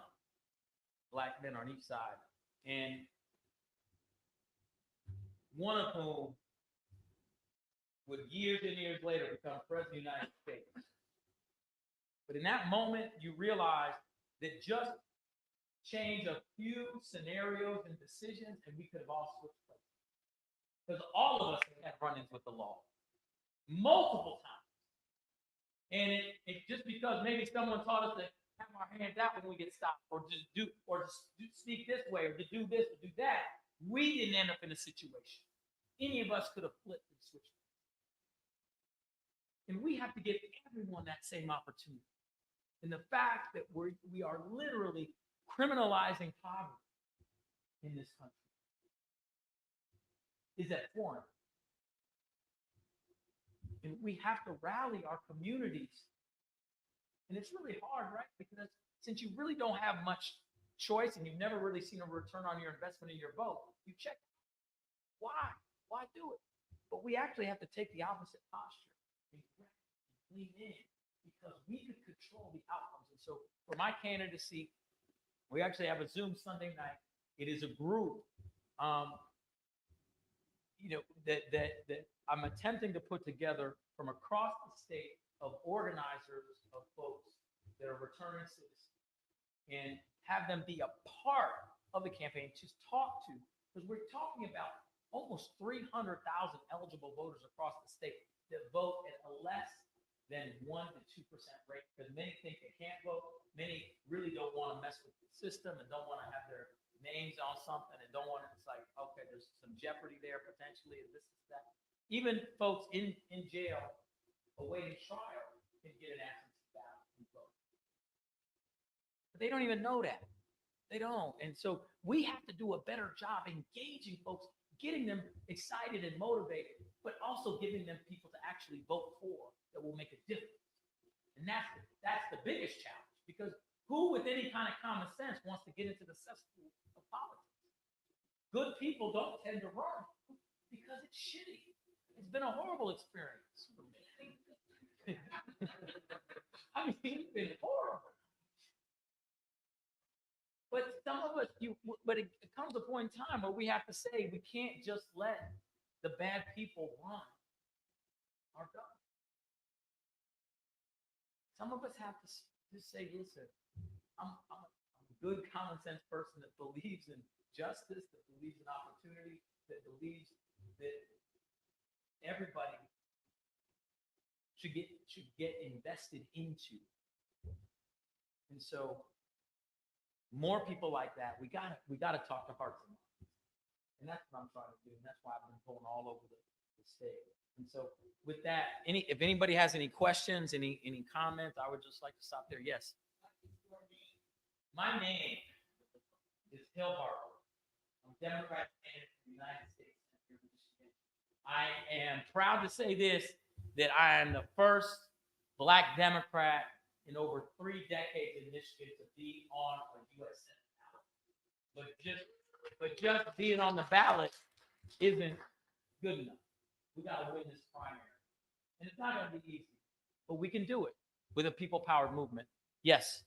black men on each side. And one of whom would years and years later become president of the United States. But in that moment, you realize that just change a few scenarios and decisions, and we could have all switched places. Because all of us have run-ins with the law multiple times. And it just because maybe someone taught us to have our hands out when we get stopped, or just speak this way, or to do this, or do that, we didn't end up in a situation. Any of us could have flipped and switched. And we have to give everyone that same opportunity. And the fact that we are literally criminalizing poverty in this country is abhorrent. And we have to rally our communities. And it's really hard, right? Because since you really don't have much choice and you've never really seen a return on your investment in your vote, you check. Why? why do it? But we actually have to take the opposite posture and lean in because we could control the outcomes. And so for my candidacy, we actually have a Zoom Sunday night. It is a group, that I'm attempting to put together from across the state of organizers of folks that are returning citizens and have them be a part of the campaign to talk to, because we're talking about almost 300,000 eligible voters across the state that vote at a less than 1% to 2% rate, because many think they can't vote. Many really don't want to mess with the system and don't want to have their names on something and don't want to, it's like, okay, there's some jeopardy there potentially, and this is that. Even folks in jail awaiting trial can get an absentee ballot and vote. But they don't even know that. They don't. And so we have to do a better job engaging folks, getting them excited and motivated, but also giving them people to actually vote for that will make a difference. And that's the biggest challenge, because who with any kind of common sense wants to get into the cesspool of politics? Good people don't tend to run because it's shitty. It's been a horrible experience for me. I mean, it's been horrible. But some of us, but it comes a point in time where we have to say we can't just let the bad people run our government. Some of us have to just say, listen, I'm a good common sense person that believes in justice, that believes in opportunity, that believes that everybody should get invested into. And so more people like that, we gotta talk to hearts and minds. And that's what I'm trying to do. And that's why I've been going all over the state. And so with that, if anybody has any questions, any comments, I would just like to stop there. Yes. My name is Hill Harper. I'm a Democrat candidate for the United States Senate here in Michigan. I am proud to say this, that I am the first Black Democrat in over 3 decades in Michigan to be on a U.S. Senate ballot. But just being on the ballot isn't good enough. We got to win this primary. And it's not going to be easy, but we can do it with a people-powered movement. Yes.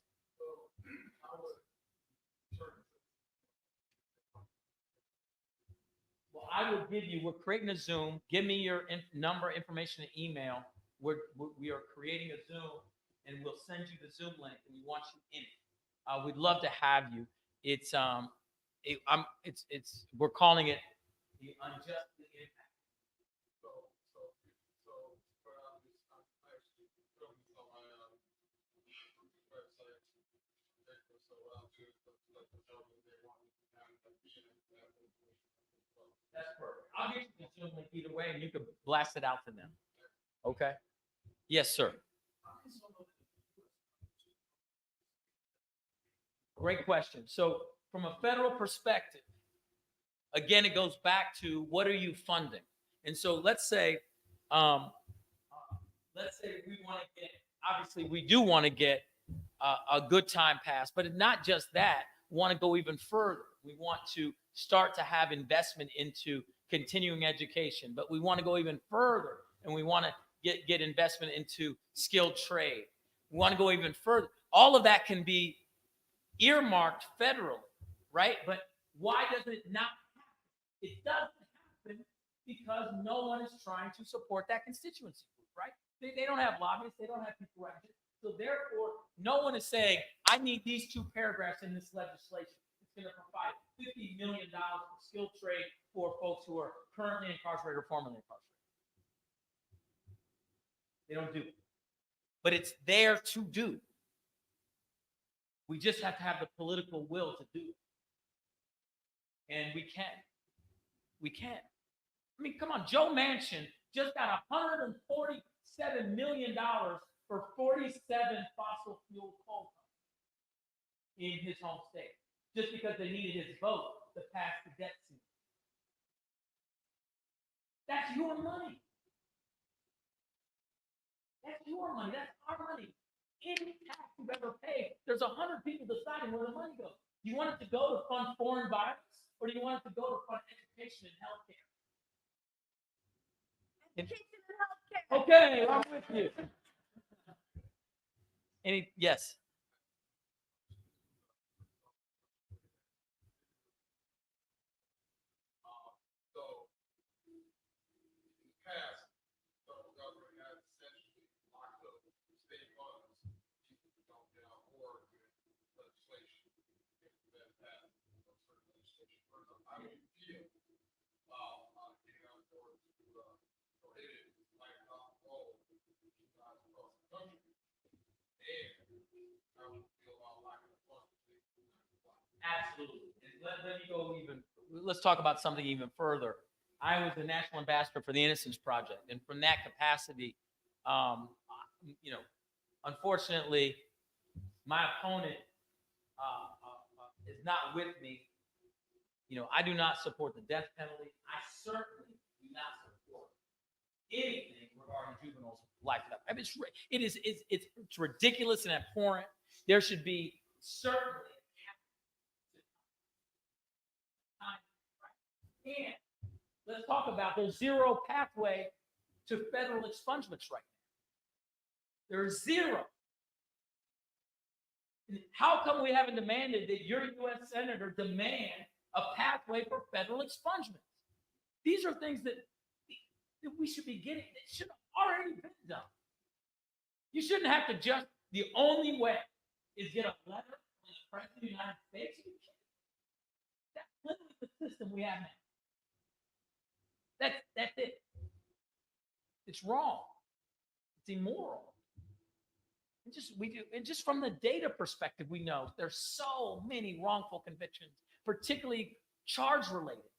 Well, I will give you, we're creating a Zoom. Give me your number, information, and email. We are creating a Zoom, and we'll send you the Zoom link, and we want you in it. We'd love to have you. We're calling it the Unjustly Impacted. That's perfect. I'll get you the Zoom link either way, and you can blast it out to them. Okay? Yes, sir. Great question. So from a federal perspective, again, it goes back to what are you funding? And so let's say we want to get, obviously we do want to get a good time pass, but not just that, we want to go even further. We want to start to have investment into continuing education, but we want to go even further, and we want to get investment into skilled trade. We want to go even further. All of that can be earmarked federally, right? But why does it not happen? It doesn't happen because no one is trying to support that constituency group, right? They don't have lobbyists. They don't have people right. So therefore, no one is saying, I need these 2 paragraphs in this legislation. It's going to provide $50 million for skilled trade for folks who are currently incarcerated or formerly incarcerated. They don't do it. But it's there to do. We just have to have the political will to do it. And we can. We can. I mean, come on, Joe Manchin just got $147 million for 47 fossil fuel coal companies in his home state, just because they needed his vote to pass the debt ceiling. That's your money. That's your money. That's our money. Any tax you've ever paid, there's 100 people deciding where the money goes. Do you want it to go to fund foreign violence, or do you want it to go to fund education and healthcare? Okay, I'm with you. Yes. So, in the past, the federal government has essentially locked up state funds, people who don't get on board with legislation. That passed, certain legislation. How do you feel about getting on board to prohibit light alcohol across the country? And how do you feel about locking the funds? Absolutely. And let me go even, let's talk about something even further. I was the national ambassador for the Innocence Project. And from that capacity, you know, unfortunately, my opponent is not with me. You know, I do not support the death penalty. I certainly do not support anything regarding juveniles like that. I mean, it's ridiculous and abhorrent. There should be certainly and let's talk about there's zero pathway to federal expungements right now. There's zero. How come we haven't demanded that your U.S. Senator demand a pathway for federal expungements? These are things that we should be getting. That should have already been done. You shouldn't have to just, the only way is get a letter from the President of the United States. That's literally the system we have now. That's it. It's wrong. It's immoral. And just from the data perspective, we know there's so many wrongful convictions, particularly charge related,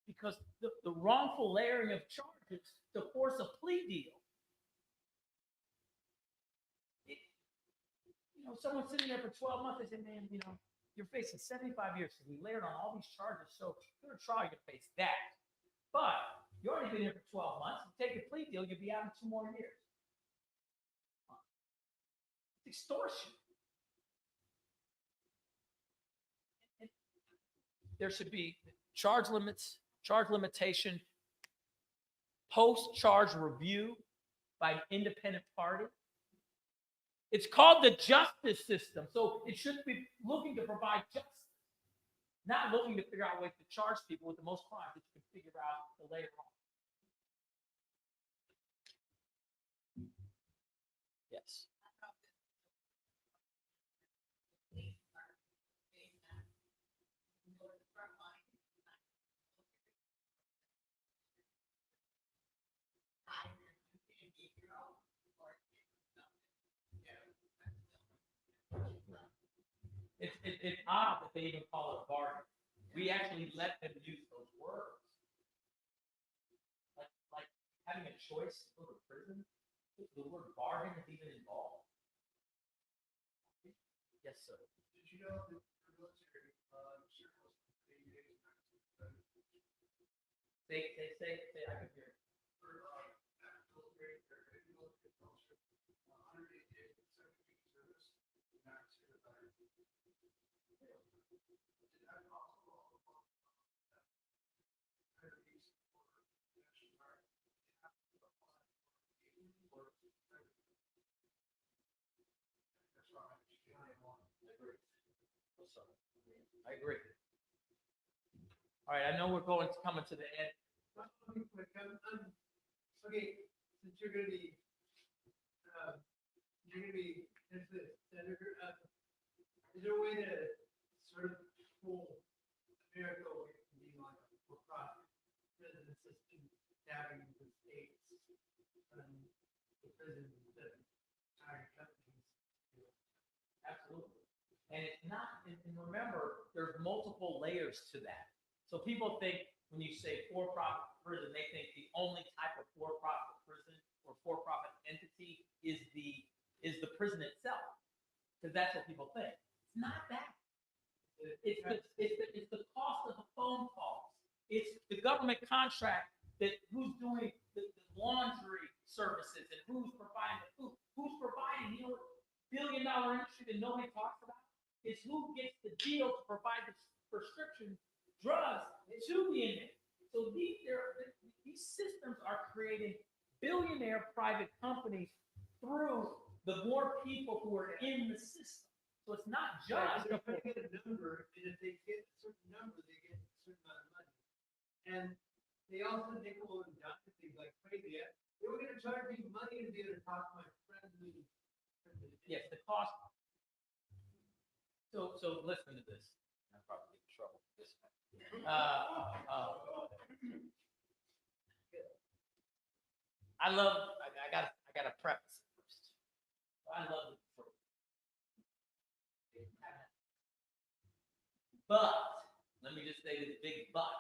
because the wrongful layering of charges to force a plea deal. You know, someone sitting there for 12 months, they say, man, you know, you're facing 75 years because we layered on all these charges. So you're going to try, you're going to face that. But you already been here for 12 months. You take a plea deal, you'll be out in 2 more years. It's extortion. There should be charge limits, charge limitation, post-charge review by an independent party. It's called the justice system. So it should be looking to provide justice, not looking to figure out ways to charge people with the most crimes that you can figure out later on. Yes. It's odd that they even call it a bargain. We actually let them use those words. Like having a choice to go to prison, the word bargain is even involved. Yes, sir. Did you know that the military Say, I can hear it. I agree. All right, I know we're coming to the end. Okay, since you're gonna be senator, is there a way to sort of pull America away from being like a for-profit prison system, having the states the prisons that entire countries? Absolutely. And it's not, and remember, there's multiple layers to that. So people think when you say for-profit prison, they think the only type of for-profit prison or for-profit entity is the prison itself, because that's what people think. It's not that. It's the cost of the phone calls. It's the government contract that who's doing the laundry services and who's providing the food, who's providing, you know, billion-dollar industry that nobody talks about is who gets the deal to provide the prescription drugs to the inmate. So these systems are creating billionaire private companies through the more people who are in the system. So it's not just. They're trying to get a number, and if they get a certain number, they get a certain amount of money. And they also nickel and dime things like crazy. They were gonna charge me money to be able to talk to my friends. Yes, the cost. So listen to this. I'll probably get in trouble for this one. I gotta preface it first. I love it for. But, let me just say this big but.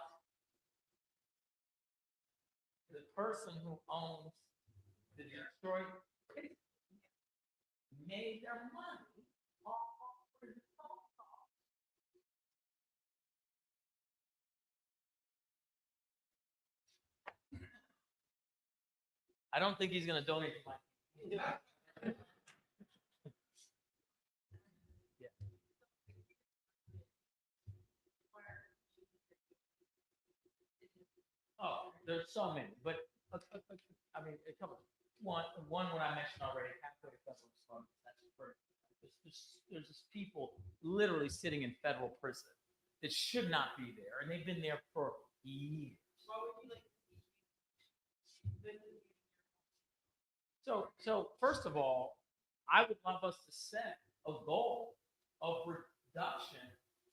The person who owns the Detroit Pistons made their money off of the phone calls. I don't think he's gonna donate to my. Yeah. Oh, there's so many, but I mean, a couple. One what I mentioned already. Catholic Federal Fund, that's first. There's just people literally sitting in federal prison that should not be there, and they've been there for years. So first of all, I would love us to set a goal of reduction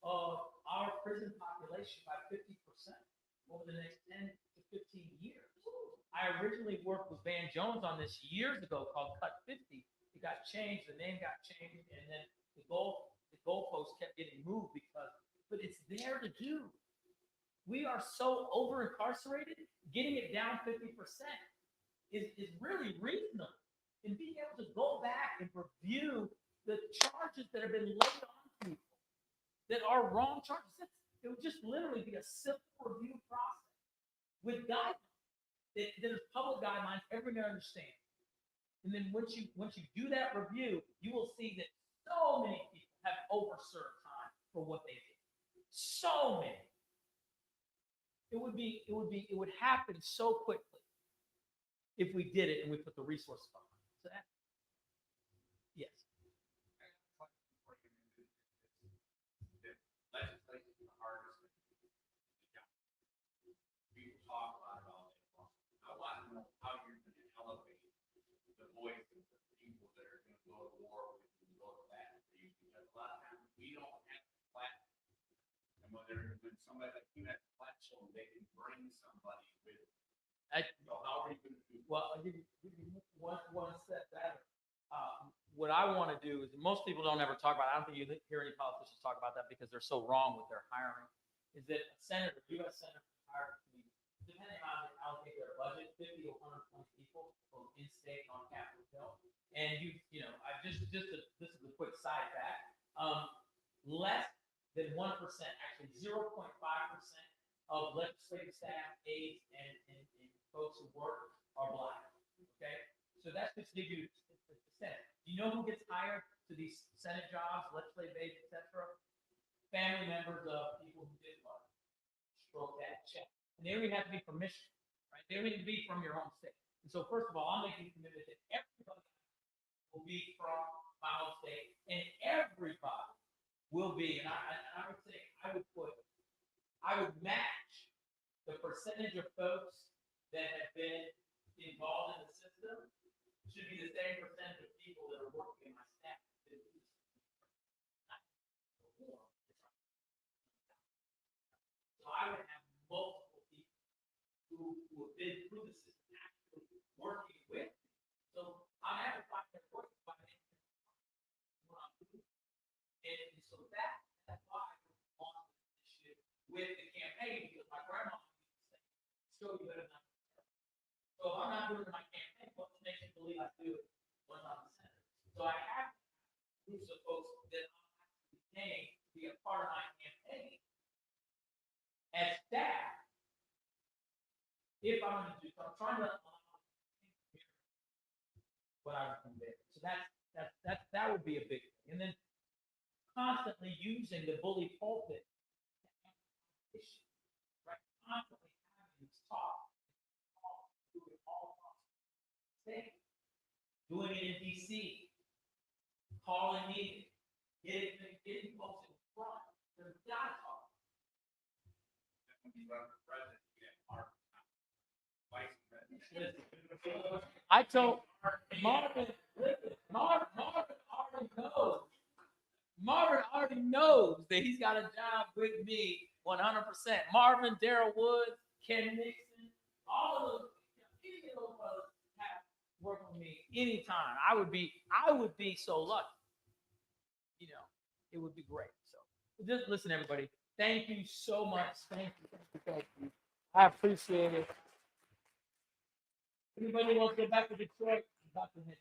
of our prison population by 50% over the next 10 to 15 years. I originally worked with Van Jones on this years ago called Cut 50. It got changed, the name got changed, and then the goalpost kept getting moved but it's there to do. We are so over incarcerated, getting it down 50% is really reasonable. And being able to go back and review the charges that have been laid on people that are wrong charges. It would just literally be a simple review process with guidelines. There's public guidelines everyone understands. And then once you do that review, you will see that so many people have overserved time for what they did. So many. It would happen so quickly if we did it and we put the resources behind it. So that, yes. Legislation is the hardest thing to do. People talk about it all day long. I want to know how you're going to elevate the voices of the people that are going to go to war with you and go to battle for you. Because a lot of times we don't have the platform. And when somebody like you has a platform, they can bring somebody with them. So how are you going to do? Well, I'll give you one step better. What I want to do is, most people don't ever talk about it. I don't think you hear any politicians talk about that because they're so wrong with their hiring. Is that a senator, U.S. senator, hired to be, depending on how they allocate their budget, 50 to 120 people from in-state on Capitol Hill. And this is a quick side fact. Less than 1%, actually 0.5% of legislative staff, aides, and folks who work are Black. Okay, so that's just to give you the Senate. Do you know who gets hired to these Senate jobs, legislative aides, etc.? Family members of people who did what? Stroke that check. And they don't even have to be from Michigan, right? They don't need to be from your home state. And so, first of all, I'm making a commitment that everybody will be from my home state, and everybody will be. And I would say I would match the percentage of folks that have been involved in the system should be the same percentage of people that are working in my staff. So I would have multiple people who have been through the system actually working with me. So I'm amplifying their voice by making what I'm doing. And so that's why I want this initiative with the campaign, because my grandma used to say, show you better than I can. So if I'm not doing it in my campaign, what makes you believe I do it when I'm the senator? So I have groups of folks that I'm actually paying to be a part of my campaign as staff. If I'm going to do, so I'm trying to what I would convey. So that would be a big thing. And then constantly using the bully pulpit, right? Constantly having these talks, state, doing it in DC, calling me, getting folks in front. There's gotta talk. I told Marvin, listen, Marvin already knows. Marvin already knows that he's got a job with me 100%. Marvin, Daryl Woods, Ken Nixon, all of those, any of those brothers have work with me anytime. I would be so lucky. You know, it would be great. So just listen, everybody. Thank you so much. Thank you. I appreciate it. Anybody wants to go back to Detroit? I'm about to hit.